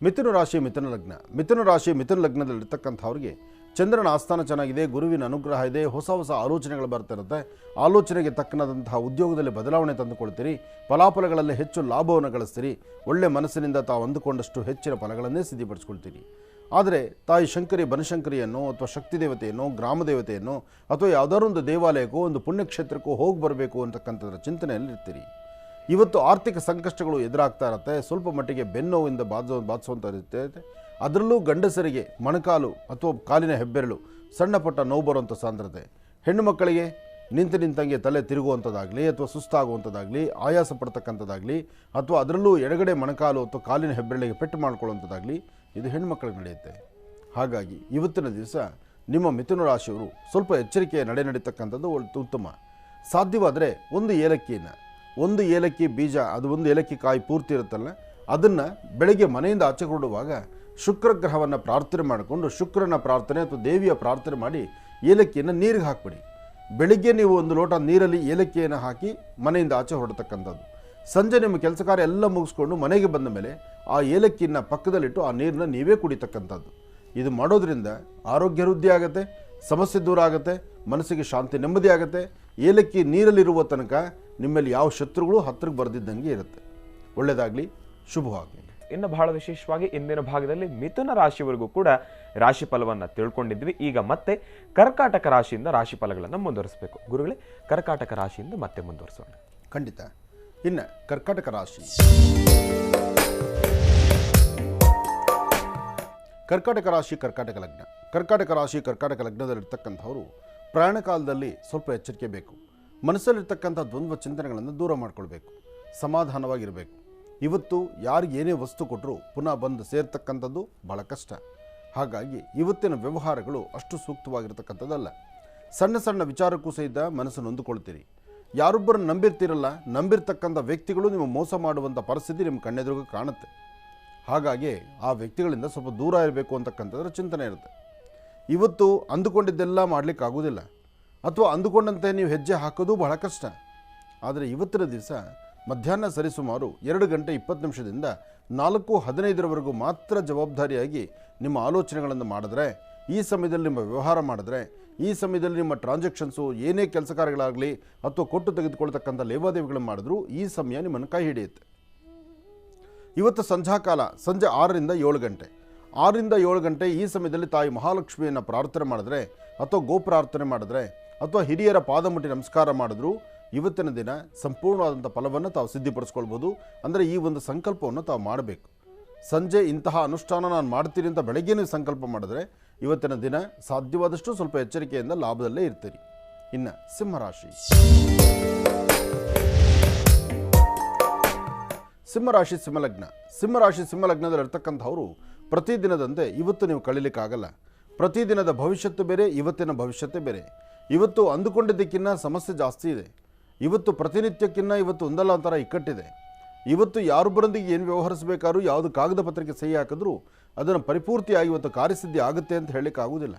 Speaker 2: ಮಿಥುನ ರಾಶಿ ಮಿಥುನ ಲಗ್ನ. ಮಿಥುನ ರಾಶಿ ಮಿಥುನ ಲಗ್ನದಲ್ಲಿರ್ತಕ್ಕಂಥವ್ರಿಗೆ ಚಂದ್ರನ ಆಸ್ಥಾನ ಚೆನ್ನಾಗಿದೆ, ಗುರುವಿನ ಅನುಗ್ರಹ ಇದೆ, ಹೊಸ ಹೊಸ ಆಲೋಚನೆಗಳು ಬರ್ತಿರುತ್ತೆ. ಆಲೋಚನೆಗೆ ತಕ್ಕನಾದಂತಹ ಉದ್ಯೋಗದಲ್ಲಿ ಬದಲಾವಣೆ ತಂದುಕೊಳ್ತೀರಿ, ಫಲಾಫಲಗಳಲ್ಲಿ ಹೆಚ್ಚು ಲಾಭವನ್ನು ಗಳಿಸ್ತೀರಿ, ಒಳ್ಳೆ ಮನಸ್ಸಿನಿಂದ ತಾವು ಅಂದುಕೊಂಡಷ್ಟು ಹೆಚ್ಚಿನ ಫಲಗಳನ್ನೇ ಸಿದ್ಧಿಪಡಿಸ್ಕೊಳ್ತೀರಿ. ಆದರೆ ತಾಯಿ ಶಂಕರಿ ಬನಶಂಕರಿಯನ್ನು ಅಥವಾ ಶಕ್ತಿ ದೇವತೆಯನ್ನು, ಗ್ರಾಮ ದೇವತೆಯನ್ನು ಅಥವಾ ಯಾವುದಾದ್ರು ಒಂದು ದೇವಾಲಯಕ್ಕೋ ಒಂದು ಪುಣ್ಯಕ್ಷೇತ್ರಕ್ಕೋ ಹೋಗಿ ಬರಬೇಕು ಅಂತಕ್ಕಂಥದ್ರ ಚಿಂತನೆಯಲ್ಲಿ ಇರ್ತೀರಿ. ಇವತ್ತು ಆರ್ಥಿಕ ಸಂಕಷ್ಟಗಳು ಎದುರಾಗ್ತಾ ಇರುತ್ತೆ, ಸ್ವಲ್ಪ ಮಟ್ಟಿಗೆ ಬೆನ್ನೋವಿಂದ ಬಾಧಿಸುವಂಥ ಇರುತ್ತೆ. ಅದರಲ್ಲೂ ಗಂಡಸರಿಗೆ ಮೊಣಕಾಲು ಅಥವಾ ಕಾಲಿನ ಹೆಬ್ಬೆರಳು ಸಣ್ಣ ಪಟ್ಟ ನೋವು ಬರುವಂಥ ಸಾಂದ್ರತೆ, ಹೆಣ್ಣು ಮಕ್ಕಳಿಗೆ ನಿಂತಂಗೆ ತಲೆ ತಿರುಗುವಂಥದ್ದಾಗಲಿ ಅಥವಾ ಸುಸ್ತಾಗುವಂಥದ್ದಾಗಲಿ, ಆಯಾಸ ಪಡ್ತಕ್ಕಂಥದ್ದಾಗಲಿ, ಅಥವಾ ಅದರಲ್ಲೂ ಎಡಗಡೆ ಮೊಣಕಾಲು ಅಥವಾ ಕಾಲಿನ ಹೆಬ್ಬೆರಳಿಗೆ ಪೆಟ್ಟು ಮಾಡ್ಕೊಳ್ಳುವಂಥದ್ದಾಗಲಿ ಇದು ಹೆಣ್ಣುಮಕ್ಕಳಿಗೆ ನಡೆಯುತ್ತೆ. ಹಾಗಾಗಿ ಇವತ್ತಿನ ದಿವಸ ನಿಮ್ಮ ಮಿಥುನ ರಾಶಿಯವರು ಸ್ವಲ್ಪ ಎಚ್ಚರಿಕೆಯ ನಡೀತಕ್ಕಂಥದ್ದು ಉತ್ತಮ. ಸಾಧ್ಯವಾದರೆ ಒಂದು ಏಲಕ್ಕಿ ಬೀಜ, ಅದು ಒಂದು ಏಲಕ್ಕಿ ಕಾಯಿ ಪೂರ್ತಿ ಇರುತ್ತಲ್ಲ, ಅದನ್ನು ಬೆಳಗ್ಗೆ ಮನೆಯಿಂದ ಆಚೆ ಹೊರಡುವಾಗ ಶುಕ್ರ ಗ್ರಹವನ್ನು ಪ್ರಾರ್ಥನೆ ಮಾಡಿಕೊಂಡು ಶುಕ್ರನ ಪ್ರಾರ್ಥನೆ ಅಥವಾ ದೇವಿಯ ಪ್ರಾರ್ಥನೆ ಮಾಡಿ ಏಲಕ್ಕಿಯನ್ನು ನೀರಿಗೆ ಹಾಕಿಬಿಡಿ. ಬೆಳಿಗ್ಗೆ ನೀವು ಒಂದು ಲೋಟ ನೀರಲ್ಲಿ ಏಲಕ್ಕಿಯನ್ನು ಹಾಕಿ ಮನೆಯಿಂದ ಆಚೆ ಹೊರಡತಕ್ಕಂಥದ್ದು. ಸಂಜೆ ನಿಮ್ಮ ಕೆಲಸ ಕಾರ್ಯ ಎಲ್ಲ ಮುಗಿಸ್ಕೊಂಡು ಮನೆಗೆ ಬಂದ ಮೇಲೆ ಆ ಏಲಕ್ಕಿಯನ್ನು ಪಕ್ಕದಲ್ಲಿಟ್ಟು ಆ ನೀರನ್ನ ನೀವೇ ಕುಡಿತಕ್ಕಂಥದ್ದು. ಇದು ಮಾಡೋದ್ರಿಂದ ಆರೋಗ್ಯ ವೃದ್ಧಿ ಆಗುತ್ತೆ, ಸಮಸ್ಯೆ ದೂರ ಆಗುತ್ತೆ, ಮನಸ್ಸಿಗೆ ಶಾಂತಿ ನೆಮ್ಮದಿ ಆಗುತ್ತೆ. ಏಲಕ್ಕಿ ನೀರಲ್ಲಿರುವ ತನಕ ನಿಮ್ಮಲ್ಲಿ ಯಾವ ಶತ್ರುಗಳು ಹತ್ತಿರಕ್ಕೆ ಬರೆದಿದ್ದಂಗೆ ಇರುತ್ತೆ. ಒಳ್ಳೆಯದಾಗಲಿ, ಶುಭವಾಗಲಿ.
Speaker 1: ಇನ್ನು ಬಹಳ ವಿಶೇಷವಾಗಿ ಇಂದಿನ ಭಾಗದಲ್ಲಿ ಮಿಥುನ ರಾಶಿವರೆಗೂ ಕೂಡ ರಾಶಿ ಫಲವನ್ನು ತಿಳ್ಕೊಂಡಿದ್ವಿ. ಈಗ ಮತ್ತೆ ಕರ್ಕಾಟಕ ರಾಶಿಯಿಂದ ರಾಶಿ ಫಲಗಳನ್ನು ಮುಂದುವರಿಸಬೇಕು. ಗುರುಗಳೇ, ಕರ್ಕಾಟಕ ರಾಶಿಯಿಂದ ಮತ್ತೆ ಮುಂದುವರಿಸೋಣ.
Speaker 2: ಖಂಡಿತ. ಇನ್ನು ಕರ್ಕಾಟಕ ರಾಶಿ. ಕರ್ಕಾಟಕ ರಾಶಿ ಕರ್ಕಾಟಕ ಲಗ್ನ. ಕರ್ಕಾಟಕ ರಾಶಿ ಕರ್ಕಾಟಕ ಲಗ್ನದಲ್ಲಿರ್ತಕ್ಕಂಥವರು ಪ್ರಯಾಣ ಕಾಲದಲ್ಲಿ ಸ್ವಲ್ಪ ಎಚ್ಚರಿಕೆ ಬೇಕು. ಮನಸ್ಸಲ್ಲಿರ್ತಕ್ಕಂಥ ದ್ವಂದ್ವ ಚಿಂತನೆಗಳನ್ನು ದೂರ ಮಾಡಿಕೊಳ್ಬೇಕು, ಸಮಾಧಾನವಾಗಿರಬೇಕು. ಇವತ್ತು ಯಾರಿಗೆ ಏನೇ ವಸ್ತು ಕೊಟ್ಟರೂ ಪುನಃ ಬಂದು ಸೇರ್ತಕ್ಕಂಥದ್ದು ಭಾಳ ಕಷ್ಟ. ಹಾಗಾಗಿ ಇವತ್ತಿನ ವ್ಯವಹಾರಗಳು ಅಷ್ಟು ಸೂಕ್ತವಾಗಿರ್ತಕ್ಕಂಥದ್ದಲ್ಲ. ಸಣ್ಣ ಸಣ್ಣ ವಿಚಾರಕ್ಕೂ ಸಹಿತ ಮನಸ್ಸು ನೊಂದುಕೊಳ್ತೀರಿ. ಯಾರೊಬ್ಬರನ್ನು ನಂಬಿರ್ತಿರಲ್ಲ, ನಂಬಿರ್ತಕ್ಕಂಥ ವ್ಯಕ್ತಿಗಳು ನಿಮ್ಮ ಮೋಸ ಮಾಡುವಂಥ ಪರಿಸ್ಥಿತಿ ನಿಮ್ಮ ಕಣ್ಣೆದುರಿಗೆ ಕಾಣುತ್ತೆ. ಹಾಗಾಗಿ ಆ ವ್ಯಕ್ತಿಗಳಿಂದ ಸ್ವಲ್ಪ ದೂರ ಇರಬೇಕು ಅಂತಕ್ಕಂಥದ್ರ ಚಿಂತನೆ ಇರುತ್ತೆ. ಇವತ್ತು ಅಂದುಕೊಂಡಿದ್ದೆಲ್ಲ ಮಾಡಲಿಕ್ಕಾಗೋದಿಲ್ಲ, ಅಥವಾ ಅಂದುಕೊಂಡಂತೆ ನೀವು ಹೆಜ್ಜೆ ಹಾಕೋದು ಬಹಳ ಕಷ್ಟ. ಆದರೆ ಇವತ್ತಿನ ದಿವಸ ಮಧ್ಯಾಹ್ನ ಸರಿಸುಮಾರು 2 ಗಂಟೆ 20 ನಿಮಿಷದಿಂದ 4:15 ಮಾತ್ರ ಜವಾಬ್ದಾರಿಯಾಗಿ ನಿಮ್ಮ ಆಲೋಚನೆಗಳನ್ನು ಮಾಡಿದ್ರೆ, ಈ ಸಮಯದಲ್ಲಿ ನಿಮ್ಮ ವ್ಯವಹಾರ ಮಾಡಿದ್ರೆ, ಈ ಸಮಯದಲ್ಲಿ ನಿಮ್ಮ ಟ್ರಾನ್ಸಾಕ್ಷನ್ಸು ಏನೇ ಕೆಲಸ ಕಾರ್ಯಗಳಾಗಲಿ ಅಥವಾ ಕೊಟ್ಟು ತೆಗೆದುಕೊಳ್ತಕ್ಕಂಥ ಲೇವಾದೇವಿಗಳನ್ನು ಮಾಡಿದ್ರೂ ಈ ಸಮಯ ನಿಮ್ಮನ್ನು ಕೈ ಹಿಡಿಯುತ್ತೆ. ಇವತ್ತು ಸಂಧ್ಯಾಕಾಲ ಸಂಜೆ 6ರಿಂದ 7 ಗಂಟೆ, 6ರಿಂದ 7 ಗಂಟೆ ಈ ಸಮಯದಲ್ಲಿ ತಾಯಿ ಮಹಾಲಕ್ಷ್ಮಿಯನ್ನು ಪ್ರಾರ್ಥನೆ ಮಾಡಿದ್ರೆ, ಅಥವಾ ಗೋಪ್ರಾರ್ಥನೆ ಮಾಡಿದ್ರೆ, ಅಥವಾ ಹಿರಿಯರ ಪಾದಮುಟ್ಟಿ ನಮಸ್ಕಾರ ಮಾಡಿದ್ರು ಇವತ್ತಿನ ದಿನ ಸಂಪೂರ್ಣವಾದಂಥ ಫಲವನ್ನು ತಾವು ಸಿದ್ಧಿಪಡಿಸ್ಕೊಳ್ಬೋದು. ಅಂದರೆ ಈ ಒಂದು ಸಂಕಲ್ಪವನ್ನು ತಾವು ಮಾಡಬೇಕು. ಸಂಜೆ ಇಂತಹ ಅನುಷ್ಠಾನ ನಾನು ಮಾಡ್ತೀನಿ ಅಂತ ಬೆಳಗ್ಗೆ ನೀವು ಸಂಕಲ್ಪ ಮಾಡಿದ್ರೆ ಇವತ್ತಿನ ದಿನ ಸಾಧ್ಯವಾದಷ್ಟು ಸ್ವಲ್ಪ ಎಚ್ಚರಿಕೆಯಿಂದ ಲಾಭದಲ್ಲೇ ಇರ್ತೀರಿ. ಇನ್ನು ಸಿಂಹರಾಶಿ. ಸಿಂಹರಾಶಿ ಸಿಂಹಲಗ್ನ. ಸಿಂಹರಾಶಿ ಸಿಂಹಲಗ್ನದಲ್ಲಿರ್ತಕ್ಕಂಥವರು ಪ್ರತಿದಿನದಂತೆ ಇವತ್ತು ನೀವು ಕಳೀಲಿಕ್ಕಾಗಲ್ಲ. ಪ್ರತಿದಿನದ ಭವಿಷ್ಯತ್ತು ಬೇರೆ, ಇವತ್ತಿನ ಭವಿಷ್ಯತ್ತೇ ಬೇರೆ. ಇವತ್ತು ಅಂದುಕೊಂಡಿದ್ದಕ್ಕಿಂತ ಸಮಸ್ಯೆ ಜಾಸ್ತಿ ಇದೆ. ಇವತ್ತು ಪ್ರತಿನಿತ್ಯಕ್ಕಿಂತ ಇವತ್ತು ಒಂದಲ್ಲ ಒಂಥರ ಇಕ್ಕಟ್ಟಿದೆ. ಇವತ್ತು ಯಾರೊಬ್ಬರೊಂದಿಗೆ ಏನು ವ್ಯವಹರಿಸಬೇಕಾದ್ರೂ ಯಾವುದು ಕಾಗದ ಪತ್ರಕ್ಕೆ ಸಹಿ ಹಾಕಿದ್ರೂ ಅದನ್ನು ಪರಿಪೂರ್ತಿಯಾಗಿ ಇವತ್ತು ಕಾರ್ಯಸಿದ್ಧಿ ಆಗುತ್ತೆ ಅಂತ ಹೇಳಲಿಕ್ಕಾಗೋದಿಲ್ಲ.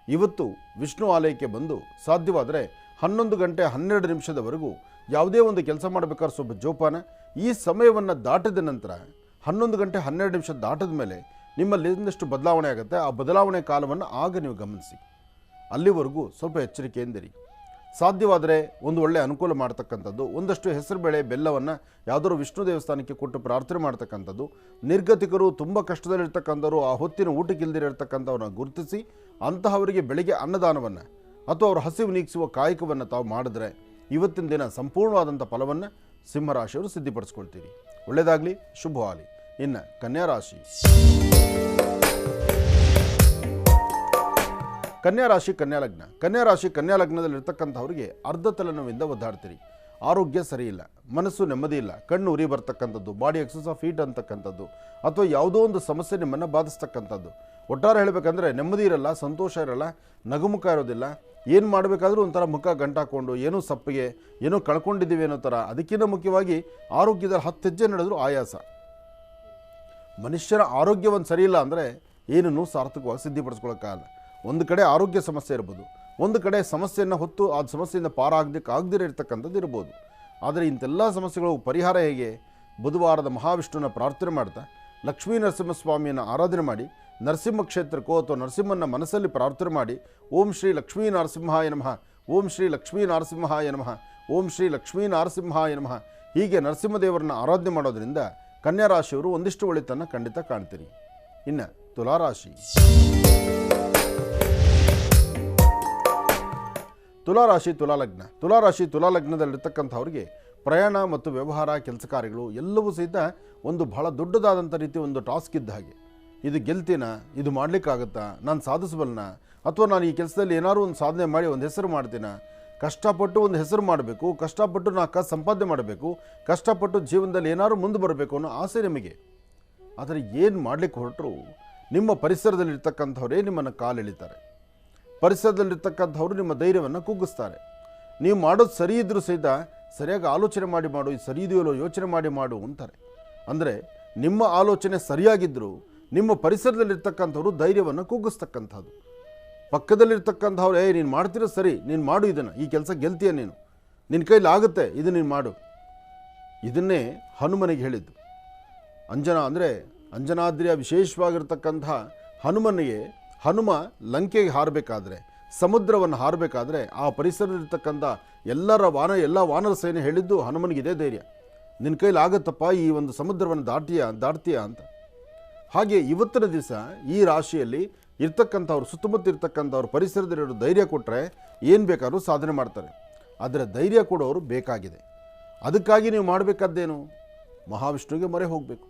Speaker 2: ಇವತ್ತು ವಿಷ್ಣು ಆಲಯಕ್ಕೆ ಬಂದು ಸಾಧ್ಯವಾದರೆ 11 ಗಂಟೆ 12 ನಿಮಿಷದವರೆಗೂ ಯಾವುದೇ ಒಂದು ಕೆಲಸ ಮಾಡಬೇಕಾದ್ರೆ ಸ್ವಲ್ಪ ಜೋಪಾನ. ಈ ಸಮಯವನ್ನು ದಾಟಿದ ನಂತರ 11 ಗಂಟೆ 12 ನಿಮಿಷ ದಾಟಿದ ಮೇಲೆ ನಿಮ್ಮಲ್ಲಿ ಒಂದಷ್ಟು ಬದಲಾವಣೆ ಆಗುತ್ತೆ. ಆ ಬದಲಾವಣೆ ಕಾಲವನ್ನು ಆಗ ನೀವು ಗಮನಿಸಿ. ಅಲ್ಲಿವರೆಗೂ ಸ್ವಲ್ಪ ಎಚ್ಚರಿಕೆಯಿಂದಿರಿ. ಸಾಧ್ಯವಾದರೆ ಒಂದು ಒಳ್ಳೆ ಅನುಕೂಲ ಮಾಡ್ತಕ್ಕಂಥದ್ದು, ಒಂದಷ್ಟು ಹೆಸರುಬೇಳೆ ಬೆಲ್ಲವನ್ನು ಯಾವುದಾದ್ರು ವಿಷ್ಣು ದೇವಸ್ಥಾನಕ್ಕೆ ಕೊಟ್ಟು ಪ್ರಾರ್ಥನೆ ಮಾಡ್ತಕ್ಕಂಥದ್ದು, ನಿರ್ಗತಿಕರು ತುಂಬ ಕಷ್ಟದಲ್ಲಿರ್ತಕ್ಕಂಥವ್ರು ಆ ಹೊತ್ತಿನ ಊಟಕ್ಕಿಲ್ದಿರತಕ್ಕಂಥವ್ರನ್ನ ಗುರುತಿಸಿ ಅಂತಹವರಿಗೆ ಬೆಳಿಗ್ಗೆ ಅನ್ನದಾನವನ್ನು ಅಥವಾ ಅವ್ರ ಹಸಿವು ನೀಗಿಸುವ ಕಾಯಕವನ್ನು ತಾವು ಮಾಡಿದ್ರೆ ಇವತ್ತಿನ ದಿನ ಸಂಪೂರ್ಣವಾದಂಥ ಫಲವನ್ನು ಸಿಂಹರಾಶಿಯವರು ಸಿದ್ಧಿಪಡಿಸ್ಕೊಳ್ತೀರಿ. ಒಳ್ಳೆಯದಾಗಲಿ, ಶುಭವಾಗಲಿ. ಇನ್ನು ಕನ್ಯಾರಾಶಿ. ಕನ್ಯಾರಾಶಿ ಕನ್ಯಾಲಗ್ನ. ಕನ್ಯಾರಾಶಿ ಕನ್ಯಾಲಗ್ನದಲ್ಲಿರ್ತಕ್ಕಂಥವ್ರಿಗೆ ಅರ್ಧ ತಲೆನೋವಿಂದ ಒದ್ದಾಡ್ತೀರಿ. ಆರೋಗ್ಯ ಸರಿಯಿಲ್ಲ, ಮನಸ್ಸು ನೆಮ್ಮದಿ ಇಲ್ಲ, ಕಣ್ಣು ಉರಿ ಬರ್ತಕ್ಕಂಥದ್ದು, ಬಾಡಿ ಎಕ್ಸಸ್ ಆಫ್ ಹೀಟ್ ಅಂತಕ್ಕಂಥದ್ದು, ಅಥವಾ ಯಾವುದೋ ಒಂದು ಸಮಸ್ಯೆ ನಿಮ್ಮನ್ನು ಬಾಧಿಸ್ತಕ್ಕಂಥದ್ದು. ಒಟ್ಟಾರೆ ಹೇಳಬೇಕಂದ್ರೆ ನೆಮ್ಮದಿ ಇರಲ್ಲ, ಸಂತೋಷ ಇರಲ್ಲ, ನಗುಮುಖ ಇರೋದಿಲ್ಲ. ಏನು ಮಾಡಬೇಕಾದ್ರೂ ಒಂಥರ ಮುಖ ಗಂಟಾಕೊಂಡು ಏನೋ ಸಪ್ಪಿಗೆ ಏನೋ ಕಳ್ಕೊಂಡಿದ್ದೀವಿ ಅನ್ನೋ ಥರ. ಅದಕ್ಕಿಂತ ಮುಖ್ಯವಾಗಿ ಆರೋಗ್ಯದಲ್ಲಿ 10 ಹೆಜ್ಜೆ ನಡೆದರೂ ಆಯಾಸ. ಮನುಷ್ಯನ ಆರೋಗ್ಯವನ್ನು ಸರಿಯಿಲ್ಲ ಅಂದರೆ ಏನನ್ನೂ ಸಾರ್ಥಕವಾಗಿ ಸಿದ್ಧಿಪಡಿಸ್ಕೊಳ್ಳೋಕ್ಕಾಗಲ್ಲ. ಒಂದು ಕಡೆ ಆರೋಗ್ಯ ಸಮಸ್ಯೆ ಇರ್ಬೋದು, ಒಂದು ಕಡೆ ಸಮಸ್ಯೆಯನ್ನು ಹೊತ್ತು ಆ ಸಮಸ್ಯೆಯಿಂದ ಆಗದಿರ ಇರ್ತಕ್ಕಂಥದ್ದು ಇರ್ಬೋದು. ಆದರೆ ಇಂಥೆಲ್ಲ ಸಮಸ್ಯೆಗಳು ಪರಿಹಾರ ಹೇಗೆ? ಬುಧವಾರದ ಮಹಾವಿಷ್ಣುವಿನ ಪ್ರಾರ್ಥನೆ ಮಾಡ್ತಾ ಲಕ್ಷ್ಮೀ ನರಸಿಂಹಸ್ವಾಮಿಯನ್ನು ಆರಾಧನೆ ಮಾಡಿ, ನರಸಿಂಹ ಕ್ಷೇತ್ರಕ್ಕೋ ಅಥವಾ ನರಸಿಂಹನ ಮನಸ್ಸಲ್ಲಿ ಪ್ರಾರ್ಥನೆ ಮಾಡಿ ಓಂ ಶ್ರೀ ಲಕ್ಷ್ಮೀ ನರಸಿಂಹಾಯ ನಮಃ, ಓಂ ಶ್ರೀ ಲಕ್ಷ್ಮೀ ನರಸಿಂಹಾಯ ನಮಃ, ಓಂ ಶ್ರೀ ಲಕ್ಷ್ಮೀ ನರಸಿಂಹಾಯ ನಮಃ ಹೀಗೆ ನರಸಿಂಹದೇವರನ್ನ ಆರಾಧನೆ ಮಾಡೋದರಿಂದ ಕನ್ಯಾ ರಾಶಿಯವರು ಒಂದಿಷ್ಟು ಒಳಿತನ್ನು ಖಂಡಿತ ಕಾಣ್ತೀರಿ. ಇನ್ನು ತುಲಾರಾಶಿ. ತುಲಾರಾಶಿ ತುಲಾಲಗ್ನ. ತುಲಾರಾಶಿ ತುಲಾಲಗ್ನದಲ್ಲಿರ್ತಕ್ಕಂಥವ್ರಿಗೆ ಪ್ರಯಾಣ ಮತ್ತು ವ್ಯವಹಾರ ಕೆಲಸ ಕಾರ್ಯಗಳು ಎಲ್ಲವೂ ಸಹಿತ ಒಂದು ಬಹಳ ದೊಡ್ಡದಾದಂಥ ರೀತಿ ಒಂದು ಟಾಸ್ಕ್ ಇದ್ದ ಹಾಗೆ. ಇದು ಗೆಲ್ತೀನ, ಇದು ಮಾಡಲಿಕ್ಕಾಗುತ್ತಾ, ನಾನು ಸಾಧಿಸಬಲ್ಲನ, ಅಥವಾ ನಾನು ಈ ಕೆಲಸದಲ್ಲಿ ಏನಾದರೂ ಒಂದು ಸಾಧನೆ ಮಾಡಿ ಒಂದು ಹೆಸರು ಮಾಡ್ತೀನ, ಕಷ್ಟಪಟ್ಟು ಒಂದು ಹೆಸರು ಮಾಡಬೇಕು, ಕಷ್ಟಪಟ್ಟು ನಾನು ಸಂಪಾದನೆ ಮಾಡಬೇಕು, ಕಷ್ಟಪಟ್ಟು ಜೀವನದಲ್ಲಿ ಏನಾದರೂ ಮುಂದೆ ಬರಬೇಕು ಅನ್ನೋ ಆಸೆ ನಿಮಗೆ. ಆದರೆ ಏನು ಮಾಡಲಿಕ್ಕೆ ಹೊರಟರು ನಿಮ್ಮ ಪರಿಸರದಲ್ಲಿರ್ತಕ್ಕಂಥವರೇ ನಿಮ್ಮನ್ನು ಕಾಲೆಳಿತಾರೆ. ಪರಿಸರದಲ್ಲಿರ್ತಕ್ಕಂಥವ್ರು ನಿಮ್ಮ ಧೈರ್ಯವನ್ನು ಕುಗ್ಗಿಸ್ತಾರೆ. ನೀವು ಮಾಡೋದು ಸರಿ ಇದ್ದರೂ ಸಹಿತ ಸರಿಯಾಗಿ ಆಲೋಚನೆ ಮಾಡಿ ಮಾಡು, ಇದು ಸರಿ ಇದೆಯೋ ಯೋಚನೆ ಮಾಡಿ ಮಾಡು ಅಂತಾರೆ. ಅಂದರೆ ನಿಮ್ಮ ಆಲೋಚನೆ ಸರಿಯಾಗಿದ್ದರೂ ನಿಮ್ಮ ಪರಿಸರದಲ್ಲಿರ್ತಕ್ಕಂಥವ್ರು ಧೈರ್ಯವನ್ನು ಕುಗ್ಗಿಸ್ತಕ್ಕಂಥದ್ದು. ಪಕ್ಕದಲ್ಲಿರ್ತಕ್ಕಂಥವ್ರು ನೀನು ಮಾಡ್ತಿರೋ ಸರಿ, ನೀನು ಮಾಡು, ಇದನ್ನು ಈ ಕೆಲಸ ಗೆಲ್ತೀಯ, ನೀನು ನಿನ್ನ ಕೈಲಿ ಆಗುತ್ತೆ, ಇದು ನೀನು ಮಾಡು. ಇದನ್ನೇ ಹನುಮನಿಗೆ ಹೇಳಿದ್ದು. ಅಂಜನಾದ್ರಿಯ ವಿಶೇಷವಾಗಿರ್ತಕ್ಕಂಥ ಹನುಮನಿಗೆ ಹನುಮ ಲಂಕೆಗೆ ಹಾರಬೇಕಾದ್ರೆ, ಸಮುದ್ರವನ್ನು ಹಾರಬೇಕಾದ್ರೆ ಆ ಪರಿಸರದಲ್ಲಿರ್ತಕ್ಕಂಥ ಎಲ್ಲ ವಾನರ ಸೇನೆ ಹೇಳಿದ್ದು ಹನುಮನಿಗೆ ಇದೇ ಧೈರ್ಯ, ನಿನ್ನ ಕೈಲಿ ಆಗುತ್ತಪ್ಪ, ಈ ಒಂದು ಸಮುದ್ರವನ್ನು ದಾಟ್ತೀಯ ಅಂತ. ಹಾಗೆ ಇವತ್ತಿನ ದಿವಸ ಈ ರಾಶಿಯಲ್ಲಿ ಇರ್ತಕ್ಕಂಥವ್ರು, ಸುತ್ತಮುತ್ತ ಇರ್ತಕ್ಕಂಥವ್ರು ಪರಿಸರದಲ್ಲಿರೋ ಧೈರ್ಯ ಕೊಟ್ಟರೆ ಏನು ಬೇಕಾದ್ರೂ ಸಾಧನೆ ಮಾಡ್ತಾರೆ. ಆದರೆ ಧೈರ್ಯ ಕೊಡೋರು ಬೇಕಾಗಿದೆ. ಅದಕ್ಕಾಗಿ ನೀವು ಮಾಡಬೇಕಾದ್ದೇನು? ಮಹಾವಿಷ್ಣುವಿಗೆ ಮೊರೆ ಹೋಗಬೇಕು.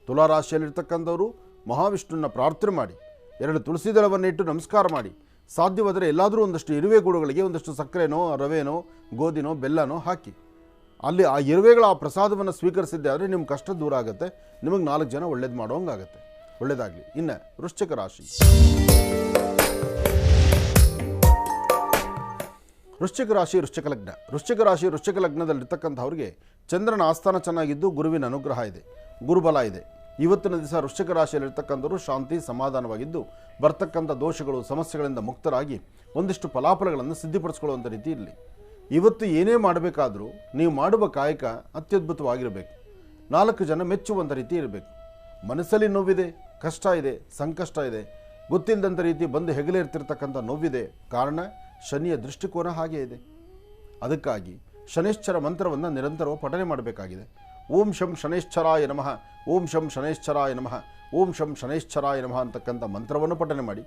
Speaker 2: ತುಲಾರಾಶಿಯಲ್ಲಿರ್ತಕ್ಕಂಥವರು ಮಹಾವಿಷ್ಣುವಿನ ಪ್ರಾರ್ಥನೆ ಮಾಡಿ, 2 ತುಳಸಿ ದಳವನ್ನು ಇಟ್ಟು ನಮಸ್ಕಾರ ಮಾಡಿ, ಸಾಧ್ಯವಾದರೆ ಎಲ್ಲಾದರೂ ಒಂದಷ್ಟು ಇರುವೆ ಗೂಡುಗಳಿಗೆ ಒಂದಷ್ಟು ಸಕ್ಕರೆನೋ ರವೆನೋ ಗೋಧಿನೋ ಬೆಲ್ಲನೋ ಹಾಕಿ ಅಲ್ಲಿ ಆ ಇರುವೆಗಳ ಆ ಪ್ರಸಾದವನ್ನು ಸ್ವೀಕರಿಸಿದ್ದೆ ಆದರೆ ನಿಮ್ಮ ಕಷ್ಟ ದೂರ ಆಗುತ್ತೆ, ನಿಮಗೆ 4 ಜನ ಒಳ್ಳೇದು ಮಾಡೋಂಗಾಗುತ್ತೆ. ಒಳ್ಳೆಯದಾಗಲಿ. ಇನ್ನು ವೃಶ್ಚಿಕ ರಾಶಿ. ವೃಶ್ಚಿಕ ರಾಶಿ ಲಗ್ನದಲ್ಲಿರ್ತಕ್ಕಂಥವ್ರಿಗೆ ಚಂದ್ರನ ಆಸ್ಥಾನ ಚೆನ್ನಾಗಿದ್ದು ಗುರುವಿನ ಅನುಗ್ರಹ ಇದೆ, ಗುರುಬಲ ಇದೆ. ಇವತ್ತಿನ ದಿವಸ ವೃಶ್ಚಿಕ ರಾಶಿಯಲ್ಲಿರ್ತಕ್ಕಂಥವರು ಶಾಂತಿ ಸಮಾಧಾನವಾಗಿದ್ದು ಬರ್ತಕ್ಕಂಥ ದೋಷಗಳು ಸಮಸ್ಯೆಗಳಿಂದ ಮುಕ್ತರಾಗಿ ಒಂದಿಷ್ಟು ಫಲಾಫಲಗಳನ್ನು ಸಿದ್ಧಿಪಡಿಸ್ಕೊಳ್ಳುವಂಥ ರೀತಿ ಇರಲಿ. ಇವತ್ತು ಏನೇ ಮಾಡಬೇಕಾದ್ರೂ ನೀವು ಮಾಡುವ ಕಾಯಕ ಅತ್ಯದ್ಭುತವಾಗಿರಬೇಕು. 4 ಜನ ಮೆಚ್ಚುವಂಥ ರೀತಿ ಇರಬೇಕು. ಮನಸ್ಸಲ್ಲಿ ನೋವಿದೆ, ಕಷ್ಟ ಇದೆ, ಸಂಕಷ್ಟ ಇದೆ, ಗೊತ್ತಿಲ್ಲದಂಥ ರೀತಿ ಬಂದು ಹೆಗಲೇ ಇರ್ತಿರ್ತಕ್ಕಂಥ ನೋವಿದೆ. ಕಾರಣ ಶನಿಯ ದೃಷ್ಟಿಕೋನ ಹಾಗೆ ಇದೆ. ಅದಕ್ಕಾಗಿ ಶನೈಶ್ಚರ ಮಂತ್ರವನ್ನು ನಿರಂತರವಾಗಿ ಪಠನೆ ಮಾಡಬೇಕಾಗಿದೆ. ಓಂ ಶಂ ಶನೈಶ್ಚರಾಯ ನಮಃ, ಓಂ ಶಂ ಶನೈಶ್ಚರಾಯ ನಮಃ, ಓಂ ಶಂ ಶನೈಶ್ಚರಾಯ ನಮಃ ಅಂತಕ್ಕಂಥ ಮಂತ್ರವನ್ನು ಪಠನೆ ಮಾಡಿ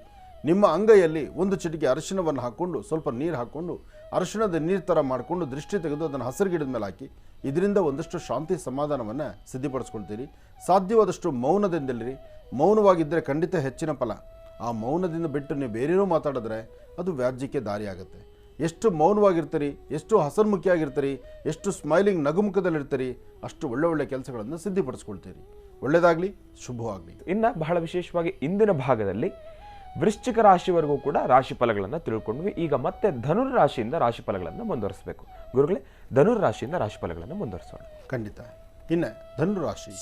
Speaker 2: ನಿಮ್ಮ ಅಂಗೈಯಲ್ಲಿ 1 ಚಿಟಿಕೆ ಅರಿಶಿಣವನ್ನು ಹಾಕ್ಕೊಂಡು ಸ್ವಲ್ಪ ನೀರು ಹಾಕ್ಕೊಂಡು ಅರಿಶಿಣದ ನೀರು ಥರ ಮಾಡಿಕೊಂಡು ದೃಷ್ಟಿ ತೆಗೆದು ಅದನ್ನು ಹಸಿರು ಗಿಡದ ಮೇಲೆ ಹಾಕಿ ಇದರಿಂದ ಒಂದಷ್ಟು ಶಾಂತಿ ಸಮಾಧಾನವನ್ನು ಸಿದ್ಧಿಪಡಿಸ್ಕೊಳ್ತೀರಿ. ಸಾಧ್ಯವಾದಷ್ಟು ಮೌನದಿಂದಲಿರಿ. ಮೌನವಾಗಿದ್ದರೆ ಖಂಡಿತ ಹೆಚ್ಚಿನ ಫಲ. ಆ ಮೌನದಿಂದ ಬಿಟ್ಟು ನೀವು ಬೇರೇನೋ ಮಾತಾಡಿದ್ರೆ ಅದು ವ್ಯಾಜ್ಯಕ್ಕೆ ದಾರಿಯಾಗುತ್ತೆ. ಎಷ್ಟು ಮೌನವಾಗಿರ್ತೀರಿ, ಎಷ್ಟು ಹಸನ್ಮುಖಿಯಾಗಿರ್ತೀರಿ, ಎಷ್ಟು ಸ್ಮೈಲಿಂಗ್ ನಗುಮುಖದಲ್ಲಿರ್ತೀರಿ, ಅಷ್ಟು ಒಳ್ಳೆ ಕೆಲಸಗಳನ್ನು ಸಿದ್ಧಿಪಡಿಸ್ಕೊಳ್ತೀರಿ. ಒಳ್ಳೆಯದಾಗಲಿ, ಶುಭವಾಗಲಿ.
Speaker 1: ಇನ್ನು ಬಹಳ ವಿಶೇಷವಾಗಿ ಇಂದಿನ ಭಾಗದಲ್ಲಿ ವೃಶ್ಚಿಕ ರಾಶಿವರೆಗೂ ಕೂಡ ರಾಶಿ ಫಲಗಳನ್ನು ತಿಳ್ಕೊಂಡ್ವಿ. ಈಗ ಮತ್ತೆ ಧನುರ್ರಾಶಿಯಿಂದ ರಾಶಿ ಫಲಗಳನ್ನು ಮುಂದುವರಿಸಬೇಕು. ಗುರುಗಳೇ, ಧನುರ್ರಾಶಿಯಿಂದ ರಾಶಿ ಫಲಗಳನ್ನು ಮುಂದುವರಿಸೋಣ.
Speaker 2: ಖಂಡಿತ. ಇನ್ನು ಧನುರಾಶಿ.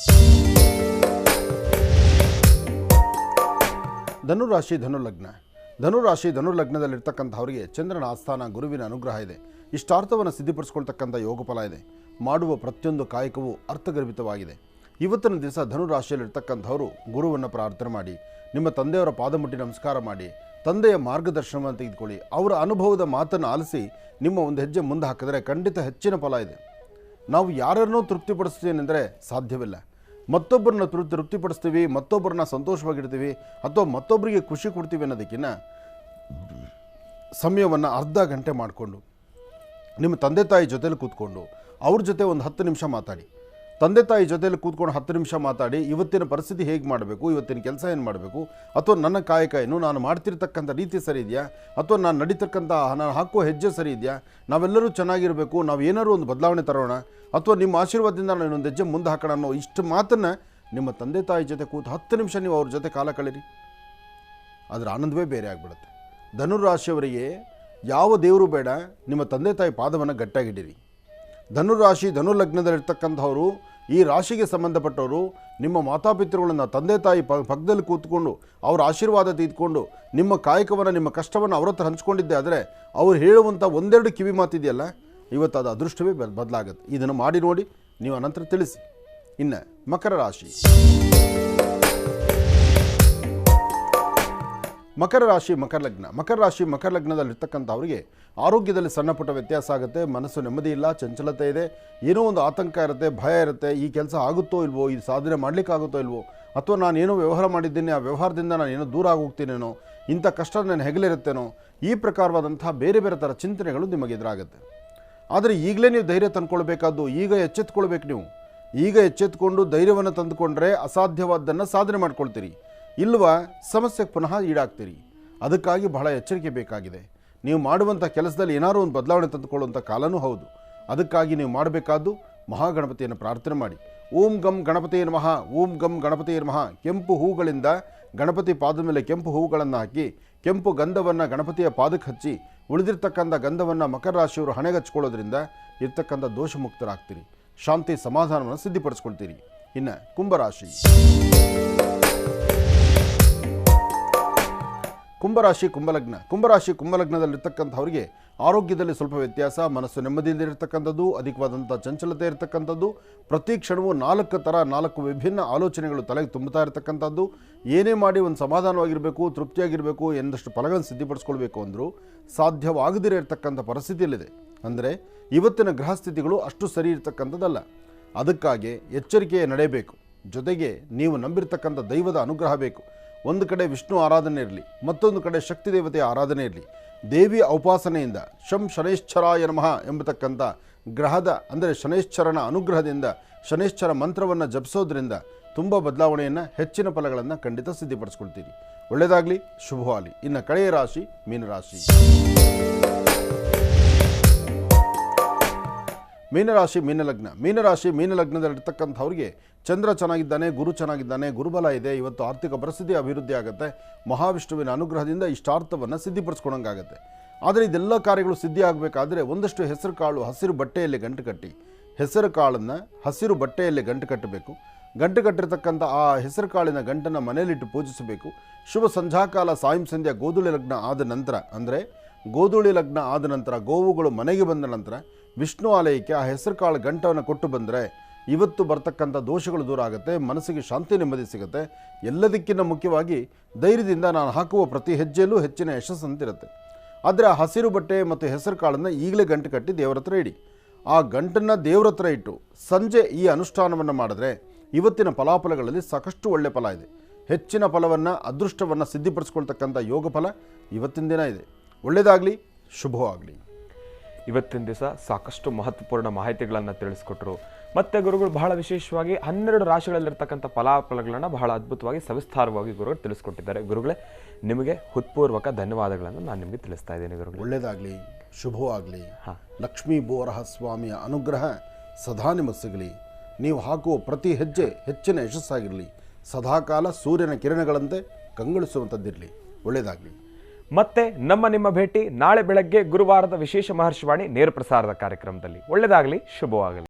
Speaker 2: ಧನುರ್ಲಗ್ನದಲ್ಲಿರ್ತಕ್ಕಂಥವರಿಗೆ ಚಂದ್ರನ ಆಸ್ಥಾನ ಗುರುವಿನ ಅನುಗ್ರಹ ಇದೆ. ಇಷ್ಟಾರ್ಥವನ್ನು ಸಿದ್ಧಿಪಡಿಸ್ಕೊಳ್ತಕ್ಕಂಥ ಯೋಗ ಫಲ ಇದೆ. ಮಾಡುವ ಪ್ರತಿಯೊಂದು ಕಾಯಕವೂ ಅರ್ಥಗರ್ಭಿತವಾಗಿದೆ. ಇವತ್ತಿನ ದಿವಸ ಧನುರಾಶಿಯಲ್ಲಿರ್ತಕ್ಕಂಥವರು ಗುರುವನ್ನು ಪ್ರಾರ್ಥನೆ ಮಾಡಿ, ನಿಮ್ಮ ತಂದೆಯವರ ಪಾದ ಮುಟ್ಟಿ ನಮಸ್ಕಾರ ಮಾಡಿ, ತಂದೆಯ ಮಾರ್ಗದರ್ಶನವನ್ನು ತೆಗೆದುಕೊಳ್ಳಿ. ಅವರ ಅನುಭವದ ಮಾತನ್ನು ಆಲಿಸಿ ನಿಮ್ಮ ಒಂದು ಹೆಜ್ಜೆ ಮುಂದೆ ಹಾಕಿದರೆ ಖಂಡಿತ ಹೆಚ್ಚಿನ ಫಲ ಇದೆ. ನಾವು ಯಾರನ್ನೋ ತೃಪ್ತಿಪಡಿಸ್ತೀನೆಂದರೆ ಸಾಧ್ಯವಿಲ್ಲ. ಮತ್ತೊಬ್ಬರನ್ನ ತೃಪ್ತಿಪಡಿಸ್ತೀವಿ, ಮತ್ತೊಬ್ಬರನ್ನ ಸಂತೋಷವಾಗಿರ್ತೀವಿ ಅಥವಾ ಮತ್ತೊಬ್ಬರಿಗೆ ಖುಷಿ ಕೊಡ್ತೀವಿ ಅನ್ನೋದಕ್ಕಿಂತ ಸಮಯವನ್ನು ಅರ್ಧ ಗಂಟೆ ಮಾಡಿಕೊಂಡು ನಿಮ್ಮ ತಂದೆ ತಾಯಿ ಜೊತೆಲಿ ಕೂತ್ಕೊಂಡು ಅವ್ರ ಜೊತೆ ಒಂದು 10 ನಿಮಿಷ ಮಾತಾಡಿ. ತಂದೆ ತಾಯಿ ಜೊತೆಲಿ ಕೂತ್ಕೊಂಡು 10 ನಿಮಿಷ ಮಾತಾಡಿ, ಇವತ್ತಿನ ಪರಿಸ್ಥಿತಿ ಹೇಗೆ ಮಾಡಬೇಕು, ಇವತ್ತಿನ ಕೆಲಸ ಏನು ಮಾಡಬೇಕು, ಅಥವಾ ನನ್ನ ಕಾಯಕ ಏನು, ನಾನು ಮಾಡ್ತಿರ್ತಕ್ಕಂಥ ರೀತಿ ಸರಿ ಇದೆಯಾ, ಅಥವಾ ನಾನು ನಡೀತಕ್ಕಂಥ ನಾನು ಹಾಕೋ ಹೆಜ್ಜೆ ಸರಿ ಇದೆಯಾ, ನಾವೆಲ್ಲರೂ ಚೆನ್ನಾಗಿರಬೇಕು, ನಾವು ಏನಾದ್ರು ಒಂದು ಬದಲಾವಣೆ ತರೋಣ, ಅಥವಾ ನಿಮ್ಮ ಆಶೀರ್ವಾದದಿಂದ ನಾನು ಒಂದು ಹೆಜ್ಜೆ ಮುಂದೆ ಹಾಕೋಣ ಅನ್ನೋ ಇಷ್ಟು ಮಾತನ್ನು ನಿಮ್ಮ ತಂದೆ ತಾಯಿ ಜೊತೆ ಕೂತು 10 ನಿಮಿಷ ನೀವು ಅವ್ರ ಜೊತೆ ಕಾಲ ಕಳೀರಿ. ಅದರ ಆನಂದವೇ ಬೇರೆ ಆಗಿಬಿಡುತ್ತೆ. ಧನುರಾಶಿಯವರಿಗೆ ಯಾವ ದೇವರು ಬೇಡ, ನಿಮ್ಮ ತಂದೆ ತಾಯಿ ಪಾದವನ್ನು ಗಟ್ಟಿಯಾಗಿಡಿರಿ. ಧನುರ್ಲಗ್ನದಲ್ಲಿರ್ತಕ್ಕಂಥವರು ಈ ರಾಶಿಗೆ ಸಂಬಂಧಪಟ್ಟವರು ನಿಮ್ಮ ಮಾತಾಪಿತೃಗಳನ್ನು ತಂದೆ ತಾಯಿ ಪಕ್ಕದಲ್ಲಿ ಕೂತ್ಕೊಂಡು ಅವರ ಆಶೀರ್ವಾದ ತೆಗೆದುಕೊಂಡು ನಿಮ್ಮ ಕಾಯಕವನ್ನು ನಿಮ್ಮ ಕಷ್ಟವನ್ನು ಅವ್ರ ಹತ್ರ ಹಂಚ್ಕೊಂಡಿದ್ದೆ ಆದರೆ ಅವ್ರು ಹೇಳುವಂಥ ಒಂದೆರಡು ಕಿವಿ ಮಾತಿದೆಯಲ್ಲ, ಇವತ್ತು ಅದು ಅದೃಷ್ಟವೇ ಬದಲಾಗುತ್ತೆ. ಇದನ್ನು ಮಾಡಿ ನೋಡಿ, ನೀವು ಅನಂತರ ತಿಳಿಸಿ. ಇನ್ನು ಮಕರ ರಾಶಿ. ಮಕರ ರಾಶಿ ಮಕರ ಲಗ್ನ. ಮಕರ ರಾಶಿ ಮಕರ ಲಗ್ನದಲ್ಲಿರ್ತಕ್ಕಂಥವ್ರಿಗೆ ಆರೋಗ್ಯದಲ್ಲಿ ಸಣ್ಣ ಪುಟ್ಟ ವ್ಯತ್ಯಾಸ ಆಗುತ್ತೆ. ಮನಸ್ಸು ನೆಮ್ಮದಿ ಇಲ್ಲ, ಚಂಚಲತೆ ಇದೆ, ಏನೋ ಒಂದು ಆತಂಕ ಇರುತ್ತೆ, ಭಯ ಇರುತ್ತೆ. ಈ ಕೆಲಸ ಆಗುತ್ತೋ ಇಲ್ವೋ, ಈ ಸಾಧನೆ ಮಾಡಲಿಕ್ಕಾಗುತ್ತೋ ಇಲ್ವೋ, ಅಥವಾ ನಾನೇನೋ ವ್ಯವಹಾರ ಮಾಡಿದ್ದೀನಿ, ಆ ವ್ಯವಹಾರದಿಂದ ನಾನು ಏನೋ ದೂರ ಆಗೋಗ್ತೀನೇನೋ, ಇಂಥ ಕಷ್ಟ ನಾನು ಹೆಗಲಿರುತ್ತೇನೋ, ಈ ಪ್ರಕಾರವಾದಂತಹ ಬೇರೆ ಬೇರೆ ಥರ ಚಿಂತನೆಗಳು ನಿಮಗೆ ಎದುರಾಗುತ್ತೆ. ಆದರೆ ಈಗಲೇ ನೀವು ಧೈರ್ಯ ತಂದುಕೊಳ್ಬೇಕಾದ್ದು, ಈಗ ಎಚ್ಚೆತ್ಕೊಳ್ಬೇಕು. ನೀವು ಈಗ ಎಚ್ಚೆತ್ಕೊಂಡು ಧೈರ್ಯವನ್ನು ತಂದುಕೊಂಡ್ರೆ ಅಸಾಧ್ಯವಾದ್ದನ್ನು ಸಾಧನೆ ಮಾಡ್ಕೊಳ್ತೀರಿ, ಇಲ್ವಾ ಸಮಸ್ಯೆಗೆ ಪುನಃ ಈಡಾಗ್ತೀರಿ. ಅದಕ್ಕಾಗಿ ಬಹಳ ಎಚ್ಚರಿಕೆ ಬೇಕಾಗಿದೆ. ನೀವು ಮಾಡುವಂಥ ಕೆಲಸದಲ್ಲಿ ಏನಾದರೂ ಒಂದು ಬದಲಾವಣೆ ತಂದುಕೊಳ್ಳುವಂಥ ಕಾಲನೂ ಹೌದು. ಅದಕ್ಕಾಗಿ ನೀವು ಮಾಡಬೇಕಾದ್ದು ಮಹಾಗಣಪತಿಯನ್ನು ಪ್ರಾರ್ಥನೆ ಮಾಡಿ. ಓಂ ಗಂ ಗಣಪತಿಯೇ ನಮಃ, ಓಂ ಗಂ ಗಣಪತಿಯೇ ನಮಃ. ಕೆಂಪು ಹೂಗಳಿಂದ ಗಣಪತಿ ಪಾದದ ಮೇಲೆ ಕೆಂಪು ಹೂಗಳನ್ನು ಹಾಕಿ, ಕೆಂಪು ಗಂಧವನ್ನು ಗಣಪತಿಯ ಪಾದಕ್ಕೆ ಹಚ್ಚಿ, ಉಳಿದಿರ್ತಕ್ಕಂಥ ಗಂಧವನ್ನು ಮಕರ ರಾಶಿಯವರು ಹಣೆಗೆ ಹಚ್ಕೊಳ್ಳೋದ್ರಿಂದ ಇರ್ತಕ್ಕಂಥ ದೋಷ ಮುಕ್ತರಾಗ್ತೀರಿ, ಶಾಂತಿ ಸಮಾಧಾನವನ್ನು ಸಿದ್ಧಿಪಡಿಸ್ಕೊಳ್ತೀರಿ. ಇನ್ನು ಕುಂಭರಾಶಿ. ಕುಂಭರಾಶಿ ಕುಂಭಲಗ್ನ. ಕುಂಭರಾಶಿ ಕುಂಭಲಗ್ನದಲ್ಲಿರ್ತಕ್ಕಂಥವ್ರಿಗೆ ಆರೋಗ್ಯದಲ್ಲಿ ಸ್ವಲ್ಪ ವ್ಯತ್ಯಾಸ, ಮನಸ್ಸು ನೆಮ್ಮದಿಯಿಂದ ಇರತಕ್ಕಂಥದ್ದು, ಅಧಿಕವಾದಂಥ ಚಂಚಲತೆ ಇರತಕ್ಕಂಥದ್ದು, ಪ್ರತಿ ಕ್ಷಣವೂ 4 ವಿಭಿನ್ನ ಆಲೋಚನೆಗಳು ತಲೆಗೆ ತುಂಬುತ್ತಾ ಇರತಕ್ಕಂಥದ್ದು. ಏನೇ ಮಾಡಿ ಒಂದು ಸಮಾಧಾನವಾಗಿರಬೇಕು, ತೃಪ್ತಿಯಾಗಿರಬೇಕು, ಎಂದಷ್ಟು ಫಲಗಳನ್ನು ಸಿದ್ಧಿಪಡಿಸ್ಕೊಳ್ಬೇಕು ಅಂದರೂ ಸಾಧ್ಯವಾಗದಿರೇ ಇರತಕ್ಕಂಥ ಪರಿಸ್ಥಿತಿಯಲ್ಲಿದೆ. ಅಂದರೆ ಇವತ್ತಿನ ಗ್ರಹಸ್ಥಿತಿಗಳು ಅಷ್ಟು ಸರಿ ಇರತಕ್ಕಂಥದ್ದಲ್ಲ. ಅದಕ್ಕಾಗಿ ಎಚ್ಚರಿಕೆಯ ನಡೆಯಬೇಕು. ಜೊತೆಗೆ ನೀವು ನಂಬಿರ್ತಕ್ಕಂಥ ದೈವದ ಅನುಗ್ರಹ ಬೇಕು. ಒಂದು ಕಡೆ ವಿಷ್ಣು ಆರಾಧನೆ ಇರಲಿ, ಮತ್ತೊಂದು ಕಡೆ ಶಕ್ತಿ ದೇವತೆಯ ಆರಾಧನೆ ಇರಲಿ. ದೇವಿಯ ಔಪಾಸನೆಯಿಂದ ಶನೈಶ್ಚರಾಯ ನಮಃ ಎಂಬತಕ್ಕಂಥ ಗ್ರಹದ ಅಂದರೆ ಶನೈಶ್ಚರನ ಅನುಗ್ರಹದಿಂದ ಶನೈಶ್ಚರ ಮಂತ್ರವನ್ನು ಜಪಿಸೋದ್ರಿಂದ ತುಂಬ ಬದಲಾವಣೆಯನ್ನು, ಹೆಚ್ಚಿನ ಫಲಗಳನ್ನು ಖಂಡಿತ ಸಿದ್ಧಿಪಡಿಸ್ಕೊಳ್ತೀರಿ. ಒಳ್ಳೆಯದಾಗಲಿ, ಶುಭವಾಗಲಿ. ಇನ್ನು ಕಡೆಯ ರಾಶಿ ಮೀನರಾಶಿ. ಮೀನರಾಶಿ ಮೀನಲಗ್ನ. ಮೀನರಾಶಿ ಮೀನಲಗ್ನದಲ್ಲಿರ್ತಕ್ಕಂಥವ್ರಿಗೆ ಚಂದ್ರ ಚೆನ್ನಾಗಿದ್ದಾನೆ, ಗುರು ಚೆನ್ನಾಗಿದ್ದಾನೆ, ಗುರುಬಲ ಇದೆ. ಇವತ್ತು ಆರ್ಥಿಕ ಪರಿಸ್ಥಿತಿ ಅಭಿವೃದ್ಧಿ ಆಗುತ್ತೆ. ಮಹಾವಿಷ್ಣುವಿನ ಅನುಗ್ರಹದಿಂದ ಇಷ್ಟಾರ್ಥವನ್ನು ಸಿದ್ಧಿಪಡಿಸ್ಕೊಳಂಗಾಗುತ್ತೆ. ಆದರೆ ಇದೆಲ್ಲ ಕಾರ್ಯಗಳು ಸಿದ್ಧಿ ಆಗಬೇಕಾದ್ರೆ ಒಂದಷ್ಟು ಹೆಸರು ಕಾಳು ಹಸಿರು ಬಟ್ಟೆಯಲ್ಲಿ ಗಂಟು ಕಟ್ಟಿ, ಹೆಸರು ಕಾಳನ್ನು ಹಸಿರು ಬಟ್ಟೆಯಲ್ಲಿ ಗಂಟು ಕಟ್ಟಬೇಕು. ಗಂಟು ಕಟ್ಟಿರ್ತಕ್ಕಂಥ ಆ ಹೆಸರು ಕಾಳಿನ ಗಂಟನ್ನು ಮನೆಯಲ್ಲಿಟ್ಟು ಪೂಜಿಸಬೇಕು. ಶುಭ ಸಂಧ್ಯಾಕಾಲ ಸಾಯಂ ಸಂಧ್ಯಾ ಗೋಧೂಳಿ ಲಗ್ನ ಆದ ನಂತರ, ಅಂದರೆ ಗೋಧೂಳಿ ಲಗ್ನ ಆದ ನಂತರ, ಗೋವುಗಳು ಮನೆಗೆ ಬಂದ ನಂತರ ವಿಷ್ಣು ಆಲಯಕ್ಕೆ ಆ ಹೆಸರು ಕಾಳು ಗಂಟವನ್ನು ಕೊಟ್ಟು ಬಂದರೆ ಇವತ್ತು ಬರ್ತಕ್ಕಂಥ ದೋಷಗಳು ದೂರ ಆಗುತ್ತೆ, ಮನಸ್ಸಿಗೆ ಶಾಂತಿ ನೆಮ್ಮದಿ ಸಿಗುತ್ತೆ. ಎಲ್ಲದಕ್ಕಿಂತ ಮುಖ್ಯವಾಗಿ ಧೈರ್ಯದಿಂದ ನಾನು ಹಾಕುವ ಪ್ರತಿ ಹೆಜ್ಜೆಯಲ್ಲೂ ಹೆಚ್ಚಿನ ಯಶಸ್ಸಂತಿರುತ್ತೆ. ಆದರೆ ಆ ಹಸಿರು ಬಟ್ಟೆ ಮತ್ತು ಹೆಸರು ಕಾಳನ್ನು ಈಗಲೇ ಗಂಟು ಕಟ್ಟಿ ದೇವರ ಹತ್ರ ಇಡಿ. ಆ ಗಂಟನ್ನು ದೇವರ ಹತ್ರ ಇಟ್ಟು ಸಂಜೆ ಈ ಅನುಷ್ಠಾನವನ್ನು ಮಾಡಿದ್ರೆ ಇವತ್ತಿನ ಫಲಾಫಲಗಳಲ್ಲಿ ಸಾಕಷ್ಟು ಒಳ್ಳೆಯ ಫಲ ಇದೆ. ಹೆಚ್ಚಿನ ಫಲವನ್ನು, ಅದೃಷ್ಟವನ್ನು ಸಿದ್ಧಿಪಡಿಸ್ಕೊಳ್ತಕ್ಕಂಥ ಯೋಗ ಫಲ ಇವತ್ತಿನ ದಿನ ಇದೆ. ಒಳ್ಳೆಯದಾಗಲಿ, ಶುಭವಾಗಲಿ.
Speaker 1: ಇವತ್ತಿನ ದಿವಸ ಸಾಕಷ್ಟು ಮಹತ್ವಪೂರ್ಣ ಮಾಹಿತಿಗಳನ್ನು ತಿಳಿಸ್ಕೊಟ್ರು. ಮತ್ತು ಗುರುಗಳು ಬಹಳ ವಿಶೇಷವಾಗಿ 12 ರಾಶಿಗಳಲ್ಲಿರ್ತಕ್ಕಂಥ ಫಲಾಫಲಗಳನ್ನು ಬಹಳ ಅದ್ಭುತವಾಗಿ ಸವಿಸ್ತಾರವಾಗಿ ಗುರುಗಳು ತಿಳಿಸ್ಕೊಟ್ಟಿದ್ದಾರೆ. ಗುರುಗಳೇ, ನಿಮಗೆ ಹೃತ್ಪೂರ್ವಕ ಧನ್ಯವಾದಗಳನ್ನು ನಾನು ನಿಮಗೆ ತಿಳಿಸ್ತಾ ಇದ್ದೇನೆ. ಗುರುಗಳು
Speaker 2: ಒಳ್ಳೆಯದಾಗಲಿ, ಶುಭವಾಗಲಿ. ಲಕ್ಷ್ಮೀ ಬೋರಹ ಸ್ವಾಮಿಯ ಅನುಗ್ರಹ ಸದಾ ನಿಮಗೆ ಸಿಗಲಿ. ನೀವು ಹಾಕುವ ಪ್ರತಿ ಹೆಜ್ಜೆ ಹೆಚ್ಚಿನ ಯಶಸ್ಸಾಗಿರಲಿ. ಸದಾಕಾಲ ಸೂರ್ಯನ ಕಿರಣಗಳಂತೆ ಕಂಗೊಳಿಸುವಂಥದ್ದಿರಲಿ. ಒಳ್ಳೆಯದಾಗಲಿ.
Speaker 1: ಮತ್ತೆ ನಿಮ್ಮ ಭೇಟಿ ನಾಳೆ ಬೆಳಗ್ಗೆ ಗುರುವಾರದ ವಿಶೇಷ ಮಹರ್ಷಿವಾಣಿ ನೇರ ಪ್ರಸಾರದ ಕಾರ್ಯಕ್ರಮದಲ್ಲಿ. ಒಳ್ಳೆಯದಾಗಲಿ, ಶುಭವಾಗಲಿ.